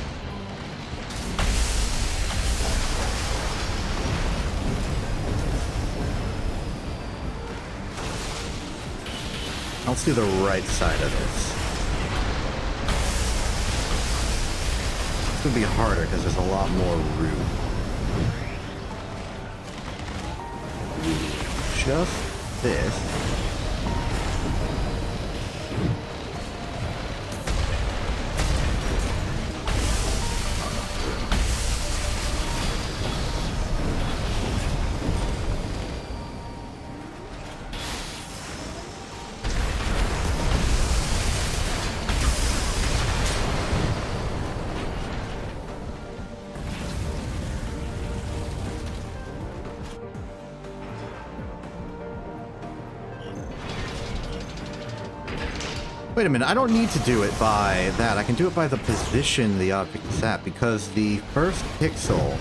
Let's do the right side of this. It's gonna be harder because there's a lot more room. Just this. Wait a minute, I don't need to do it by that. I can do it by the position the object is at, because the first pixel...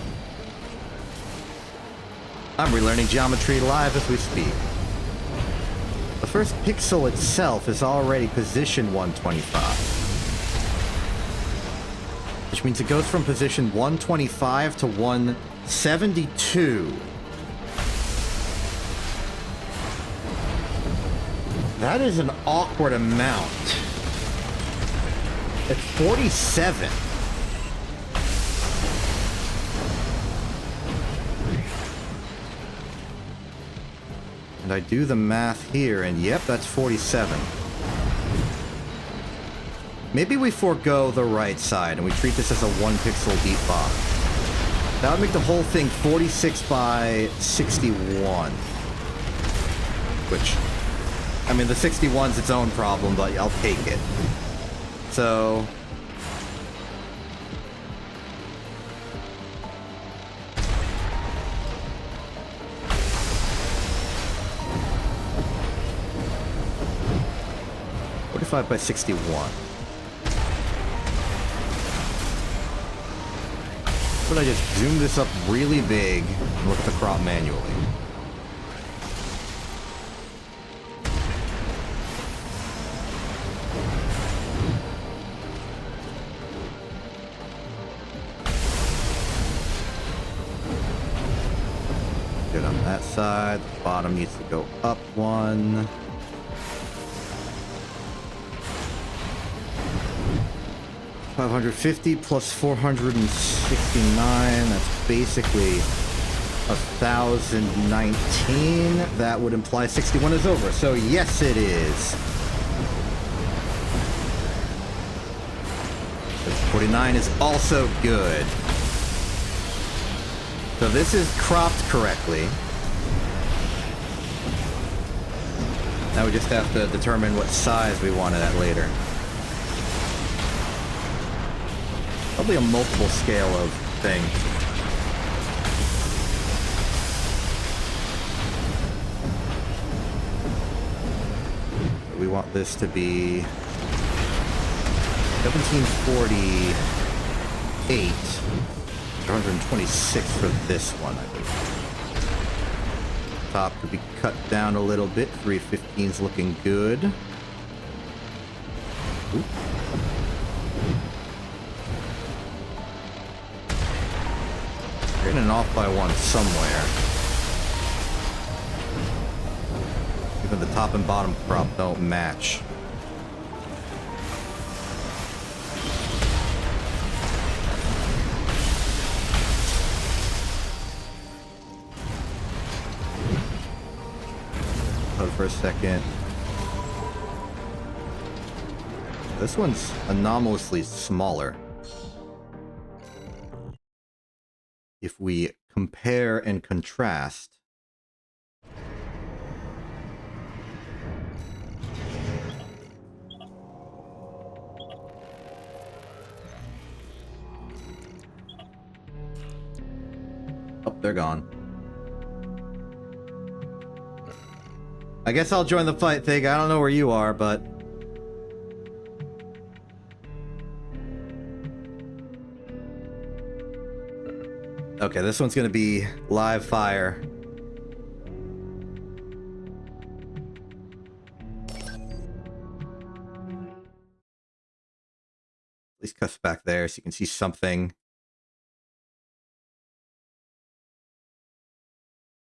I'm relearning geometry live as we speak. The first pixel itself is already position 125. Which means it goes from position 125 to 172. That is an awkward amount. It's 47. And I do the math here, and yep, that's 47. Maybe we forego the right side, and we treat this as a 1 pixel deep box. That would make the whole thing 46 by 61. Which... I mean, the 61's its own problem, but I'll take it. So... ...45 by 61. But I just zoom this up really big and look at the crop manually. Good on that side. The bottom needs to go up one. $550 plus 469. That's basically 1,019. That would imply 61 is over. So yes, it is. 49 is also good. So this is cropped correctly. Now we just have to determine what size we want it at later. Probably a multiple scale of thing. We want this to be 1748. 126 for this one, I believe. Top could be cut down a little bit. 315's looking good. Oop. We're getting off by one somewhere. Even the top and bottom crop don't match. For a second. This one's anomalously smaller. If we compare and contrast Oh, they're gone. I guess I'll join the fight, Thig. I don't know where you are, but... Okay, this one's gonna be live fire. At least cuts back there so you can see something.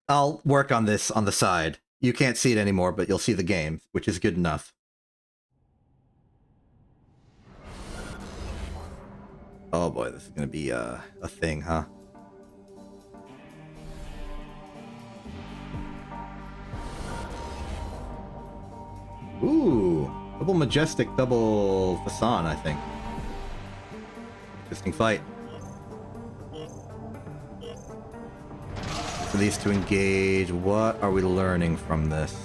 I'll work on this on the side. You can't see it anymore, but you'll see the game, which is good enough. Oh boy, this is gonna be a thing, huh? Ooh, double majestic, double Fasan, I think. Interesting fight. For these to engage, what are we learning from this?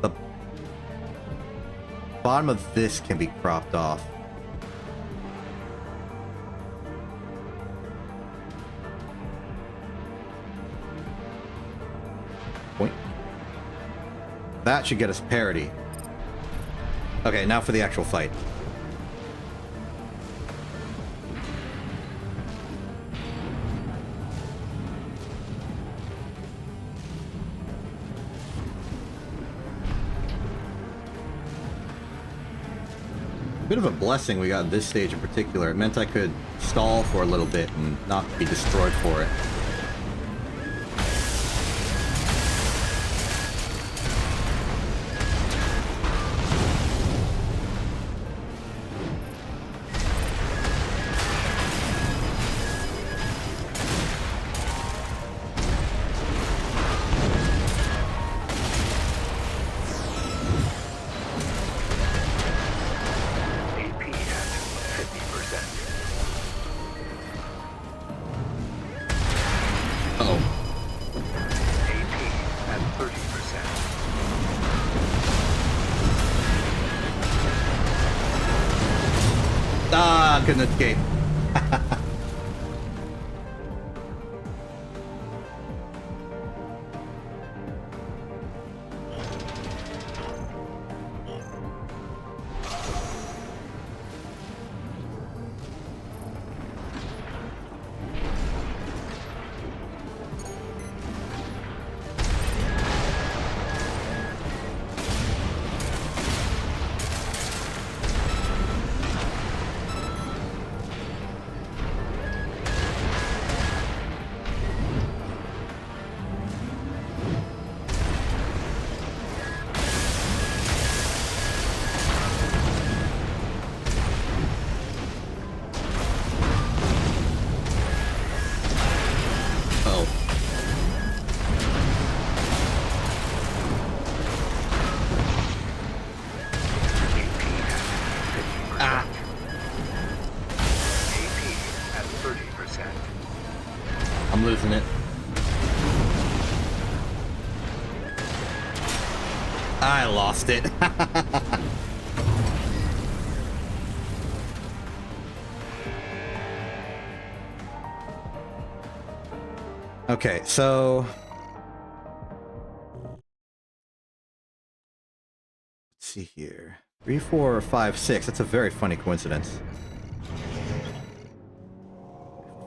The bottom of this can be cropped off. Point. That should get us parity. Okay, now for the actual fight. A bit of a blessing we got at this stage in particular. It meant I could stall for a little bit and not be destroyed for it. Couldn't escape. I'm losing it. I lost it. Okay, so... let's see here. 3, 4, 5, 6. That's a very funny coincidence.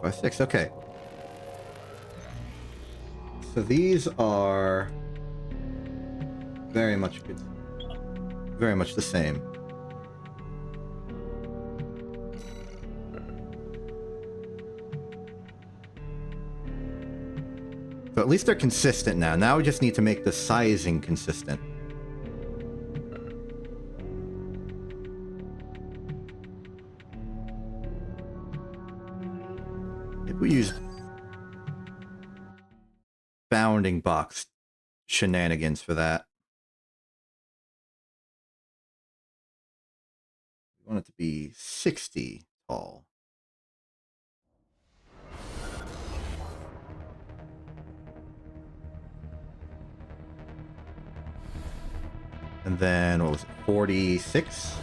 5, 6, okay. So these are very much good, very much the same. So at least they're consistent now. Now we just need to make the sizing consistent. If we use bounding box shenanigans for that. We want it to be 60 tall. And then, what was it, 46?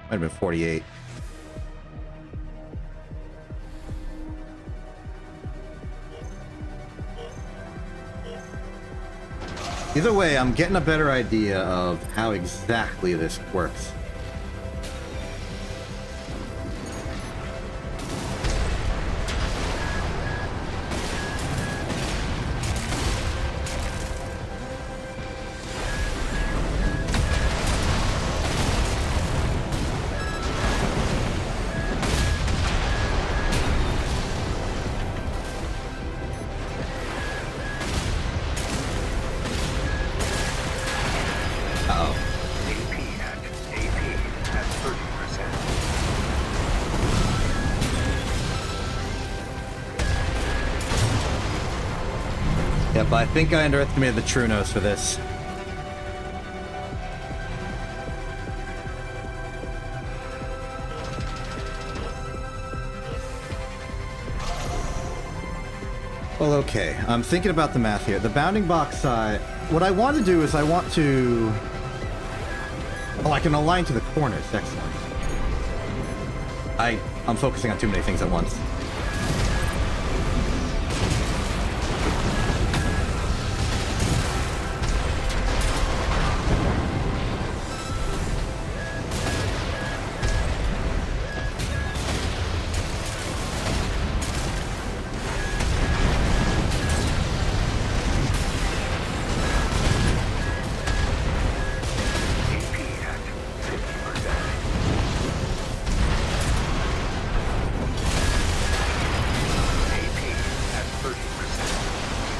Might have been 48. Either way, I'm getting a better idea of how exactly this works. Yep, I think I underestimated the Trunos for this. Well, okay. I'm thinking about the math here. The bounding box side... What I want to do is I want to... Oh, I can align to the corners. Excellent. I'm focusing on too many things at once.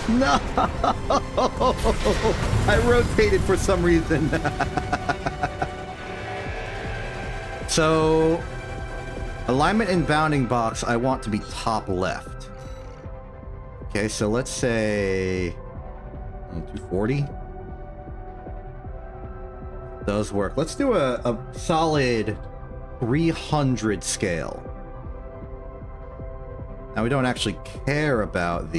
No! I rotated for some reason. So, alignment in bounding box, I want to be top left. Okay, so let's say 240. Does work. Let's do a solid 300 scale. Now, we don't actually care about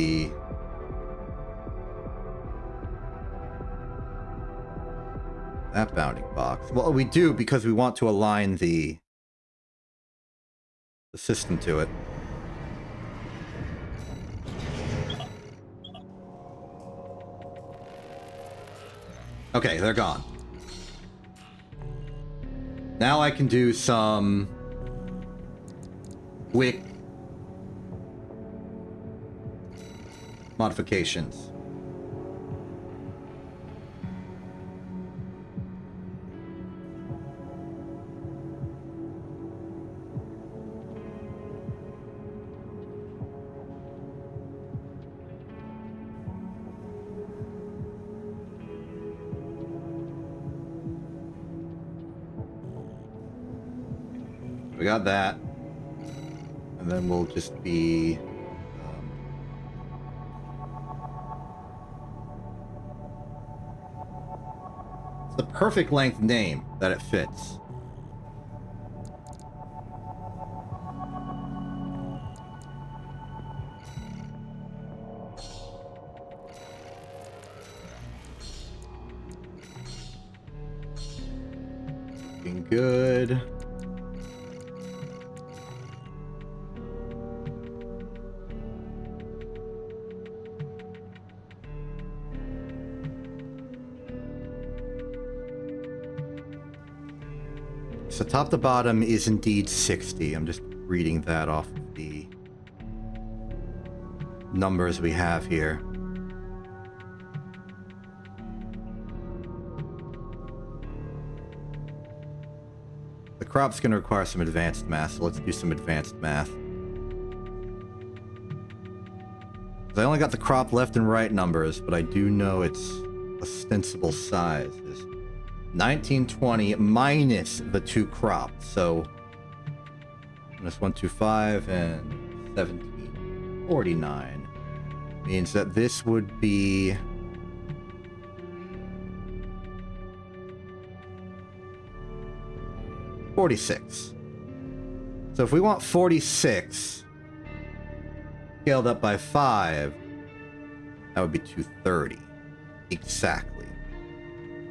that bounding box. Well, we do because we want to align the system to it. Okay, they're gone. Now I can do some quick modifications. We got that. And then we'll just be... it's the perfect length name that it fits. Looking good. So top to bottom is indeed 60. I'm just reading that off of the numbers we have here. The crop's going to require some advanced math, so let's do some advanced math. I only got the crop left and right numbers, but I do know its ostensible size is 1920 minus the two crops, so minus 125 and 1749 means that this would be $46. So if we want 46 scaled up by 5, that would be 230 exactly.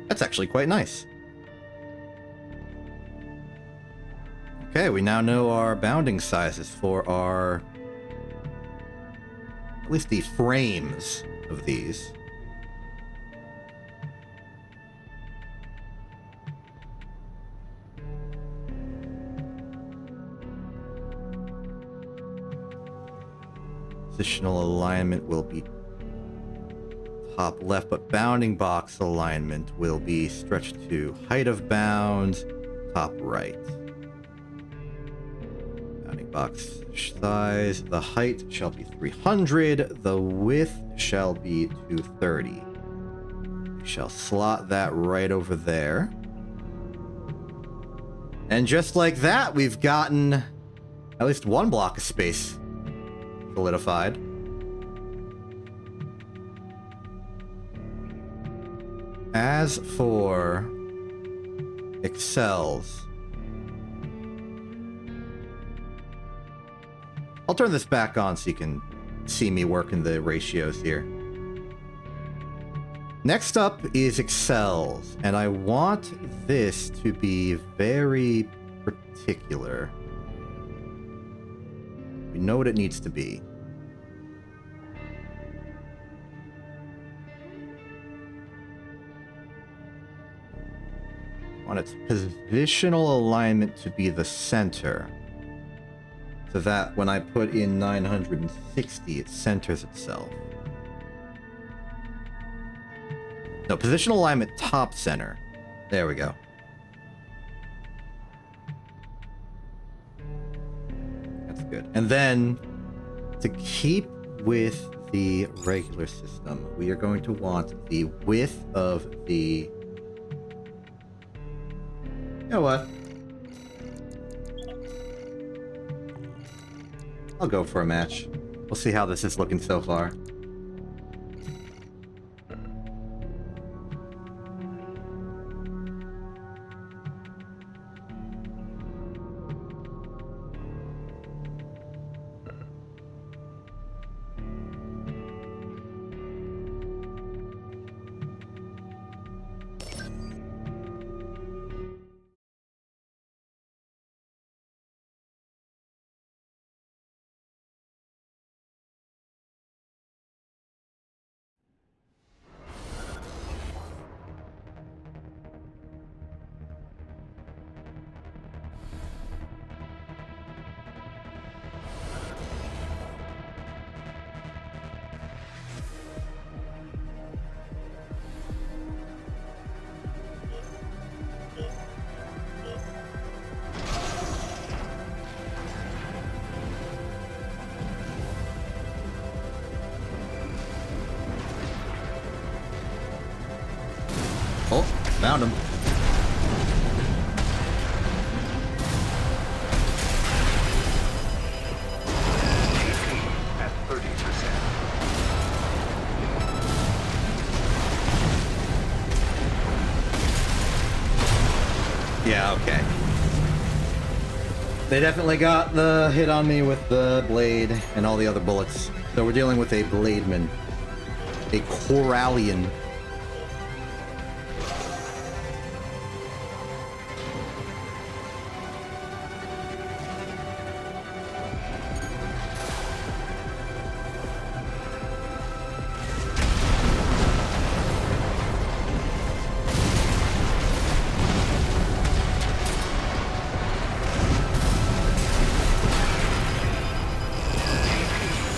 That's actually quite nice. Okay, we now know our bounding sizes for our... at least the frames of these. Positional alignment will be top left, but bounding box alignment will be stretched to height of bound, top right. Bounding box size, the height shall be 300, the width shall be 230. We shall slot that right over there. And just like that, we've gotten at least one block of space solidified. As for excels, I'll turn this back on so you can see me working the ratios here. Next up is excels, and I want this to be very particular. We know what it needs to be. I want its positional alignment to be the center, so that when I put in 960, it centers itself. No, positional alignment top center. There we go. That's good. And then, to keep with the regular system, we are going to want the width of the... You know what? I'll go for a match. We'll see how this is looking so far. Oh, found him. At 30%. Yeah, okay. They definitely got the hit on me with the blade and all the other bullets. So we're dealing with a blademan. A Corallian.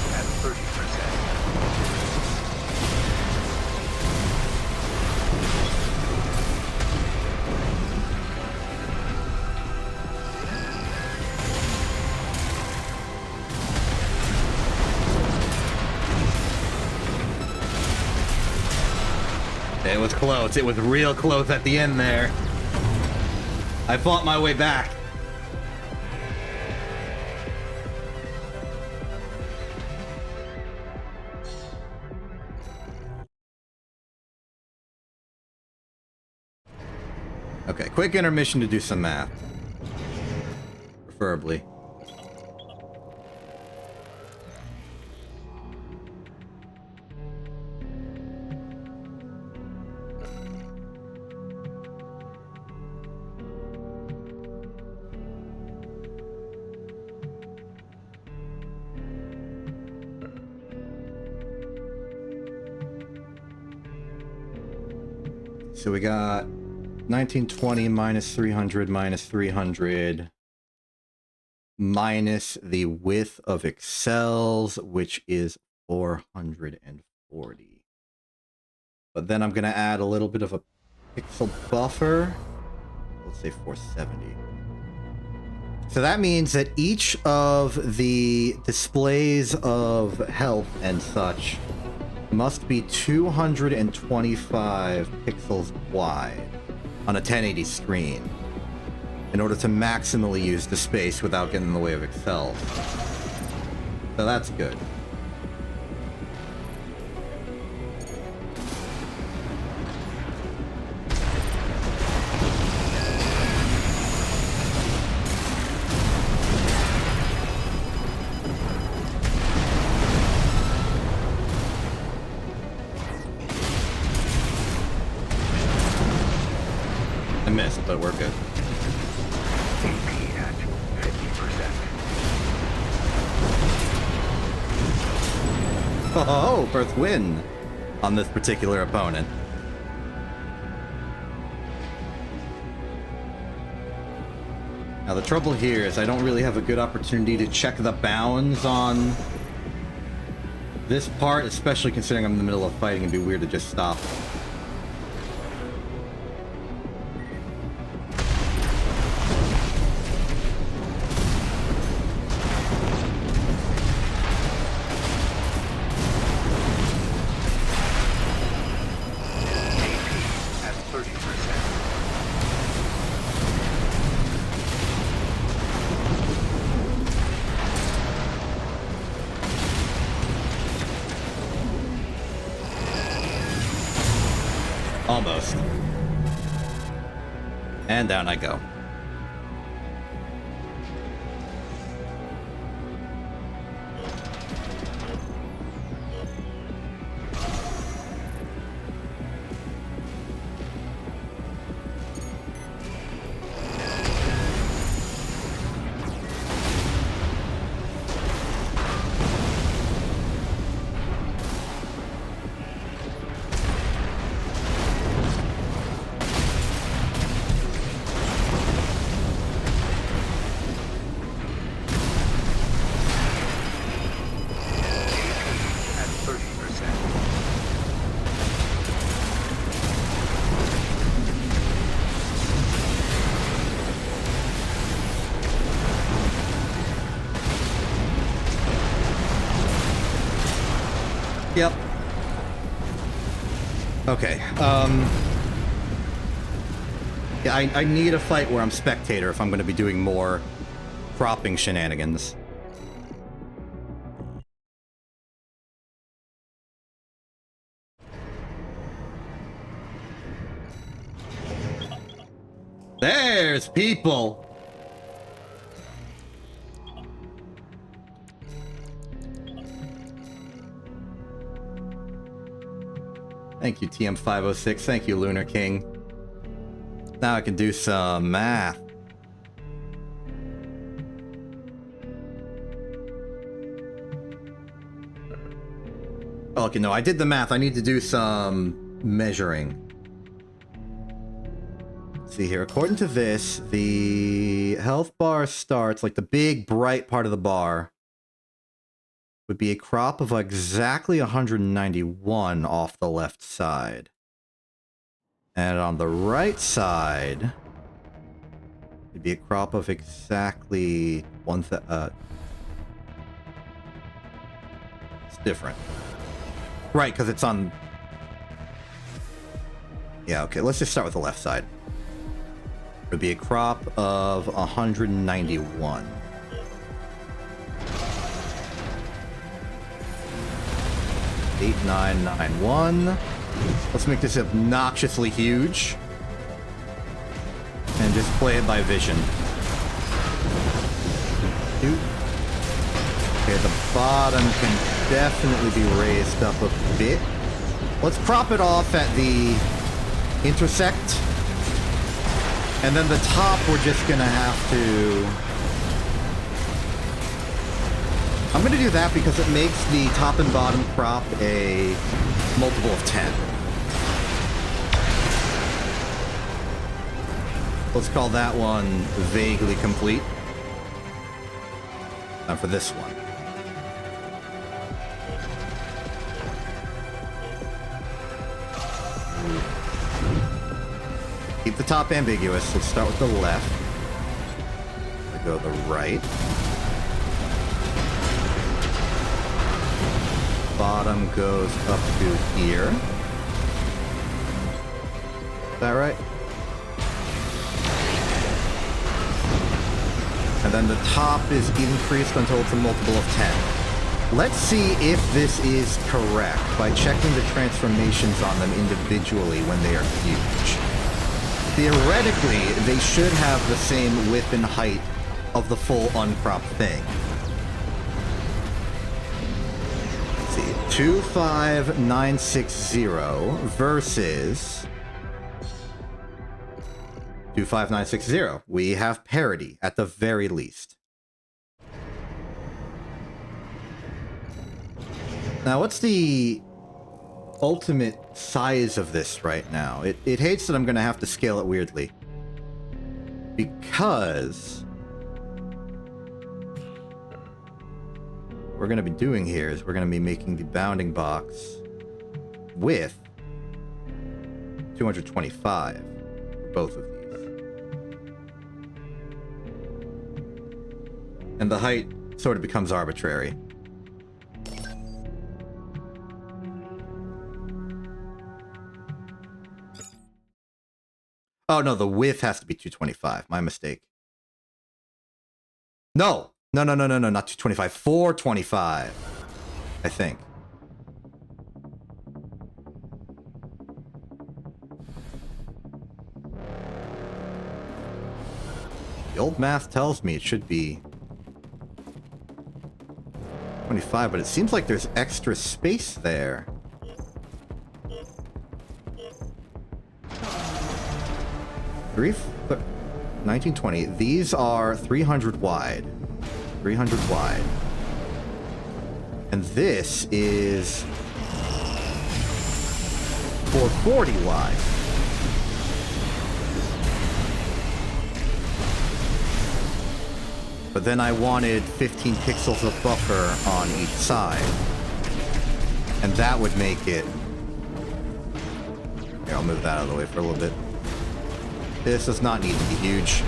At 30%. It was close. It was real close at the end there. I fought my way back. Okay, quick intermission to do some math. Preferably. So we got 1920 minus 300 minus 300. minus the width of excels, which is 440. But then I'm going to add a little bit of a pixel buffer. Let's say 470. So that means that each of the displays of health and such must be 225 pixels wide on a 1080 screen in order to maximally use the space without getting in the way of excels. So that's good. I missed, but we're good. AP at 50%. Oh, first win on this particular opponent. Now the trouble here is I don't really have a good opportunity to check the bounds on this part, especially considering I'm in the middle of fighting. It'd be weird to just stop. Almost. And down I go. Yep. Okay. Yeah, I need a fight where I'm spectator if I'm going to be doing more cropping shenanigans. There's people! Thank you, TM506. Thank you, Lunar King. Now I can do some math. Okay, no, I did the math. I need to do some measuring. Let's see here. According to this, the health bar starts, like the big bright part of the bar, would be a crop of exactly 191 off the left side. And on the right side, it'd be a crop of exactly it's different. Right, because it's on... Yeah, okay, let's just start with the left side. It would be a crop of 191. Eight, 9, 9, 1. Let's make this obnoxiously huge. And just play it by vision. Okay, the bottom can definitely be raised up a bit. Let's crop it off at the intersect. And then the top we're just gonna have to... I'm gonna do that because it makes the top and bottom crop a multiple of 10. Let's call that one vaguely complete. Time for this one. Keep the top ambiguous. Let's start with the left. We go the right. Bottom goes up to here. Is that right? And then the top is increased until it's a multiple of 10. Let's see if this is correct by checking the transformations on them individually when they are huge. Theoretically, they should have the same width and height of the full uncropped thing. Let's see, 25960 versus 25960. We have parity at the very least. Now, what's the ultimate size of this right now? It hates that I'm going to have to scale it weirdly. Because what we're going to be doing here is we're going to be making the bounding box with 225 for both of these. And the height sort of becomes arbitrary. Oh, no, the width has to be 225. My mistake. No, not 225. 425, I think. The old math tells me it should be 25, but it seems like there's extra space there. Three, 1920. These are 300 wide. 300 wide. And this is 440 wide. But then I wanted 15 pixels of buffer on each side. And that would make it... Here, I'll move that out of the way for a little bit. This does not need to be huge.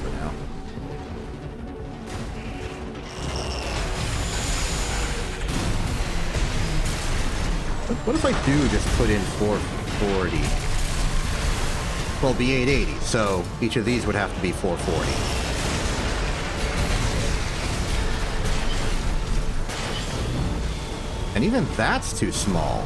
For now. What if I do just put in 440? Well, it'll be 880, so each of these would have to be 440. And even that's too small.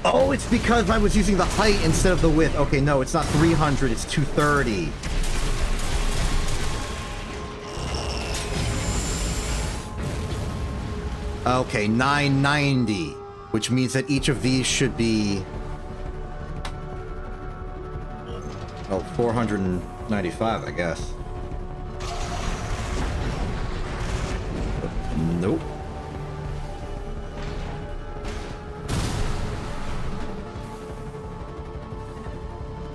Oh, it's because I was using the height instead of the width. Okay, no, it's not 300, it's 230. Okay, 990, which means that each of these should be... Oh, 495, I guess. Nope.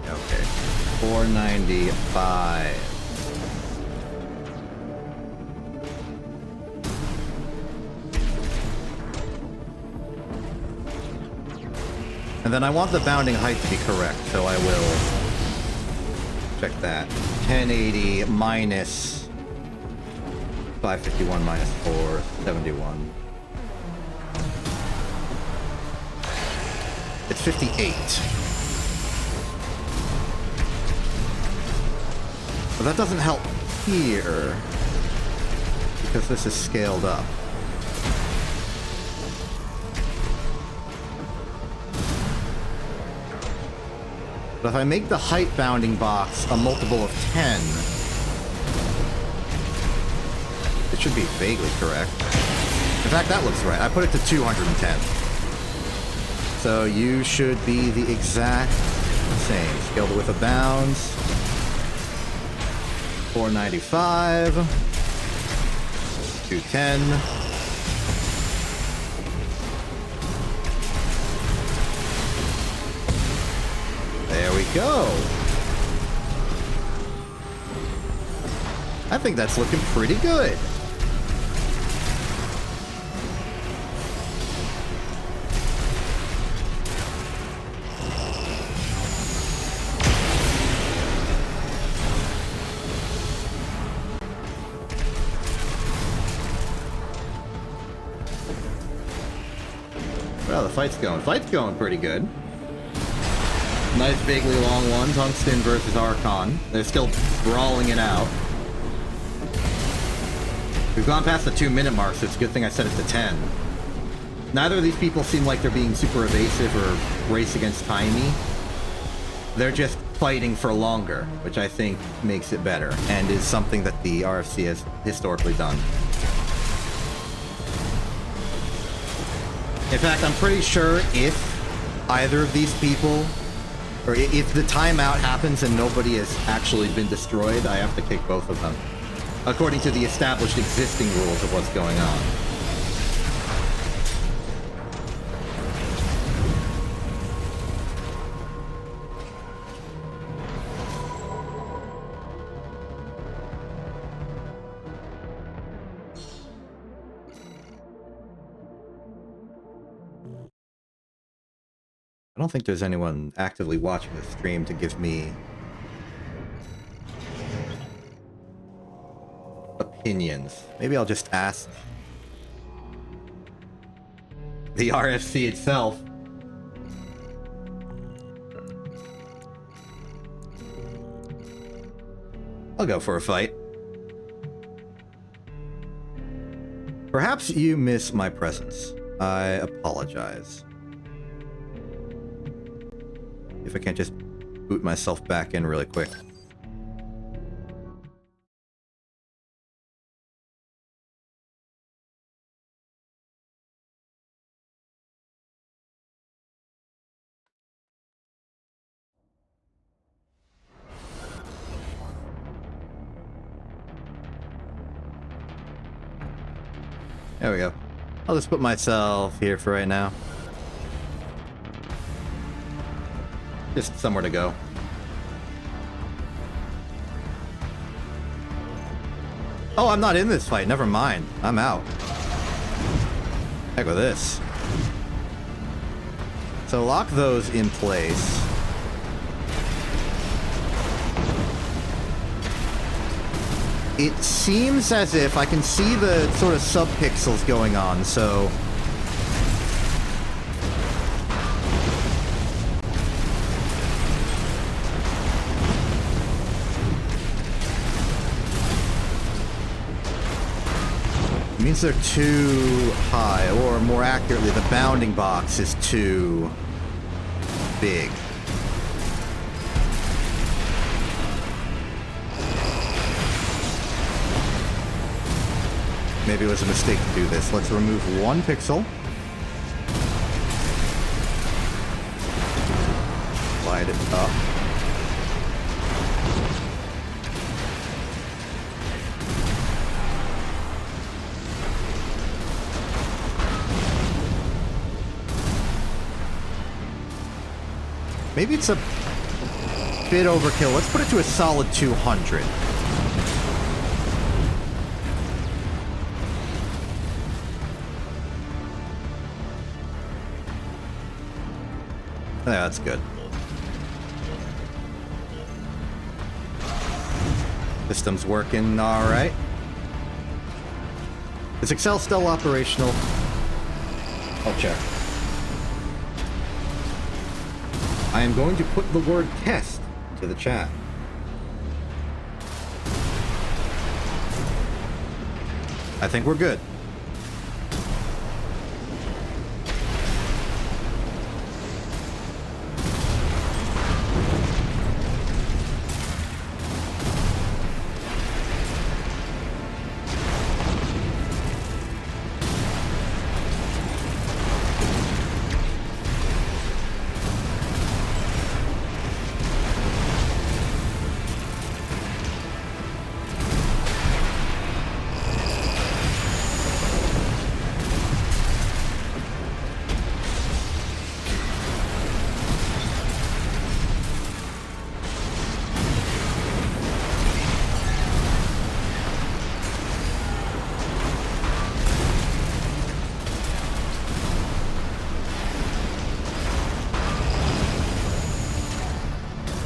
Okay, 495. And then I want the bounding height to be correct, so I will check that. 1080 minus 551 minus 471. It's 58. But that doesn't help here, because this is scaled up. But if I make the height bounding box a multiple of 10, it should be vaguely correct. In fact, that looks right. I put it to 210. So you should be the exact same. Scaled with a bounds. 495. 210. There we go. I think that's looking pretty good. Well, the fight's going pretty good. Nice, vaguely long one. Tungsten versus Archon. They're still brawling it out. We've gone past the 2-minute mark, so it's a good thing I set it to 10. Neither of these people seem like they're being super evasive or race against timey. They're just fighting for longer, which I think makes it better, and is something that the RFC has historically done. In fact, I'm pretty sure if either of these people, or if the timeout happens and nobody has actually been destroyed, I have to kick both of them, according to the established existing rules of what's going on. I don't think there's anyone actively watching the stream to give me opinions. Maybe I'll just ask the RFC itself. I'll go for a fight. Perhaps you miss my presence. I apologize. If I can't just boot myself back in really quick. There we go. I'll just put myself here for right now. Just somewhere to go. Oh, I'm not in this fight. Never mind. I'm out. Heck with this. So lock those in place. It seems as if I can see the sort of sub-pixels going on, so... It means they're too high, or more accurately, the bounding box is too big. Maybe it was a mistake to do this. Let's remove one pixel. Slide it up. Maybe it's a bit overkill. Let's put it to a solid 200. Yeah, that's good. System's working all right. Is Excel still operational? I'll check. I am going to put the word test to the chat. I think we're good.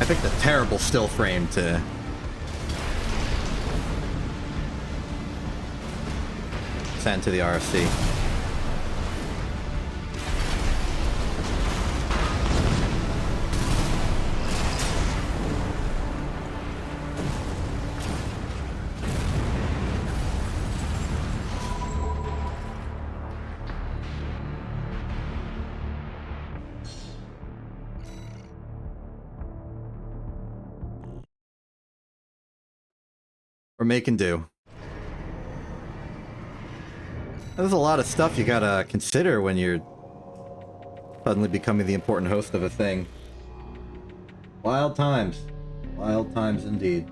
I picked a terrible still frame to... send to the RFC. We're making do. There's a lot of stuff you gotta consider when you're suddenly becoming the important host of a thing. Wild times. Wild times indeed.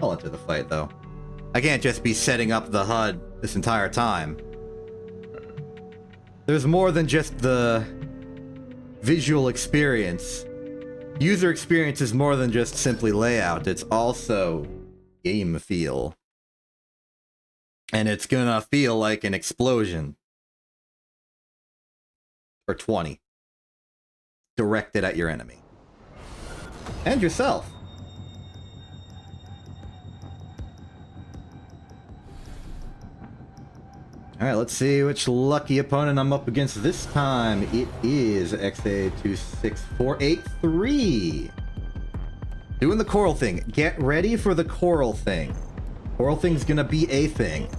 I'll enter the fight, though. I can't just be setting up the HUD this entire time. There's more than just the visual experience. User experience is more than just simply layout. It's also game feel. And it's gonna feel like an explosion. Or 20. Directed at your enemy. And yourself. Alright, let's see which lucky opponent I'm up against this time. It is XA26483. Doing the coral thing. Get ready for the coral thing. Coral thing's gonna be a thing.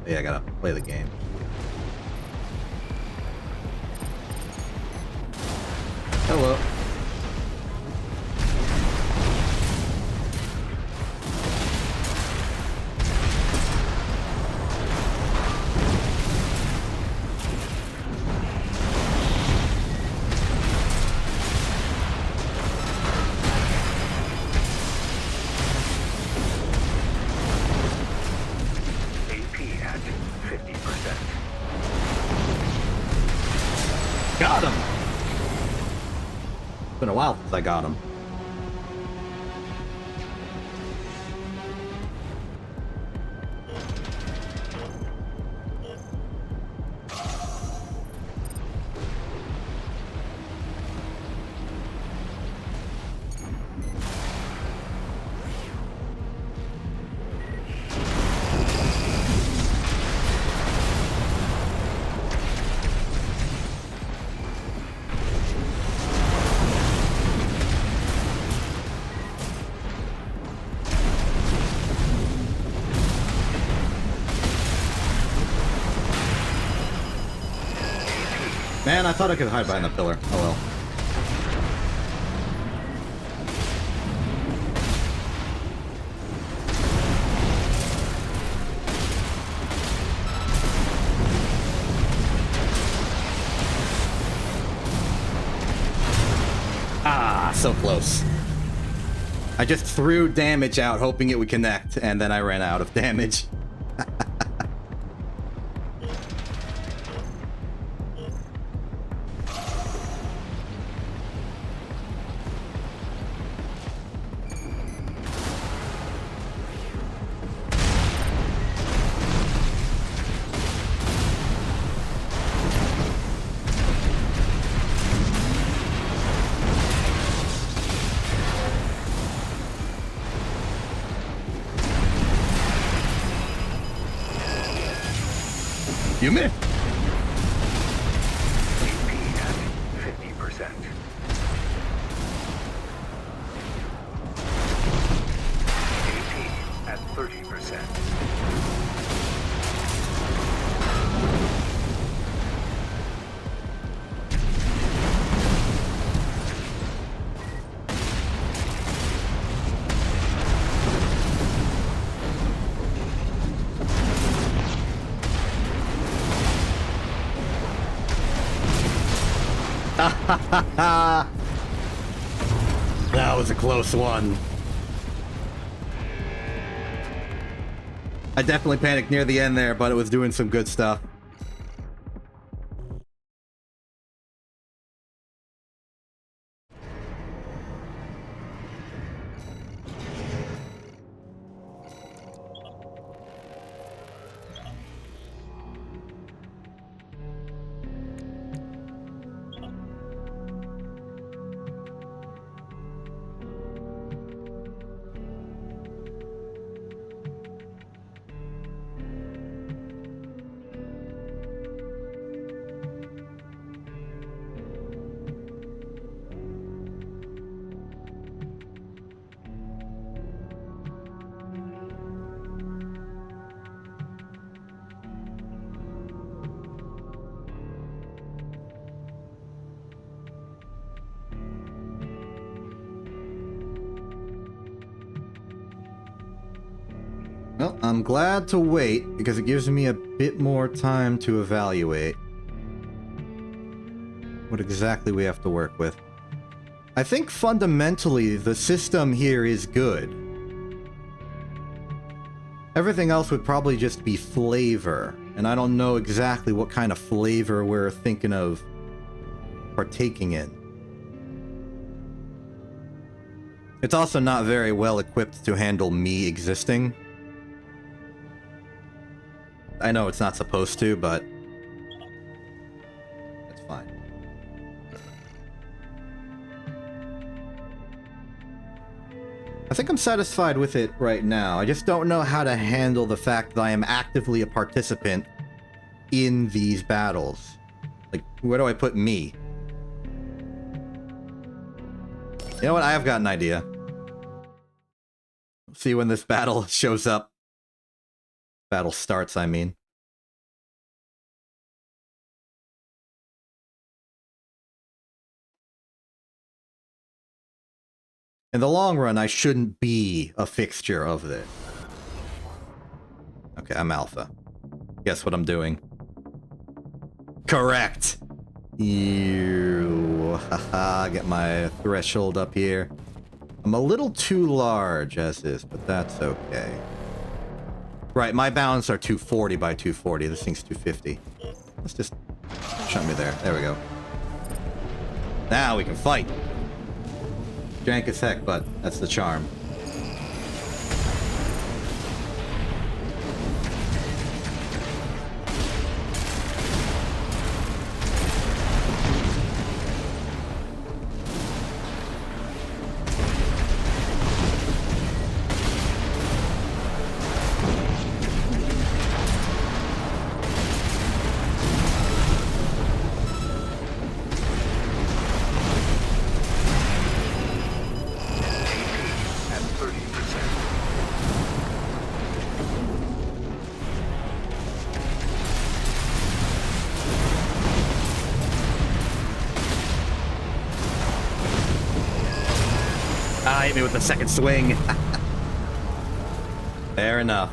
Yeah, I gotta play the game. Hello. Got him! It's been a while since I got him. Man, I thought I could hide behind the pillar. Oh well. Ah, so close. I just threw damage out hoping it would connect, and then I ran out of damage. You missed. AP at 50%. AP at 30%. That was a close one. I definitely panicked near the end there, but it was doing some good stuff. Well, I'm glad to wait, because it gives me a bit more time to evaluate what exactly we have to work with. I think fundamentally the system here is good. Everything else would probably just be flavor, and I don't know exactly what kind of flavor we're thinking of partaking in. It's also not very well equipped to handle me existing. I know it's not supposed to, but it's fine. I think I'm satisfied with it right now. I just don't know how to handle the fact that I am actively a participant in these battles. Like, where do I put me? You know what? I have got an idea. See when this battle shows up. Battle starts, I mean. In the long run, I shouldn't be a fixture of this. Okay, I'm alpha. Guess what I'm doing? Correct! Ew. Haha, get my threshold up here. I'm a little too large as is, but that's okay. Right, my bounds are 240 by 240. This thing's 250. Let's just shut me there. There we go. Now we can fight. Jank as heck, but that's the charm. Hit me with the second swing. Fair enough.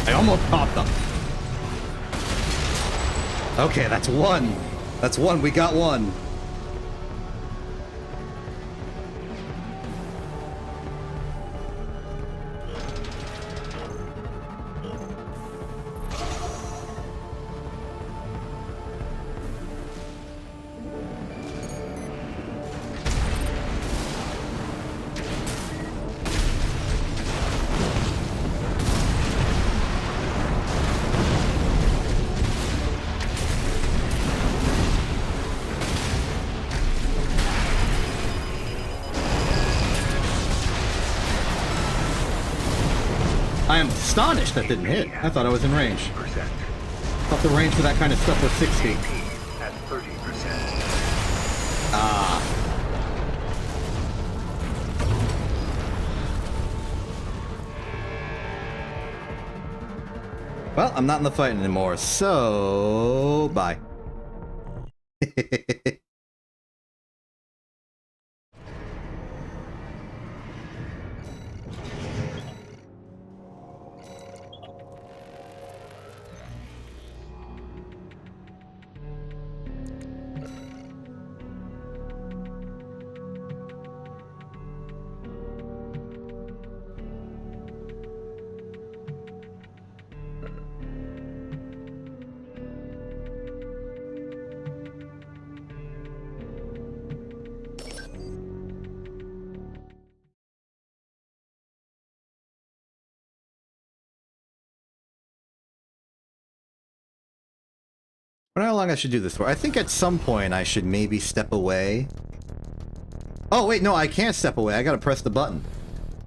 Almost caught them. Okay, that's one. That's one. We got one. I am astonished that didn't hit. I thought I was in range. I thought the range for that kind of stuff was 60. At 30%. Ah. Well, I'm not in the fight anymore, so bye. I don't know how long I should do this for. I think at some point I should maybe step away. Oh, wait, no, I can't step away. I gotta press the button.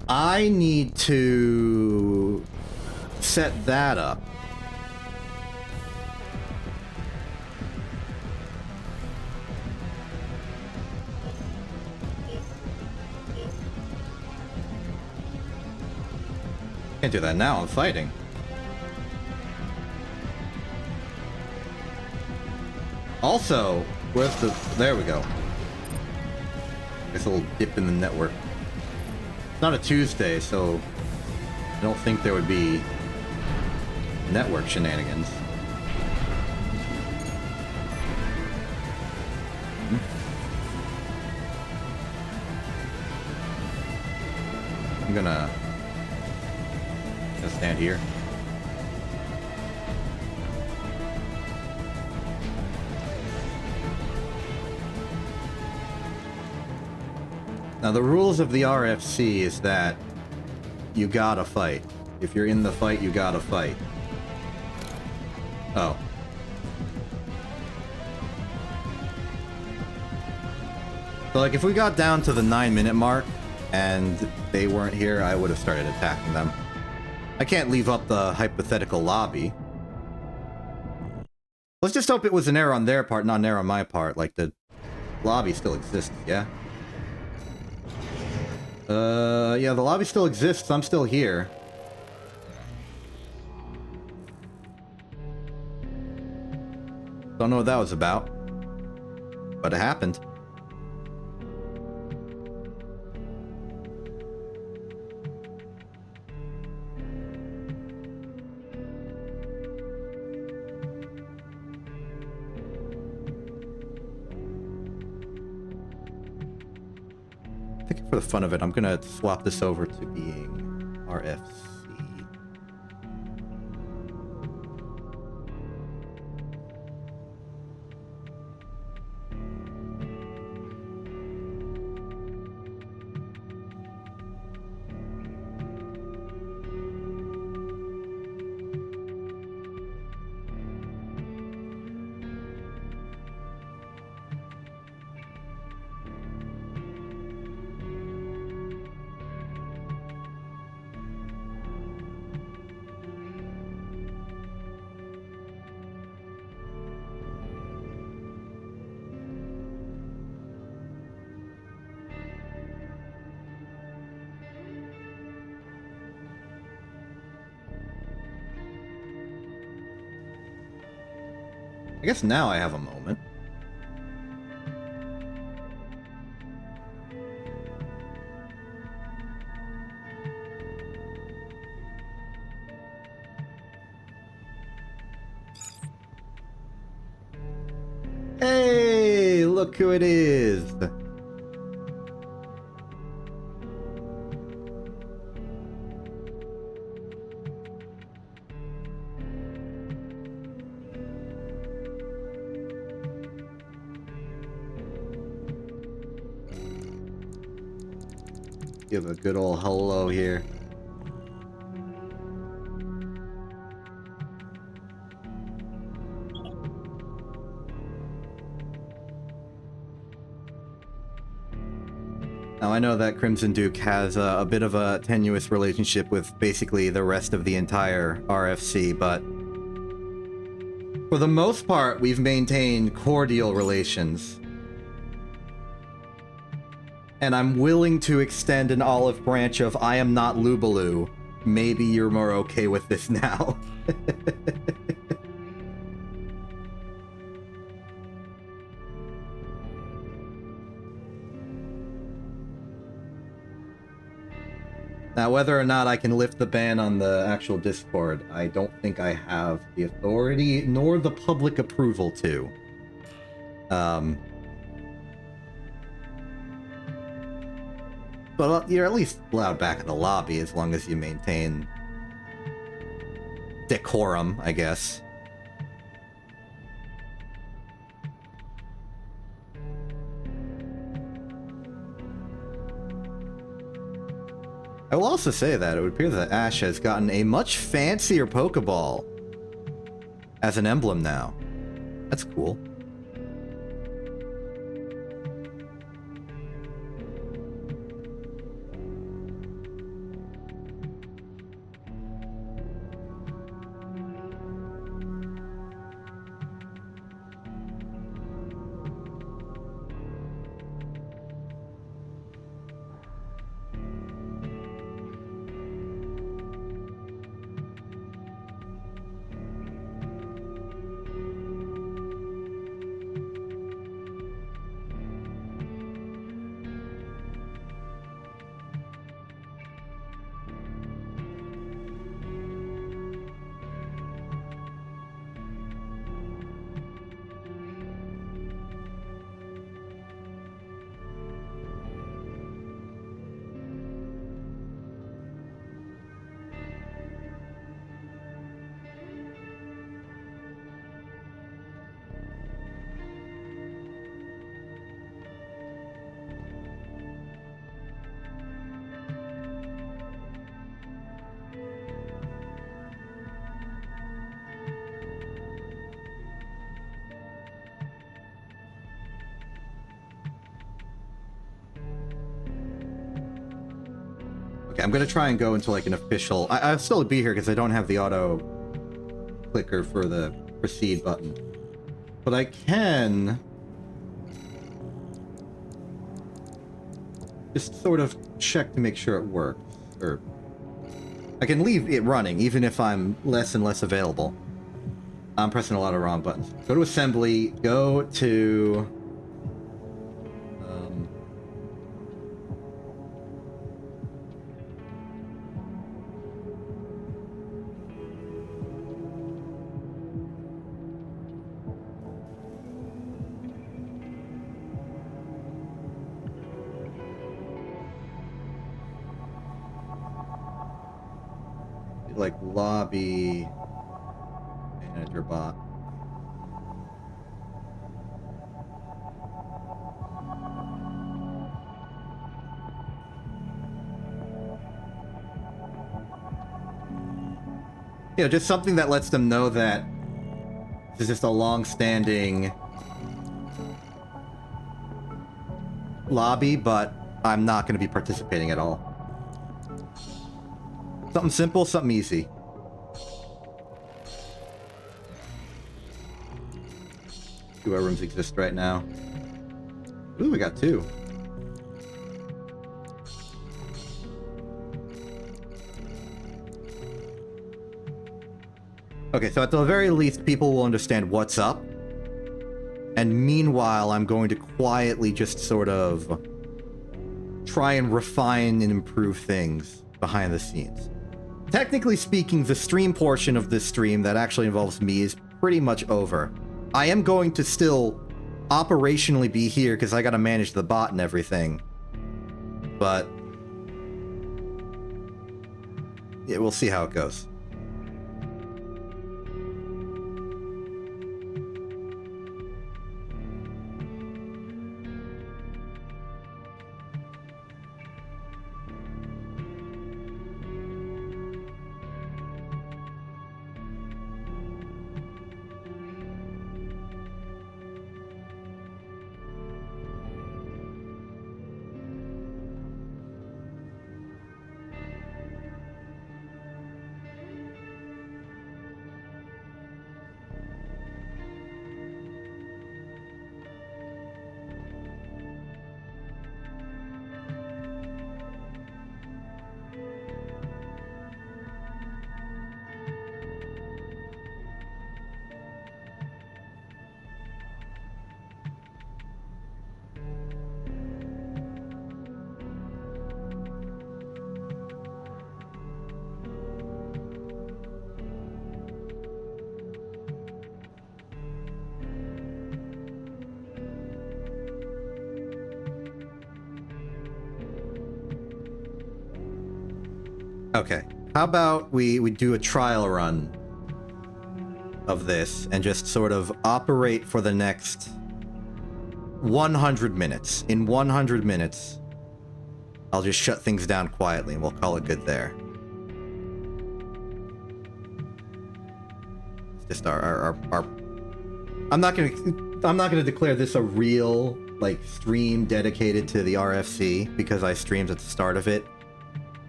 I need to set that up. Can't do that now, I'm fighting. Also, where's the... There we go. There's a little dip in the network. It's not a Tuesday, so I don't think there would be network shenanigans. I'm gonna stand here. Now the rules of the RFC is that you gotta fight. If you're in the fight, you gotta fight. Oh. So like if we got down to the 9-minute mark and they weren't here, I would have started attacking them. I can't leave up the hypothetical lobby. Let's just hope it was an error on their part, not an error on my part. Like the lobby still exists, yeah? Yeah, the lobby still exists. I'm still here. Don't know what that was about. But it happened. For the fun of it, I'm gonna swap this over to being RFC. I guess now I have a moment. Hey, look who it is. Give a good old hello here. Now I know that Crimson Duke has a bit of a tenuous relationship with basically the rest of the entire RFC, but for the most part, we've maintained cordial relations. And I'm willing to extend an olive branch of I am not Lubaloo. Maybe you're more okay with this now. Now, whether or not I can lift the ban on the actual Discord, I don't think I have the authority nor the public approval to. But you're at least allowed back in the lobby as long as you maintain decorum, I guess. I will also say that it would appear that Ash has gotten a much fancier Pokeball as an emblem now. That's cool. Okay, I'm gonna try and go into like an official... I'll still be here because I don't have the auto clicker for the proceed button. But I can... just sort of check to make sure it works. Or... I can leave it running even if I'm less and less available. I'm pressing a lot of wrong buttons. Go to assembly, go to... like lobby manager bot. You know, just something that lets them know that this is just a long-standing lobby, but I'm not going to be participating at all. Something simple, something easy. Two rooms exist right now. Ooh, we got two. Okay, so at the very least, people will understand what's up. And meanwhile, I'm going to quietly just sort of try and refine and improve things behind the scenes. Technically speaking, the stream portion of this stream that actually involves me is pretty much over. I am going to still operationally be here because I gotta manage the bot and everything. But yeah, we'll see how it goes. Okay, how about we do a trial run of this and just sort of operate for the next 100 minutes. In 100 minutes, I'll just shut things down quietly and we'll call it good there. It's just our I'm not gonna declare this a real like stream dedicated to the RFC because I streamed at the start of it,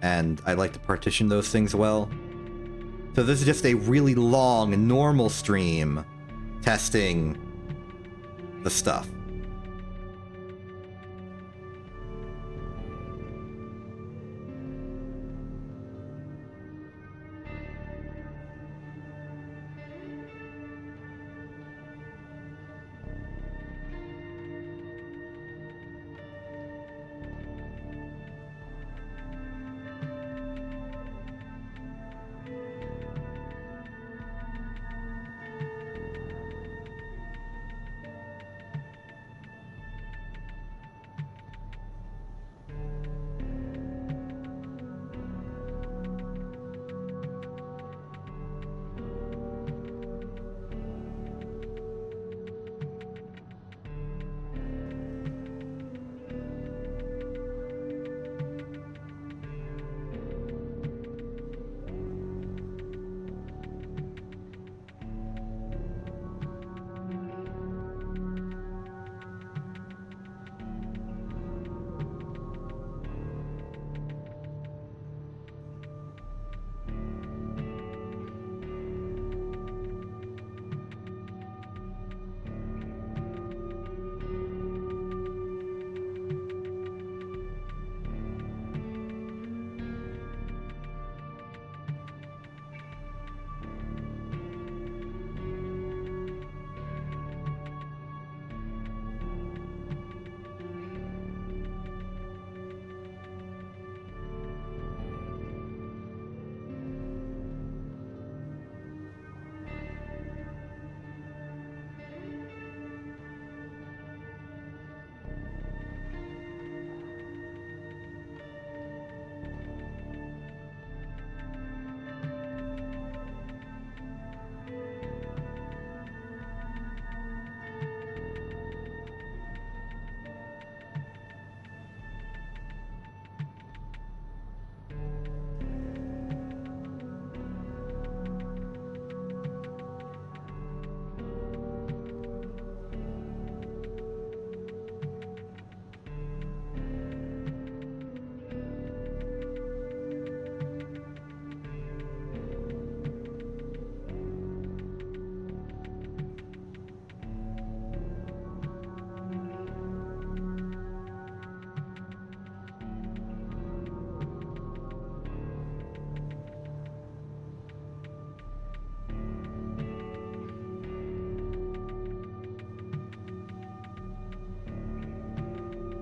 and I like to partition those things well. So this is just a really long normal stream testing the stuff.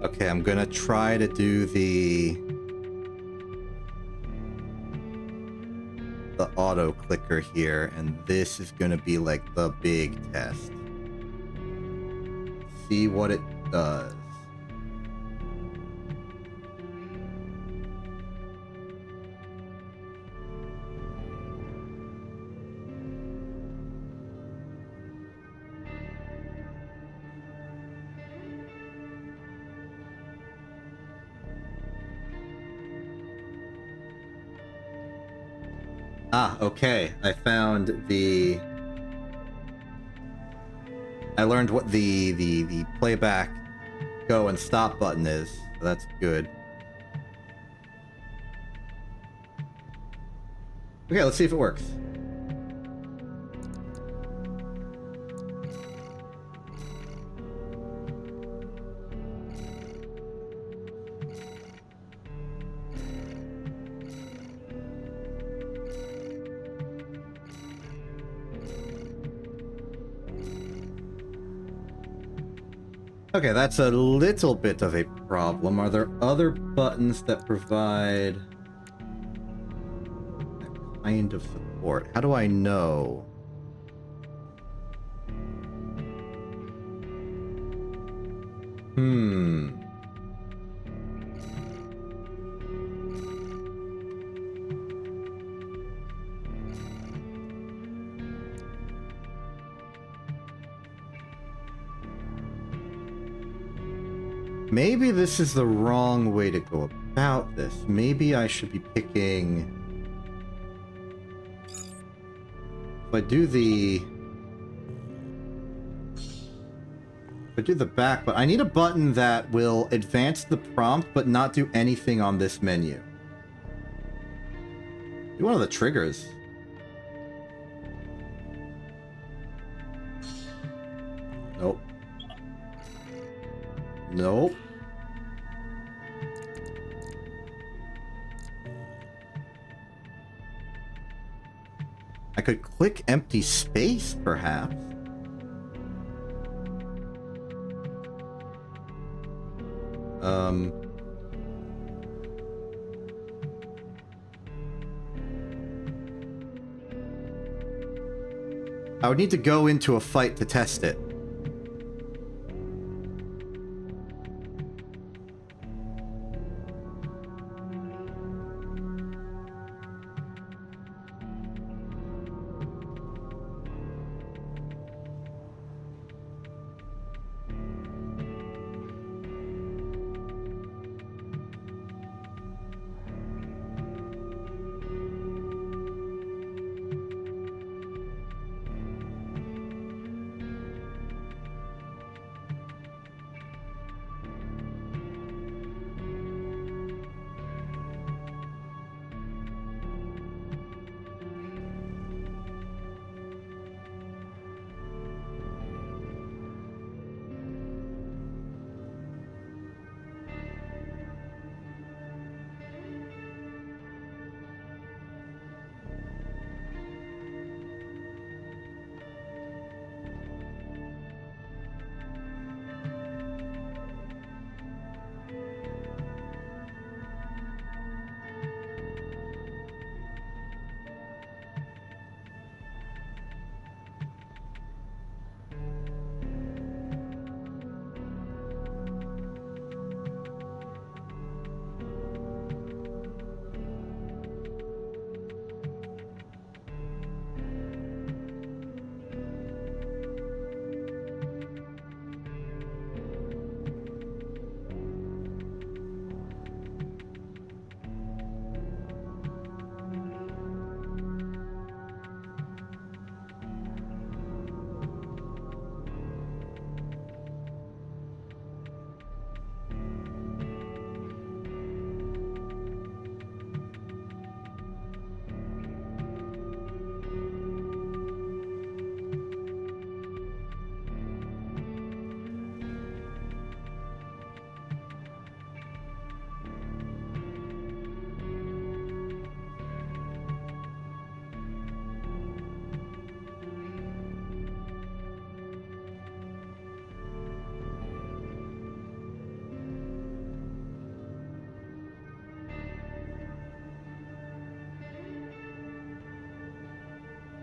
Okay, I'm gonna try to do the auto clicker here, and this is gonna be like the big test. See what it does. Ah, okay. I found the... I learned what the playback go and stop button is. So that's good. Okay, let's see if it works. Okay, that's a little bit of a problem. Are there other buttons that provide that kind of support? How do I know? Maybe this is the wrong way to go about this. Maybe I should be picking... If I do the... Could do the back, but I need a button that will advance the prompt but not do anything on this menu. Do one of the triggers. Nope. Nope. I could click empty space, perhaps. I would need to go into a fight to test it.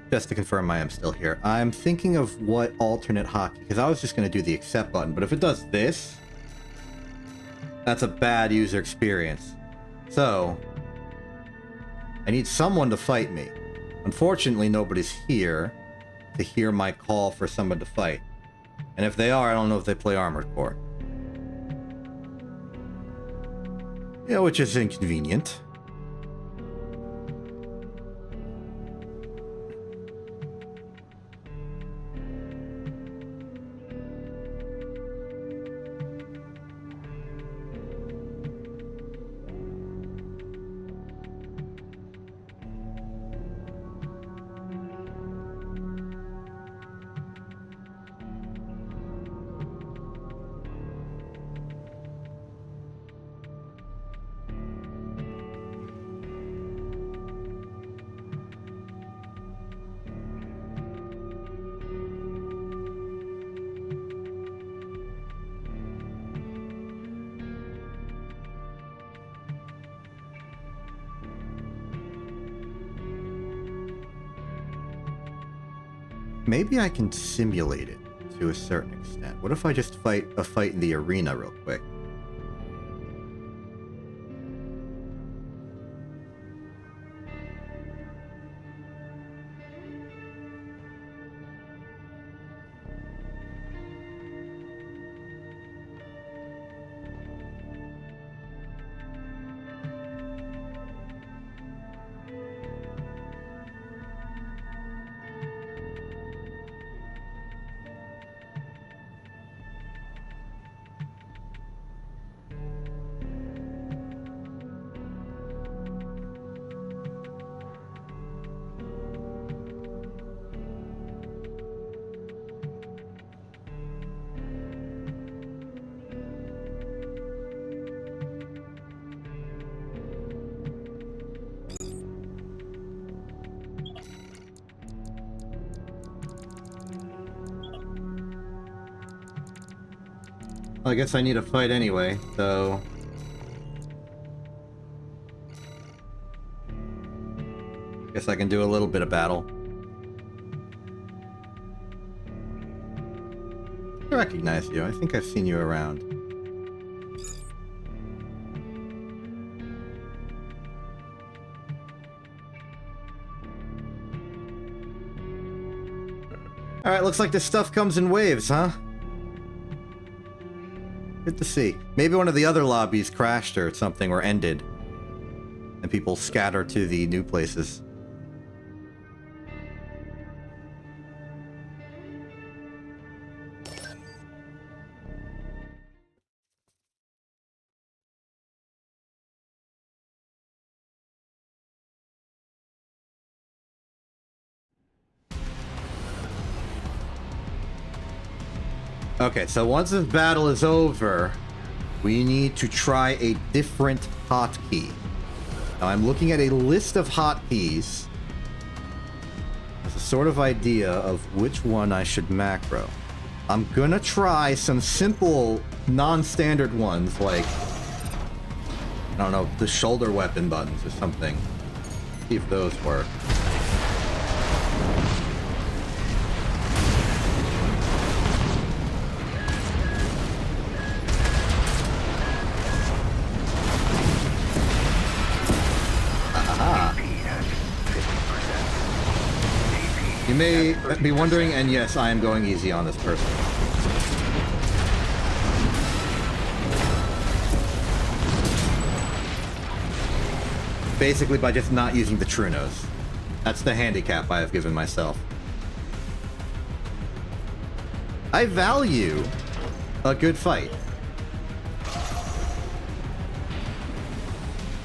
Just to confirm I am still here. I'm thinking of what alternate hotkey, because I was just going to do the accept button, but if it does this, that's a bad user experience. So, I need someone to fight me. Unfortunately, nobody's here to hear my call for someone to fight. And if they are, I don't know if they play Armored Core. Yeah, which is inconvenient. Maybe I can simulate it to a certain extent. What if I just fight a fight in the arena real quick? I guess I need a fight anyway, so... Guess I can do a little bit of battle. I recognize you. I think I've seen you around. Alright, looks like this stuff comes in waves, huh? Good to see. Maybe one of the other lobbies crashed or something, or ended. And people scatter to the new places. Okay, so once this battle is over, we need to try a different hotkey. Now I'm looking at a list of hotkeys as a sort of idea of which one I should macro. I'm gonna try some simple, non-standard ones like, I don't know, the shoulder weapon buttons or something. See if those work. You may be wondering, and yes, I am going easy on this person. Basically by just not using the true nose. That's the handicap I have given myself. I value a good fight.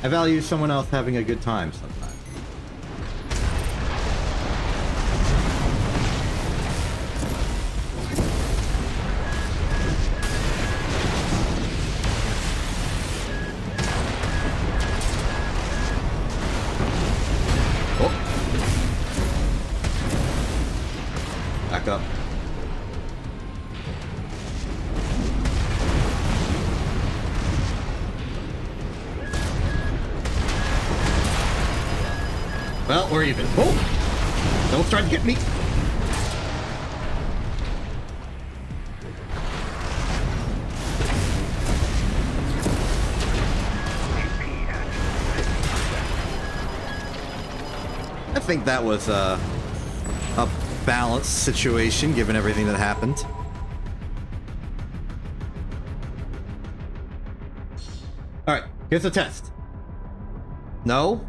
I value someone else having a good time sometimes. Back up. Well, we're even. Oh! Don't try to get me! I think that was a balanced situation, given everything that happened. Alright, here's the test. No.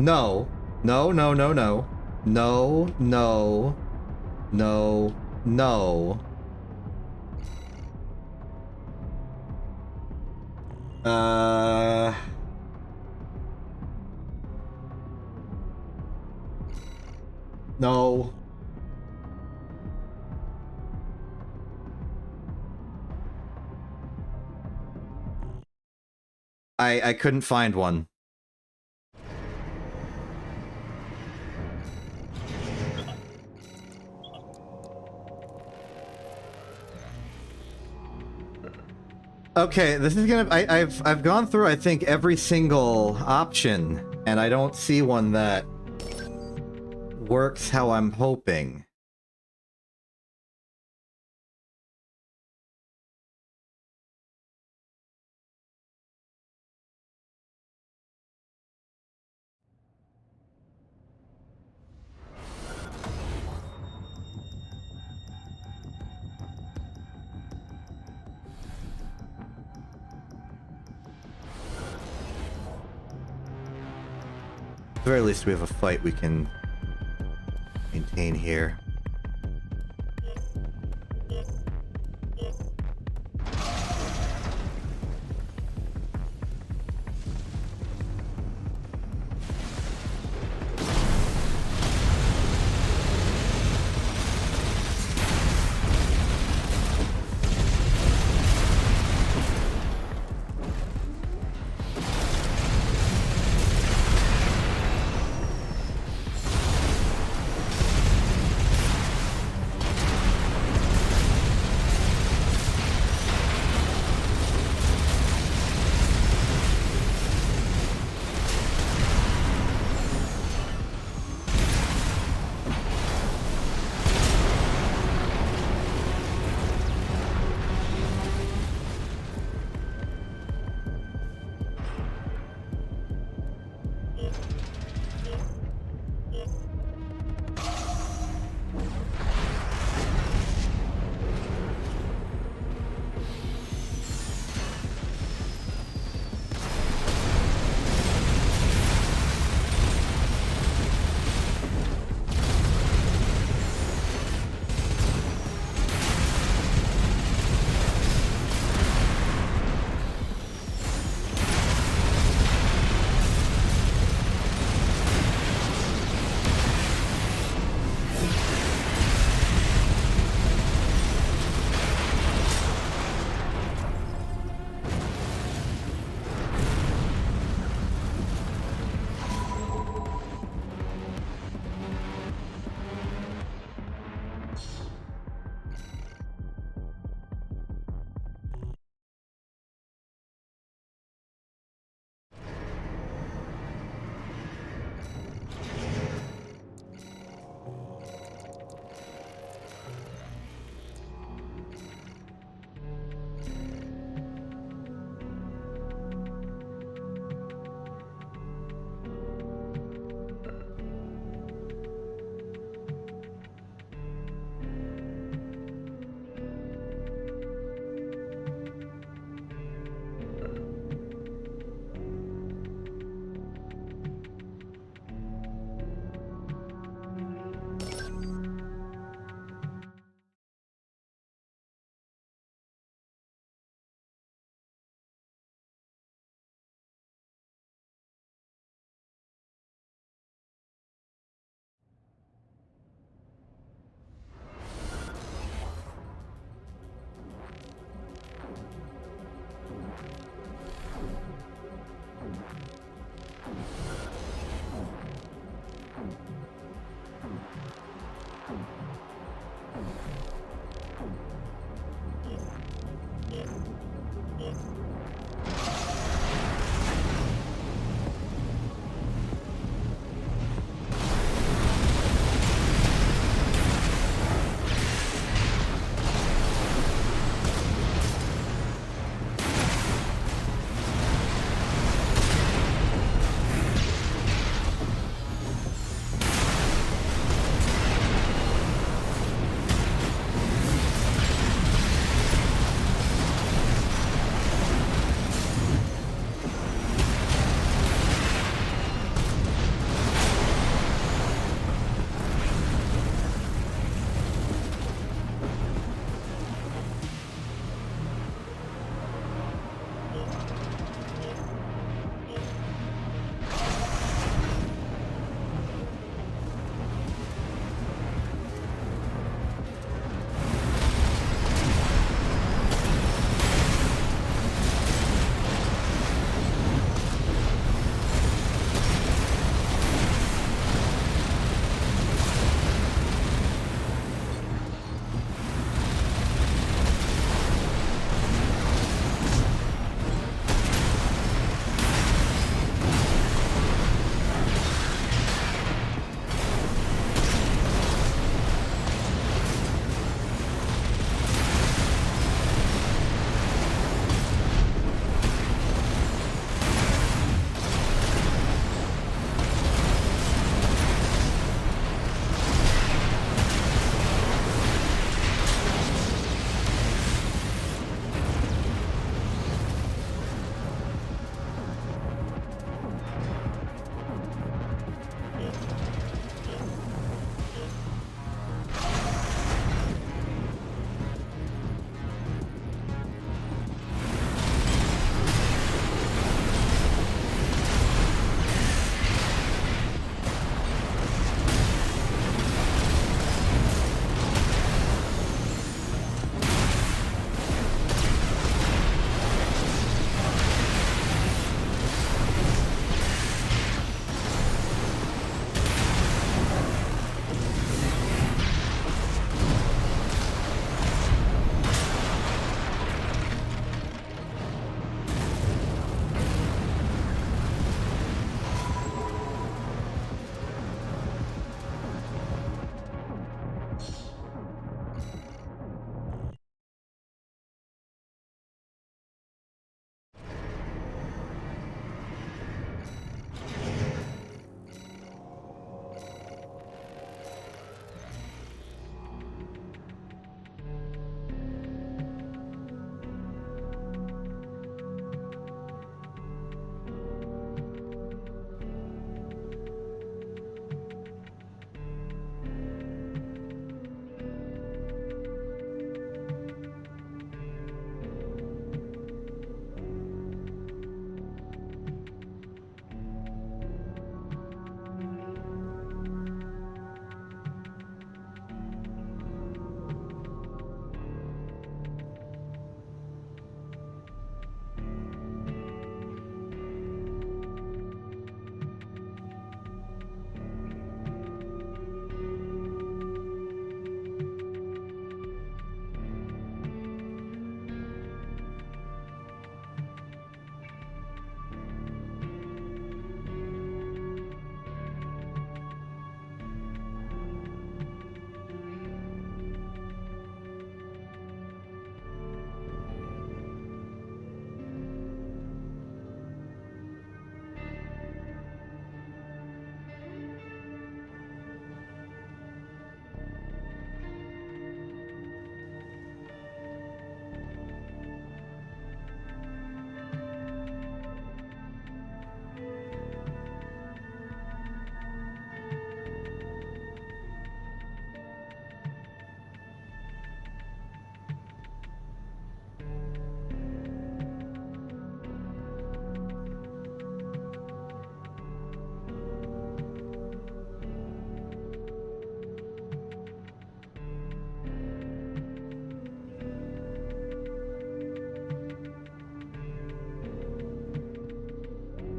No. No, no, no, no. No, no. No, no. No. I couldn't find one. Okay, this is gonna... I've gone through, I think, every single option, and I don't see one that works how I'm hoping. At the very least, we have a fight we can maintain here.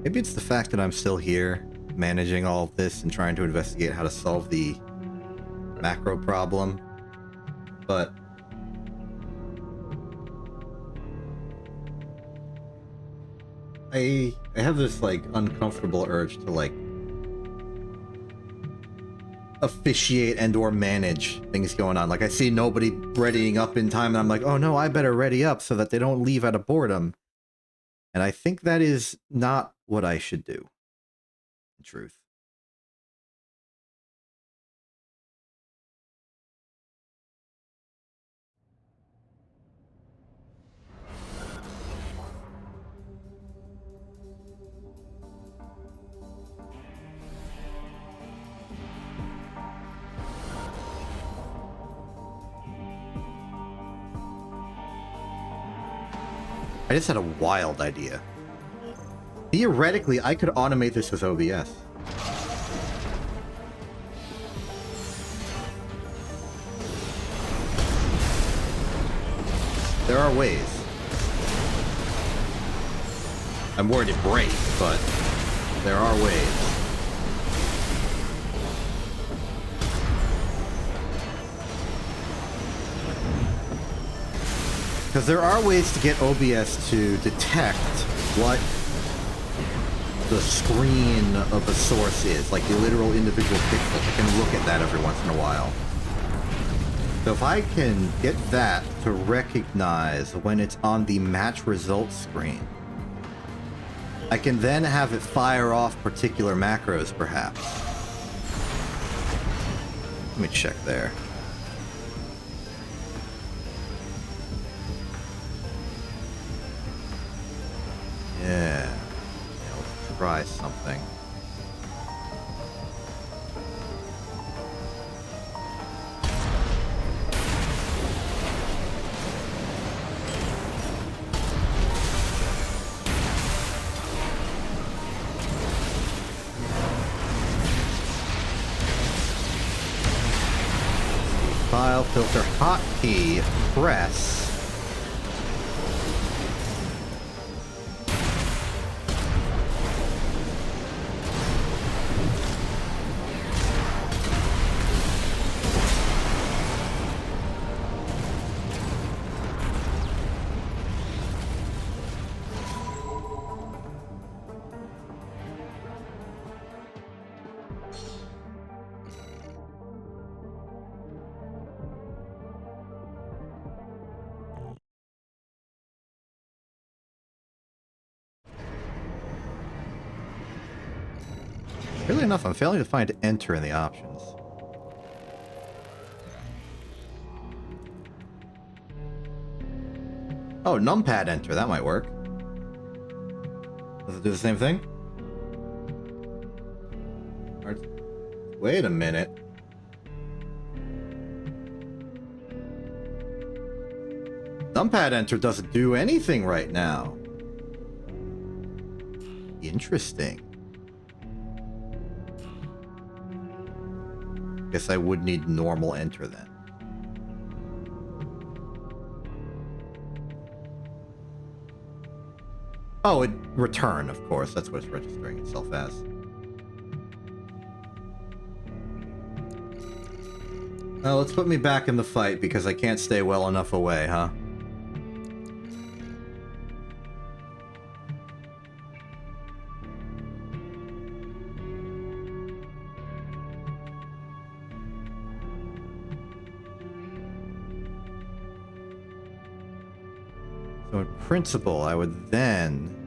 Maybe it's the fact that I'm still here, managing all of this and trying to investigate how to solve the macro problem, but I have this, like, uncomfortable urge to, like, officiate and or manage things going on. Like, I see nobody readying up in time, and I'm like, oh no, I better ready up so that they don't leave out of boredom. And I think that is not what I should do, in truth. I just had a wild idea. Theoretically, I could automate this with OBS. There are ways. I'm worried it breaks, but there are ways. Because there are ways to get OBS to detect what the screen of a source is, like the literal individual pixel. I can look at that every once in a while. So if I can get that to recognize when it's on the match results screen, I can then have it fire off particular macros, perhaps. Let me check there. Yeah. Let's try something. File, filter, hotkey, press. Really enough, I'm failing to find enter in the options. Oh, numpad enter. That might work. Does it do the same thing? Wait a minute. Numpad enter doesn't do anything right now. Interesting. Guess I would need normal enter then. Oh, it return, of course. That's what it's registering itself as. Let's put me back in the fight because I can't stay well enough away, huh? So in principle, I would then...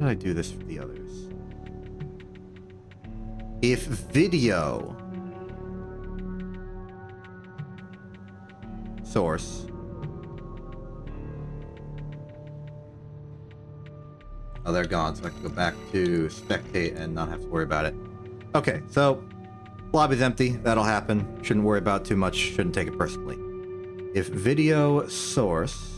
How did I do this for the others? If video source. Oh, they're gone, so I can go back to spectate and not have to worry about it. Okay, so lobby's empty. That'll happen. Shouldn't worry about it too much. Shouldn't take it personally. If video source.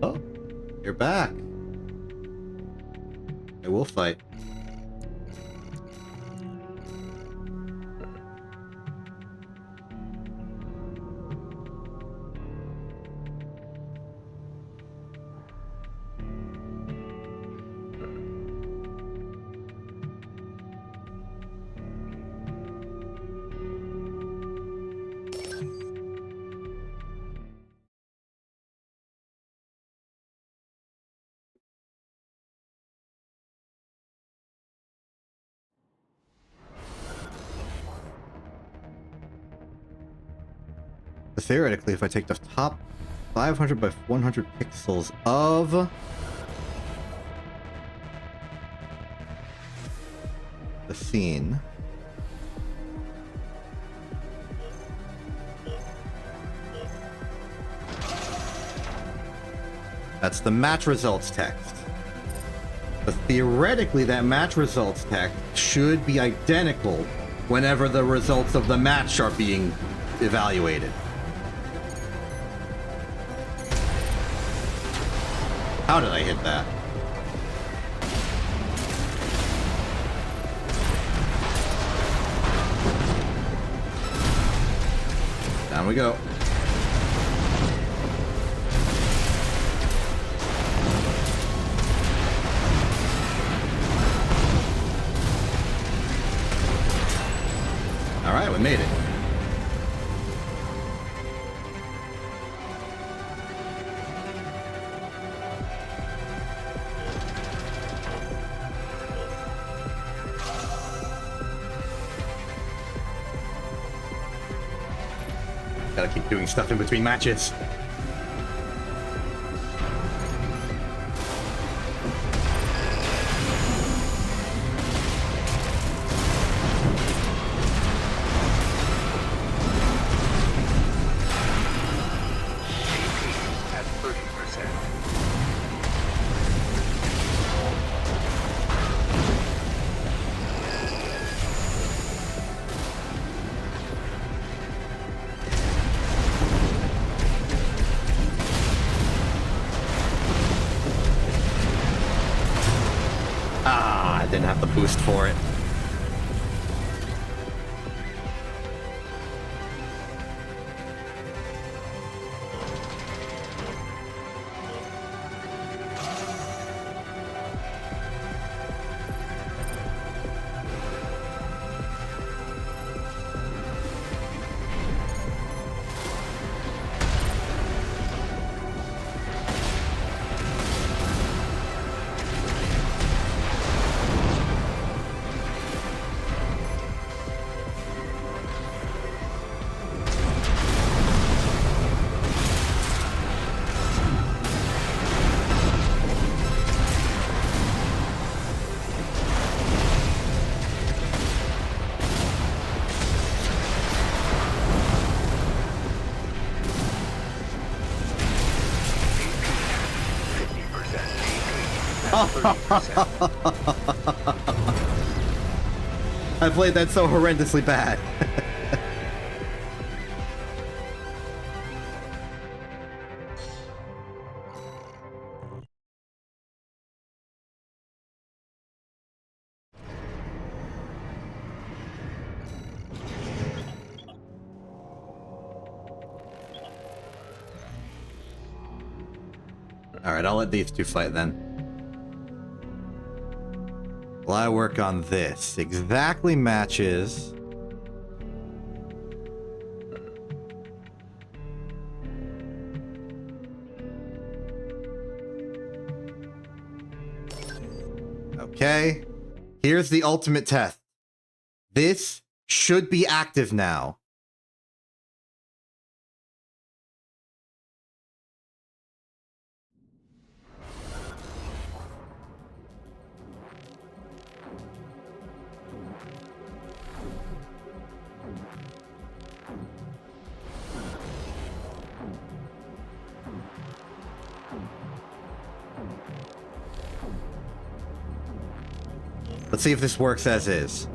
Oh, you're back. I will fight. Theoretically, if I take the top 500 by 100 pixels of the scene, that's the match results text. But theoretically, that match results text should be identical whenever the results of the match are being evaluated. How did I hit that? Down we go. All right, we made it. Gotta keep doing stuff in between matches. At 30%. Ah, I didn't have the boost for it. I played that so horrendously bad. Alright, I'll let these two fight then. While I work on this. Exactly matches. Okay. Here's the ultimate test. This should be active now. Let's see if this works as is.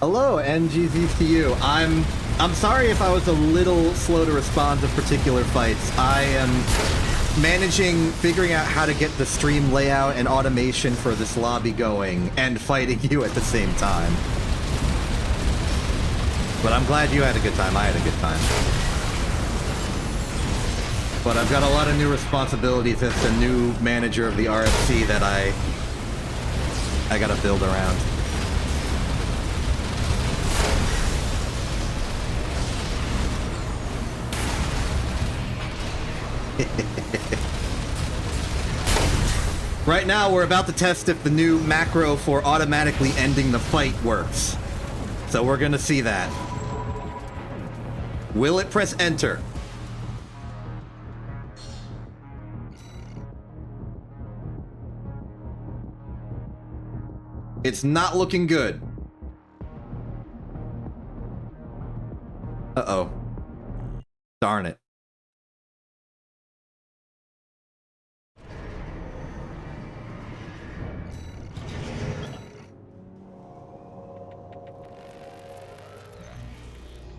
Hello, NGZTU. I'm sorry if I was a little slow to respond to particular fights. I am figuring out how to get the stream layout and automation for this lobby going and fighting you at the same time. But I'm glad you had a good time. I had a good time. But I've got a lot of new responsibilities as the new manager of the RFC that I gotta build around. Right now, we're about to test if the new macro for automatically ending the fight works. So we're gonna see that. Will it press enter? It's not looking good. Uh-oh. Darn it.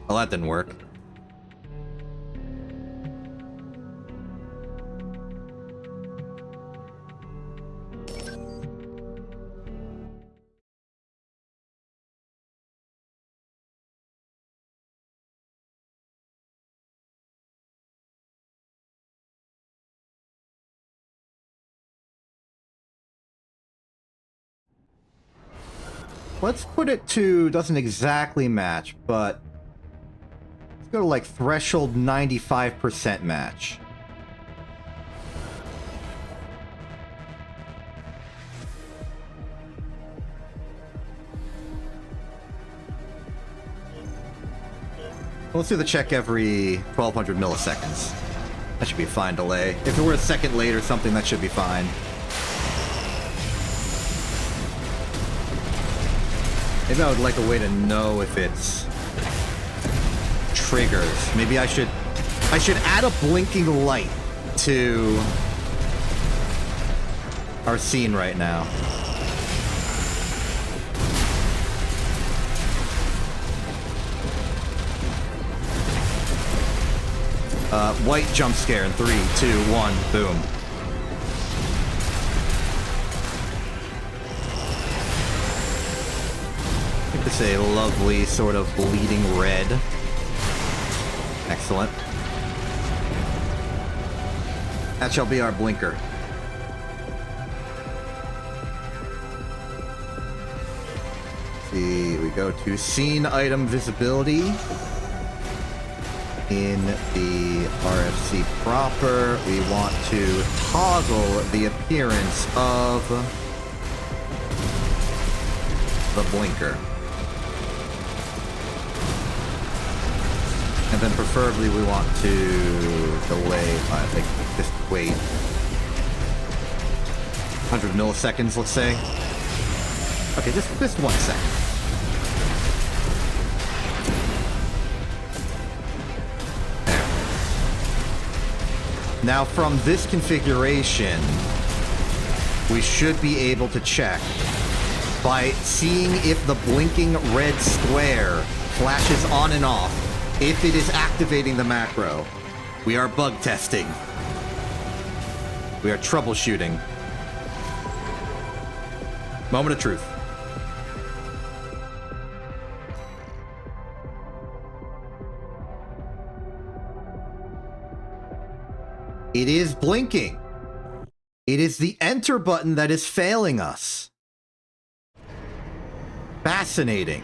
Well, that didn't work. Let's put it to, doesn't exactly match, but let's go to like threshold 95% match. Let's do the check every 1200 milliseconds. That should be a fine delay. If it were a second late or something, that should be fine. Maybe I would like a way to know if it's triggers. Maybe I should add a blinking light to our scene right now. White jump scare in 3, 2, 1, boom. I think this is a lovely sort of bleeding red. Excellent. That shall be our blinker. See, we go to scene item visibility. In the RFC proper, we want to toggle the appearance of the blinker. And then preferably we want to delay, like, just wait 100 milliseconds, let's say. Okay, just 1 second. Now, from this configuration, we should be able to check by seeing if the blinking red square flashes on and off, if it is activating the macro. We are bug testing. We are troubleshooting. Moment of truth. It is blinking. It is the enter button that is failing us. Fascinating.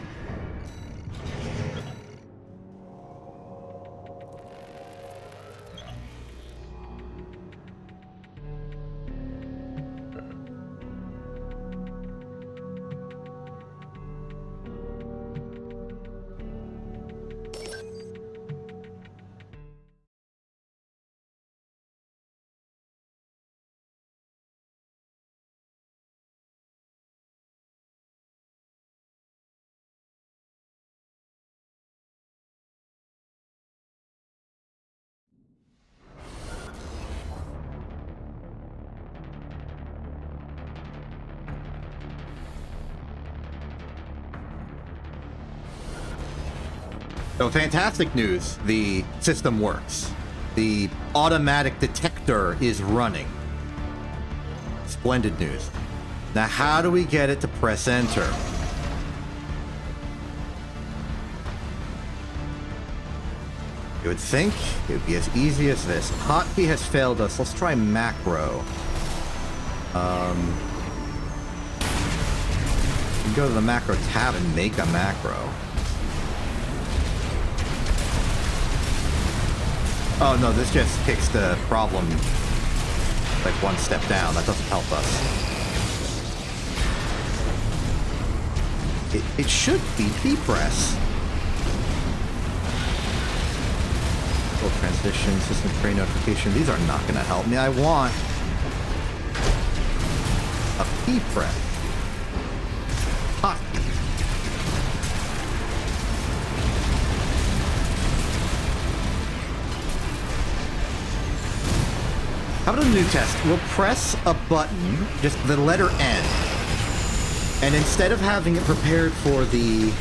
So fantastic news, the system works. The automatic detector is running. Splendid news. Now how do we get it to press enter? You would think it would be as easy as this. Hotkey has failed us. Let's try macro. We can go to the macro tab and make a macro. Oh no, this just kicks the problem like one step down. That doesn't help us. It should be P-press. Full transition, system tray notification. These are not going to help me. I want a P-press. Hotkey. How about a new test? We'll press a button, just the letter N. And instead of having it prepared for the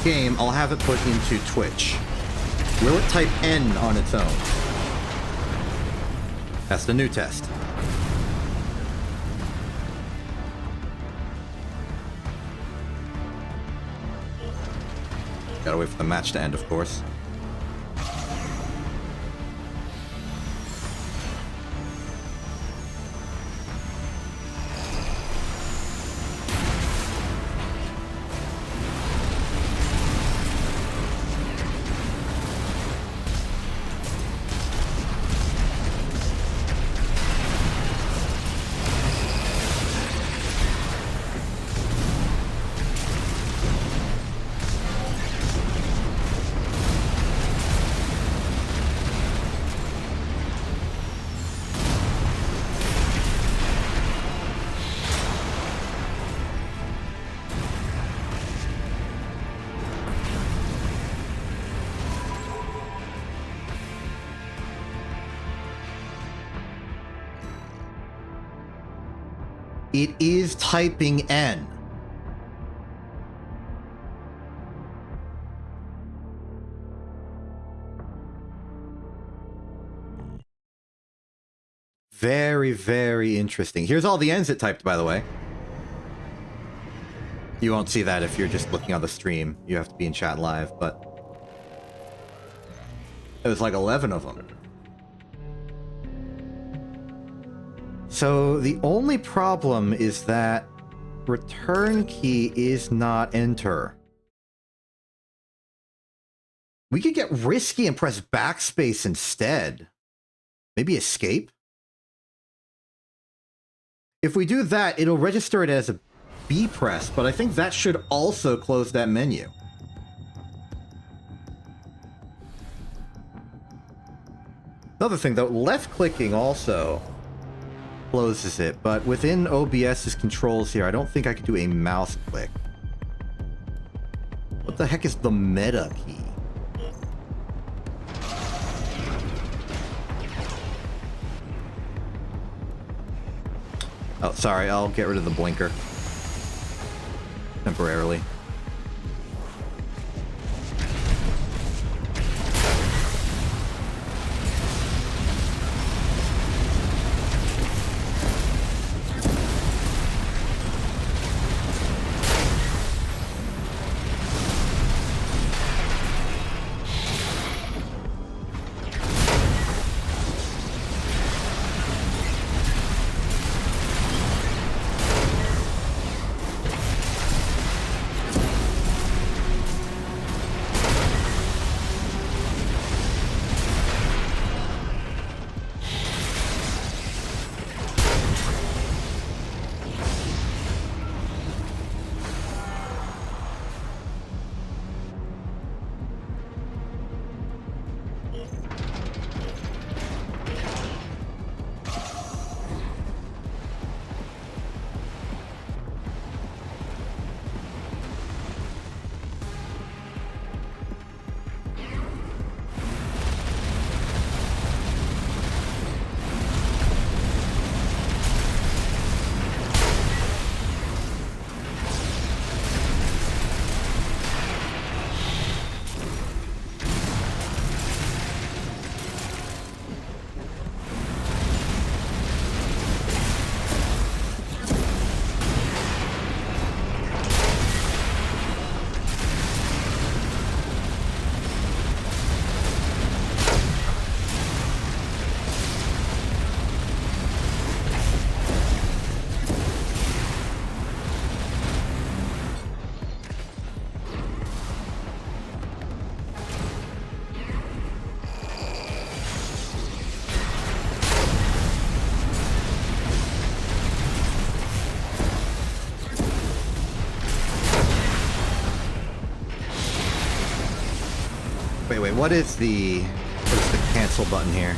game, I'll have it put into Twitch. Will it type N on its own? That's the new test. Gotta wait for the match to end, of course. It is typing N. Very, very interesting. Here's all the N's it typed, by the way. You won't see that if you're just looking on the stream. You have to be in chat live, but... it was like 11 of them. So the only problem is that return key is not enter. We could get risky and press backspace instead. Maybe escape? If we do that, it'll register it as a B press, but I think that should also close that menu. Another thing though, left clicking also closes it, but within OBS's controls here, I don't think I could do a mouse click. What the heck is the meta key? Oh, sorry, I'll get rid of the blinker. Temporarily. Wait, what is the cancel button here?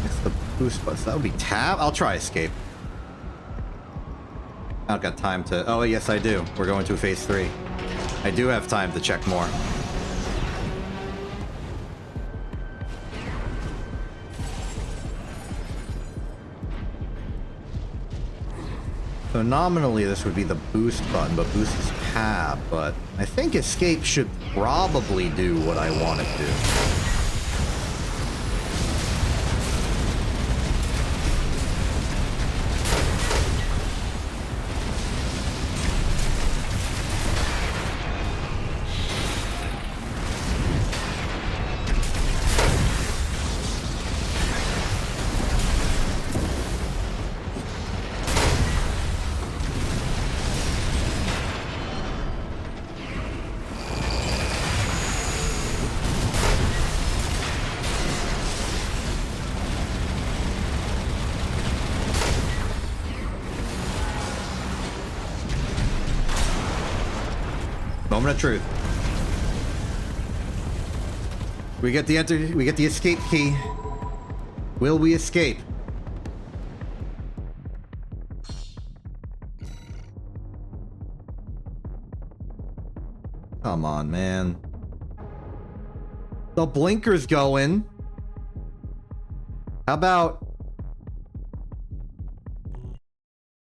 It's the boost button. So that would be tab? I'll try escape. I don't got time to... oh, yes, I do. We're going to phase 3. I do have time to check more. So nominally this would be the boost button, but boost is tab, but I think escape should probably do what I want it to. Moment of truth. We get the escape key. Will we escape? Come on, man. The blinker's going. How about...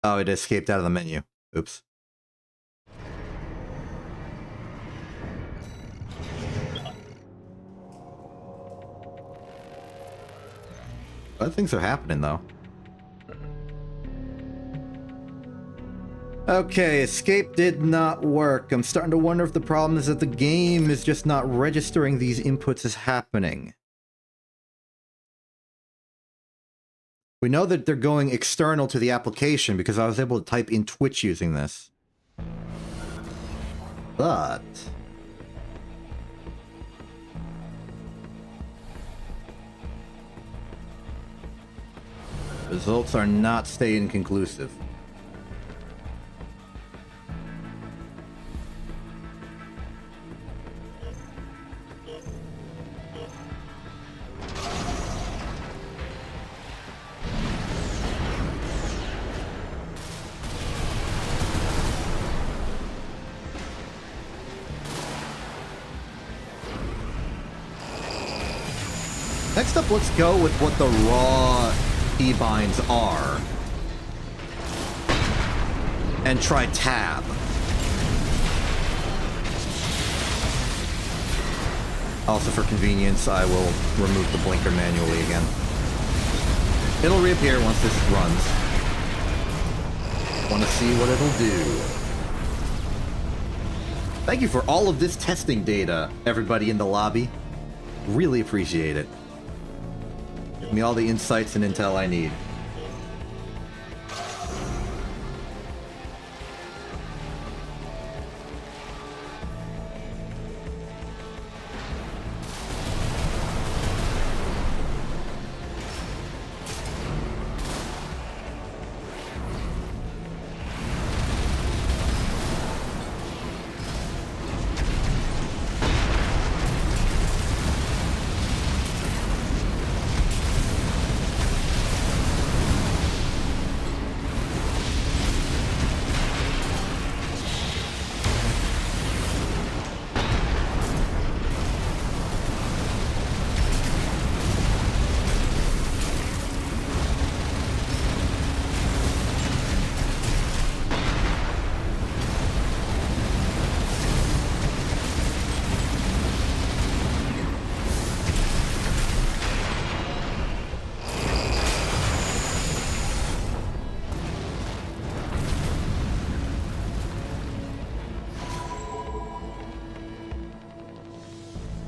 Oh, it escaped out of the menu. Oops. Other things are happening, though. Okay, escape did not work. I'm starting to wonder if the problem is that the game is just not registering these inputs as happening. We know that they're going external to the application because I was able to type in Twitch using this. But... results are not staying conclusive. Next up, let's go with what the raw keybinds are. And try tab. Also, for convenience, I will remove the blinker manually again. It'll reappear once this runs. Want to see what it'll do. Thank you for all of this testing data, everybody in the lobby. Really appreciate it. Give me all the insights and intel I need.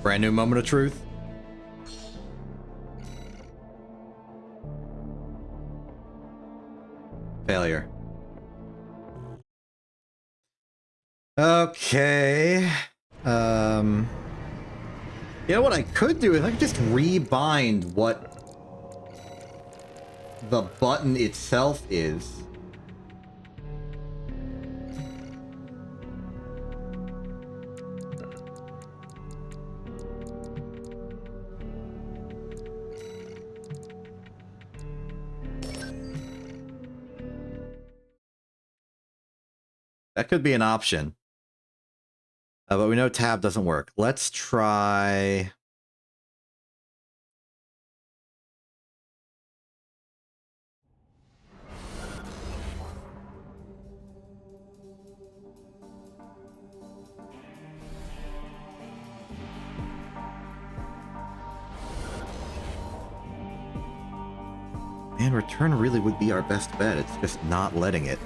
Brand new moment of truth. Failure. Okay. You know what I could do is I could just rebind what the button itself is. That could be an option. But we know tab doesn't work. Let's try... And return really would be our best bet. It's just not letting it.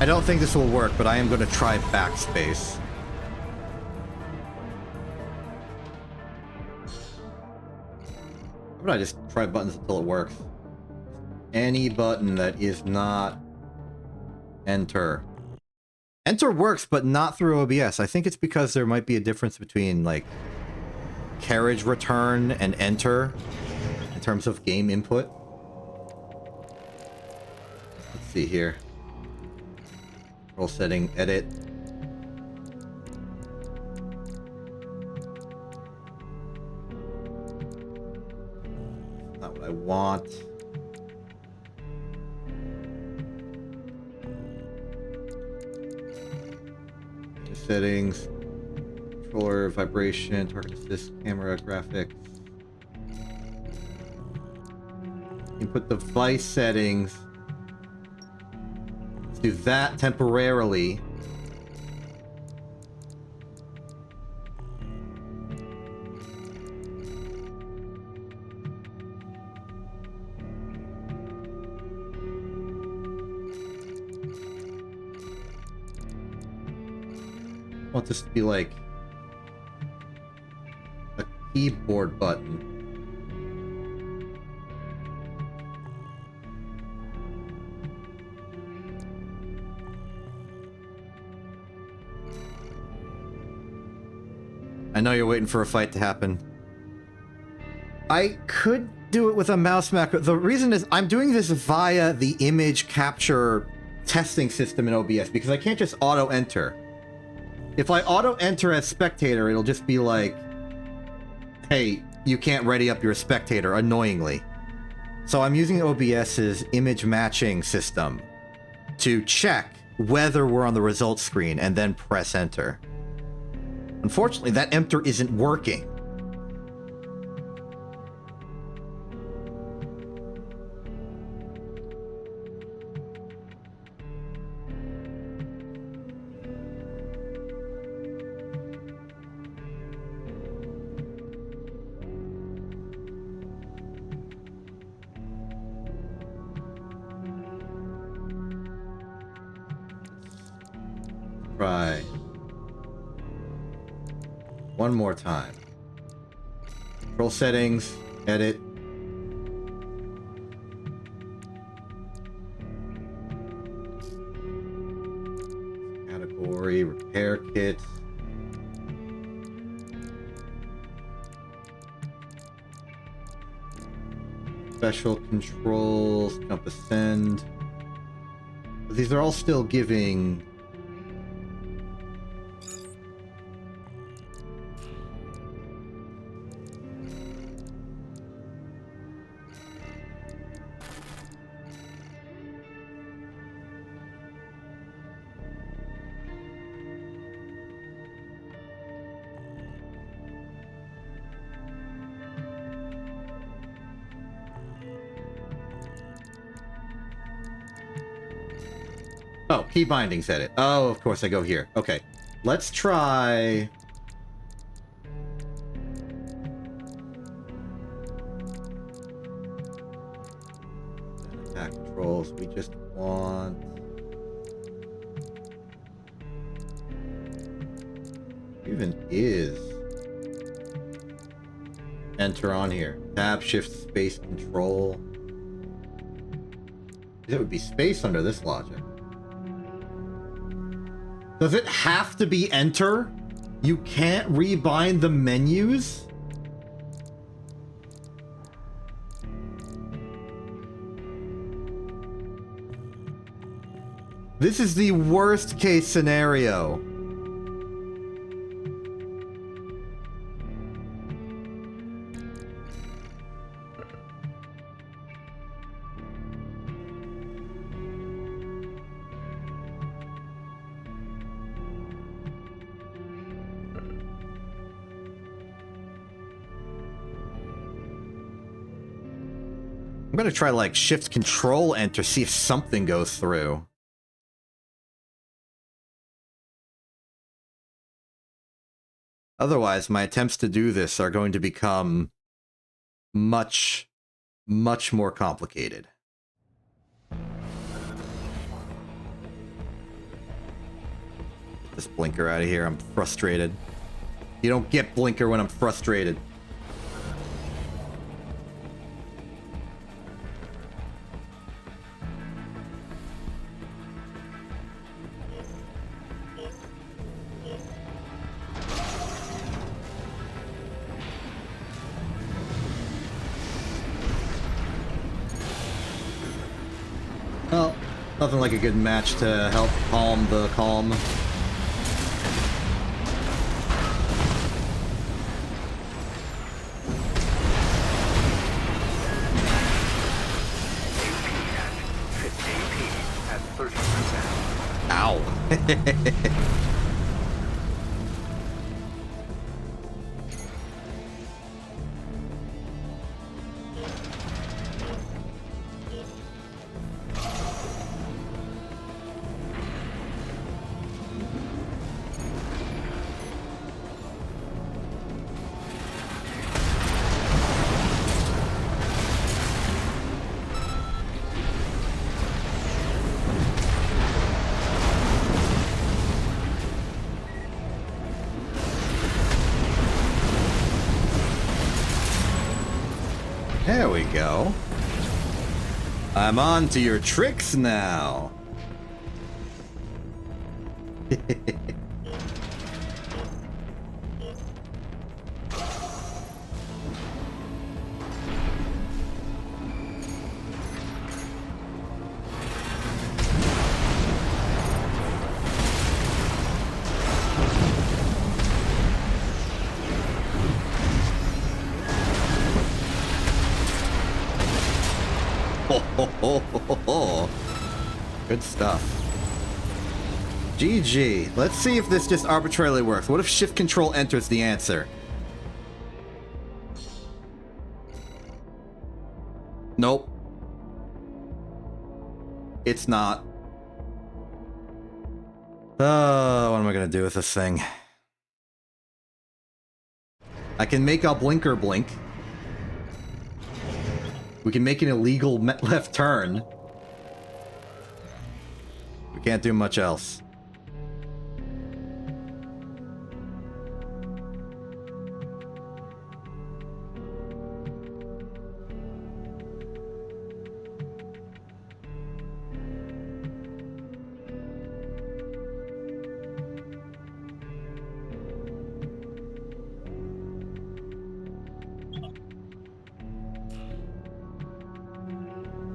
I don't think this will work, but I am going to try backspace. How about I just try buttons until it works? Any button that is not enter. Enter works, but not through OBS. I think it's because there might be a difference between, like, carriage return and enter in terms of game input. Let's see here. Control setting, edit. Not what I want. Settings, controller, vibration, target assist, camera, graphics. Input device settings. Let's do that temporarily. I want this to be like a keyboard button. I know you're waiting for a fight to happen. I could do it with a mouse macro. The reason is I'm doing this via the image capture testing system in OBS because I can't just auto-enter. If I auto-enter as spectator, it'll just be like, hey, you can't ready up your spectator, annoyingly. So I'm using OBS's image matching system to check whether we're on the results screen and then press enter. Unfortunately, that enter isn't working. Try one more time. Control settings, edit. Category, repair kits. special controls, jump ascend. These are all still giving... Oh, key bindings edit. Oh, of course I go here. Okay. Let's try... Attack controls. We just want... Even is... Enter on here. Tab, shift, space, control. It would be space under this logic. Does it have to be enter? You can't rebind the menus? This is the worst case scenario. I'm gonna try like shift control enter, see if something goes through. Otherwise, my attempts to do this are going to become much, much more complicated. Get this blinker out of here, I'm frustrated. You don't get blinker when I'm frustrated. Well, nothing like a good match to help calm the calm. At 30%. Ow. There we go. I'm on to your tricks now. Good stuff. GG. Let's see if this just arbitrarily works. What if shift control enters the answer? Nope. It's not. Oh, what am I gonna do with this thing? I can make a blinker blink. We can make an illegal left turn. We can't do much else.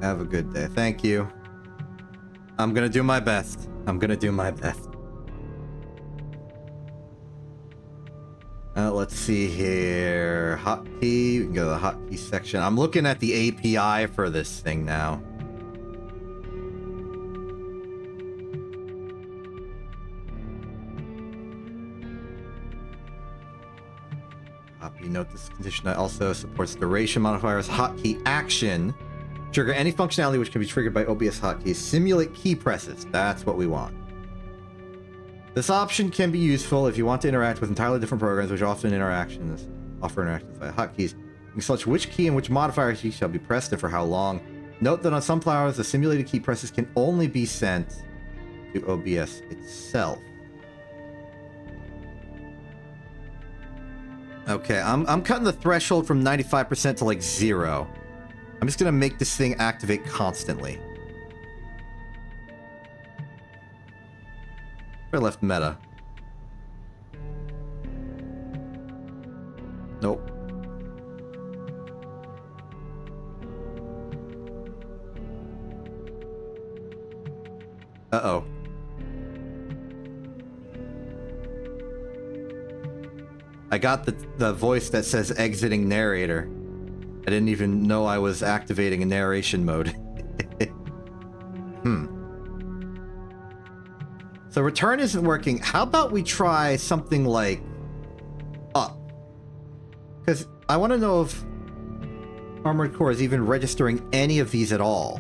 Have a good day. Thank you. I'm gonna do my best. I'm gonna do my best. Let's see here. Hotkey. We can go to the hotkey section. I'm looking at the API for this thing now. Copy. Note this condition also supports duration modifiers. Hotkey action. Trigger any functionality which can be triggered by OBS hotkeys. Simulate key presses. That's what we want. This option can be useful if you want to interact with entirely different programs, which offer interactions via hotkeys. You can select which key and which modifier key shall be pressed and for how long. Note that on some flowers, the simulated key presses can only be sent to OBS itself. Okay, I'm cutting the threshold from 95% to like 0. I'm just gonna make this thing activate constantly. I left meta. Nope. Uh-oh. I got the voice that says exiting narrator. I didn't even know I was activating a narration mode. So return isn't working. How about we try something like up? Because I want to know if Armored Core is even registering any of these at all.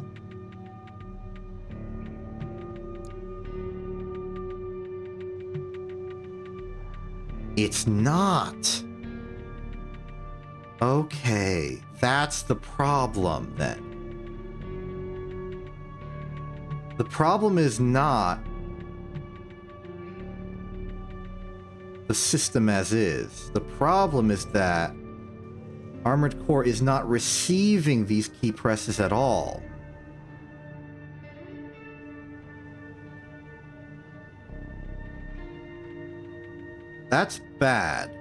It's not. Okay, that's the problem then. The problem is not the system as is. The problem is that Armored Core is not receiving these key presses at all. That's bad.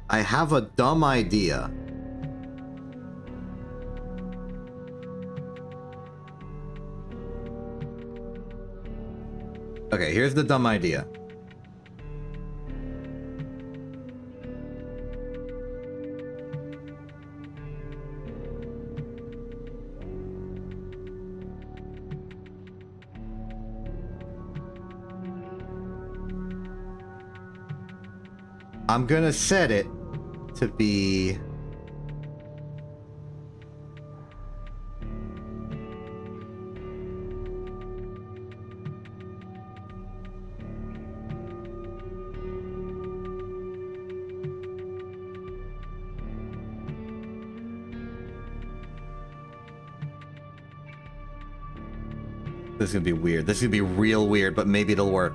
I have a dumb idea. Okay, here's the dumb idea. I'm gonna set it to be this is gonna be weird. This is gonna be real weird, but maybe it'll work.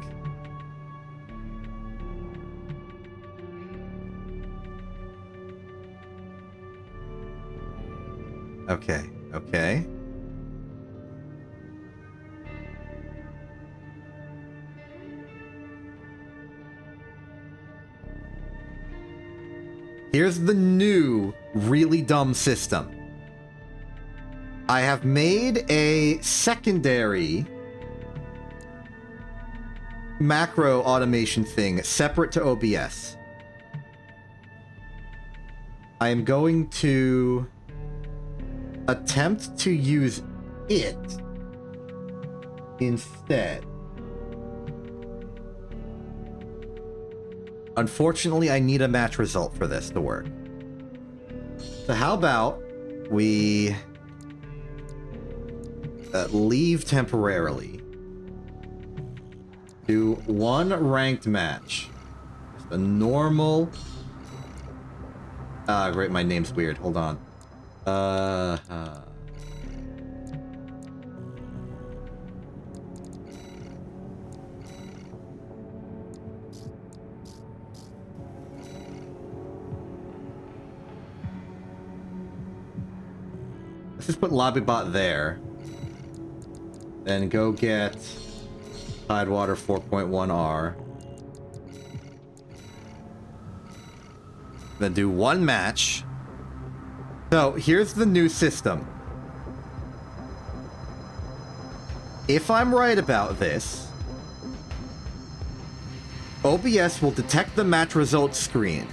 Okay, okay. Here's the new, really dumb system. I have made a secondary macro automation thing separate to OBS. I am going to attempt to use it instead. Unfortunately, I need a match result for this to work. So how about we leave temporarily, do one ranked match, just a normal. Great, my name's weird. Hold on. Let's just put LobbyBot there. Then go get Tidewater 4.1R. Then do one match. So here's the new system. If I'm right about this, OBS will detect the match results screen,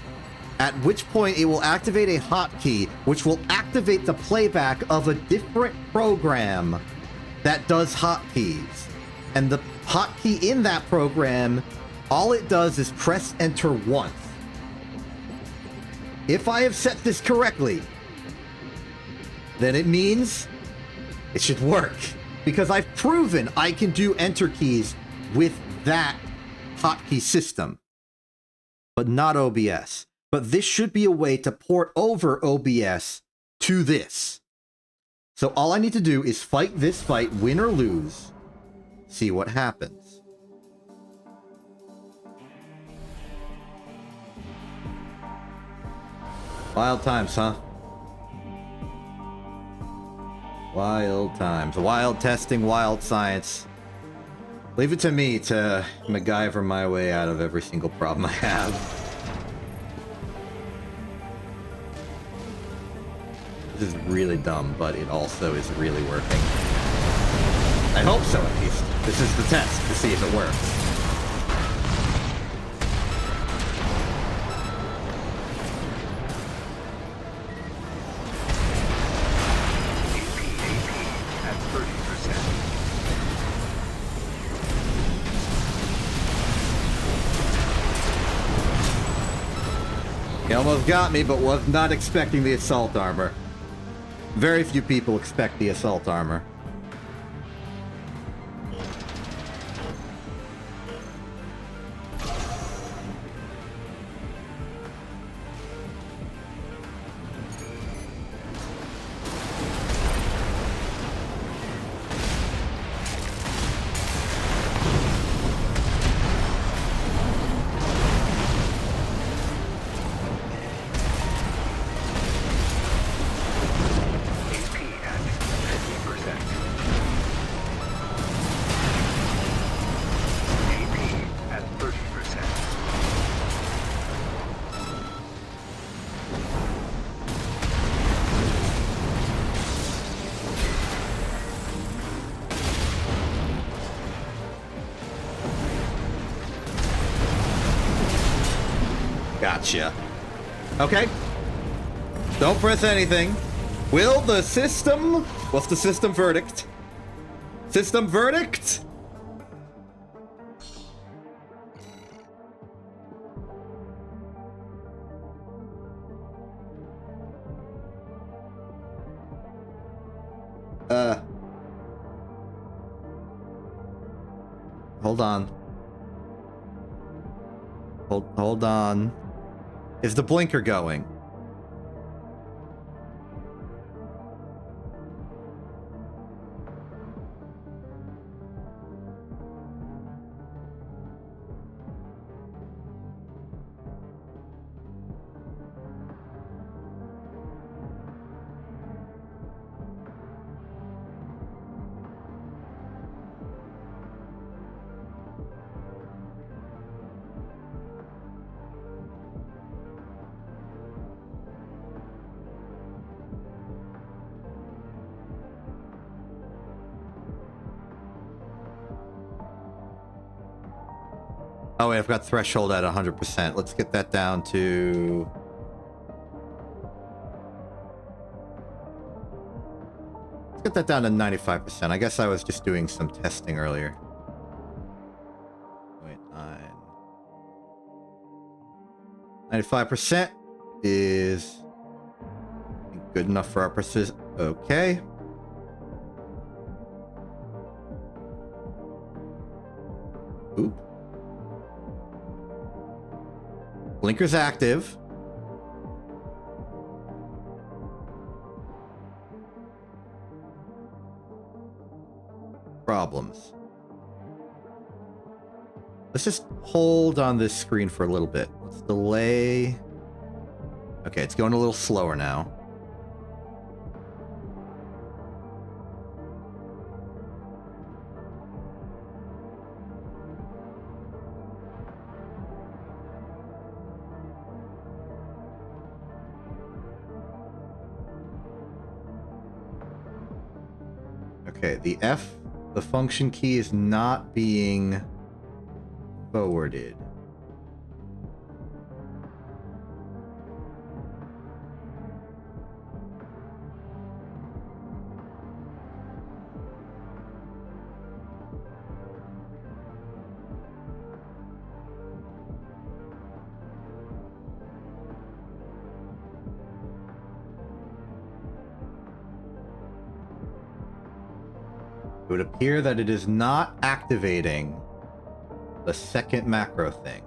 at which point it will activate a hotkey, which will activate the playback of a different program that does hotkeys. And the hotkey in that program, all it does is press enter once. If I have set this correctly, then it means it should work. Because I've proven I can do enter keys with that hotkey system, but not OBS. But this should be a way to port over OBS to this. So all I need to do is fight this fight, win or lose, see what happens. Wild times, huh? Wild times. Wild testing, wild science. Leave it to me to MacGyver my way out of every single problem I have. This is really dumb, but it also is really working. I hope so, at least. This is the test to see if it works. He almost got me, but was not expecting the assault armor. Very few people expect the assault armor. Gotcha. Okay. Don't press anything. Will the system... What's the system verdict? System verdict? Hold on. Hold on. Is the blinker going? Oh wait, I've got threshold at 100%. Let's get that down to... Let's get that down to 95%. I guess I was just doing some testing earlier. Wait, 95% is good enough for our precision. Okay. Oop. Blinker's active. Problems. Let's just hold on this screen for a little bit. Let's delay. Okay, it's going a little slower now. Okay, the function key is not being forwarded. It would appear that it is not activating the second macro thing.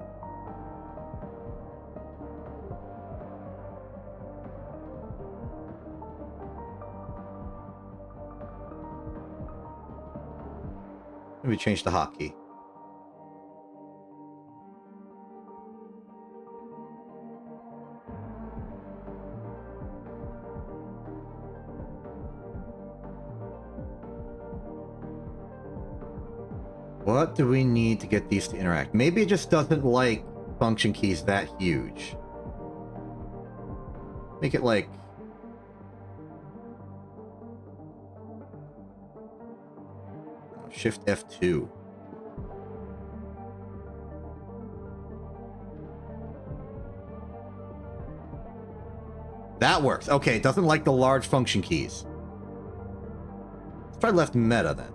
Let me change the hotkey. What do we need to get these to interact? Maybe it just doesn't like function keys that huge. Make it like... Shift F2. That works. Okay, it doesn't like the large function keys. Let's try left meta then.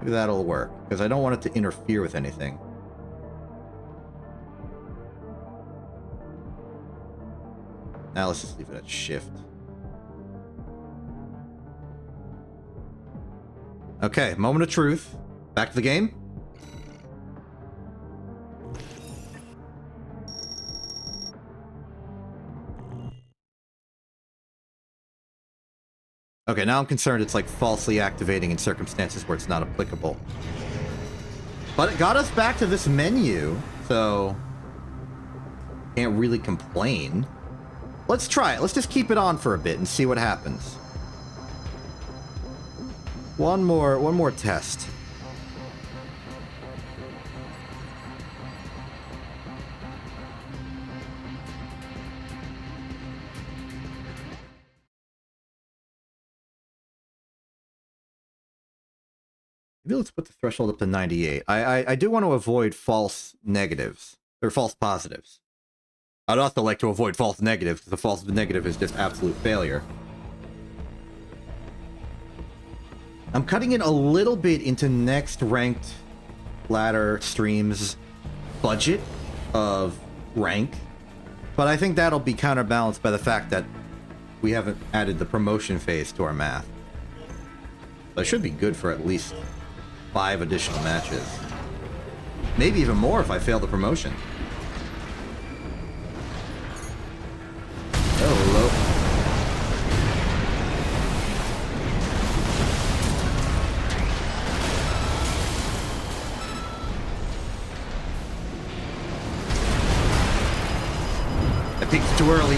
Maybe that'll work, because I don't want it to interfere with anything. Now let's just leave it at shift. Okay, moment of truth. Back to the game. Okay, now I'm concerned it's like falsely activating in circumstances where it's not applicable. But it got us back to this menu, so can't really complain. Let's try it. Let's just keep it on for a bit and see what happens. One more test. Maybe let's put the threshold up to 98. I do want to avoid false negatives, or false positives. I'd also like to avoid false negatives, because a false negative is just absolute failure. I'm cutting it a little bit into next ranked ladder stream's budget of rank, but I think that'll be counterbalanced by the fact that we haven't added the promotion phase to our math. So it should be good for at least 5 additional matches. Maybe even more if I fail the promotion. Oh, hello. I think it's too early.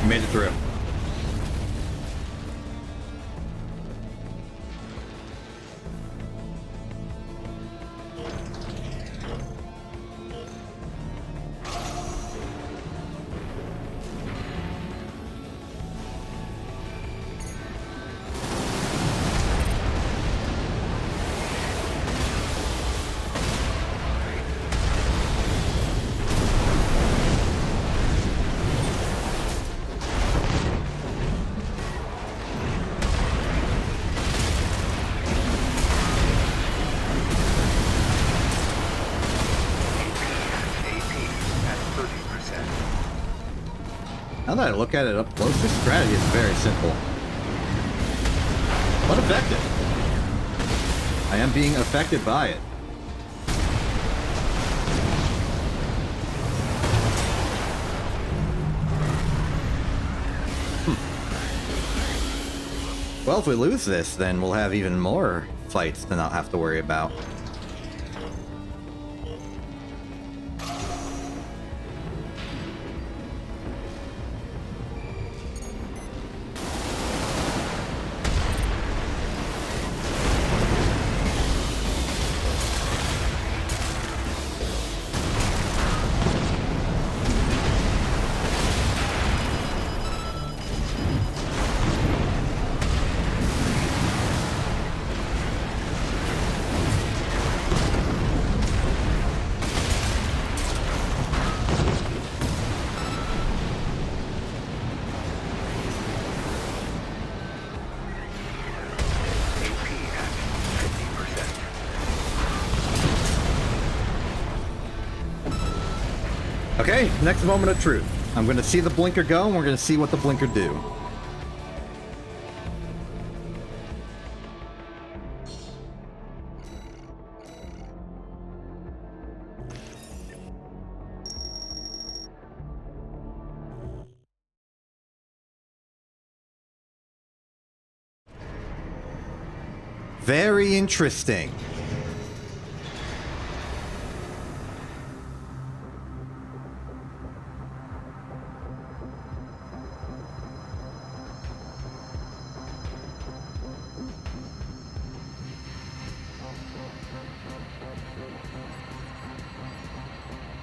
Made it through. Now that I look at it up close, this strategy is very simple. But effective. I am being affected by it. Well, if we lose this, then we'll have even more fights to not have to worry about. Okay, next moment of truth. I'm gonna see the blinker go, and we're gonna see what the blinker do. Very interesting.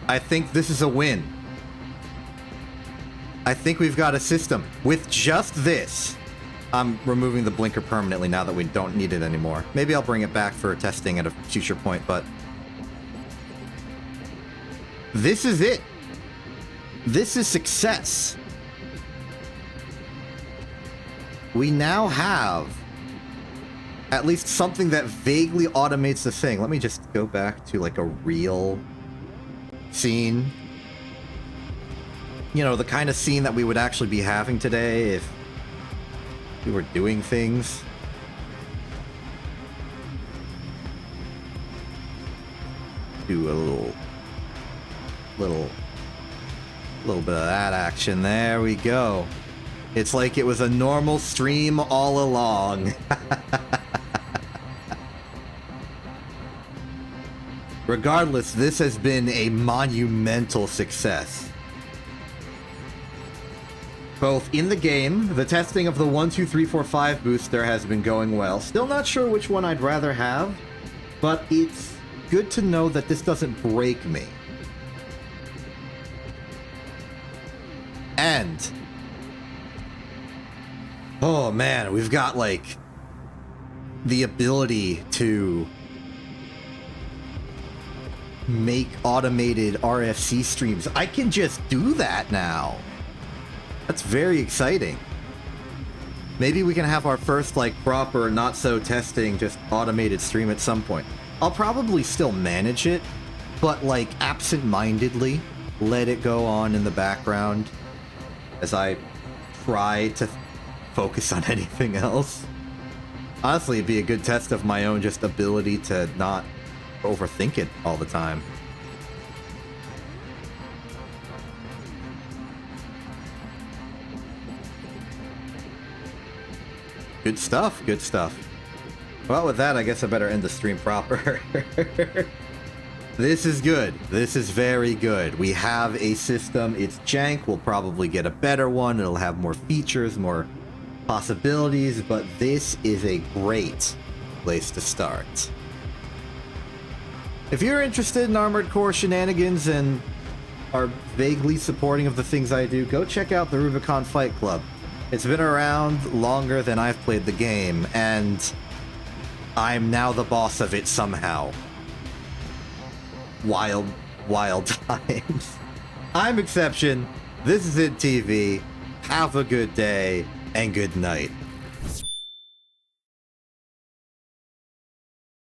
I think this is a win. I think we've got a system. With just this, I'm removing the blinker permanently now that we don't need it anymore. Maybe I'll bring it back for testing at a future point, but this is it. This is success. We now have at least something that vaguely automates the thing. Let me just go back to like a real scene. You know, the kind of scene that we would actually be having today if we were doing things. Do a little bit of that action. There we go. It's like it was a normal stream all along. Regardless, this has been a monumental success. Both in the game, the testing of the 1, 2, 3, 4, 5 booster has been going well. Still not sure which one I'd rather have, but it's good to know that this doesn't break me. And oh man, we've got like the ability to make automated RFC streams. I can just do that now. That's very exciting. Maybe we can have our first like proper not so testing just automated stream at some point. I'll probably still manage it, but like absent-mindedly let it go on in the background as I try to focus on anything else. Honestly, it'd be a good test of my own just ability to not overthink it all the time. Good stuff, good stuff. Well, with that, I guess I better end the stream proper. This is good. This is very good. We have a system. It's jank. We'll probably get a better one. It'll have more features, more possibilities, but this is a great place to start. If you're interested in Armored Core shenanigans and are vaguely supporting of the things I do, go check out the Rubicon Fight Club. It's been around longer than I've played the game, and I'm now the boss of it somehow. Wild, wild times. I'm Exception. This is It TV. Have a good day, and good night.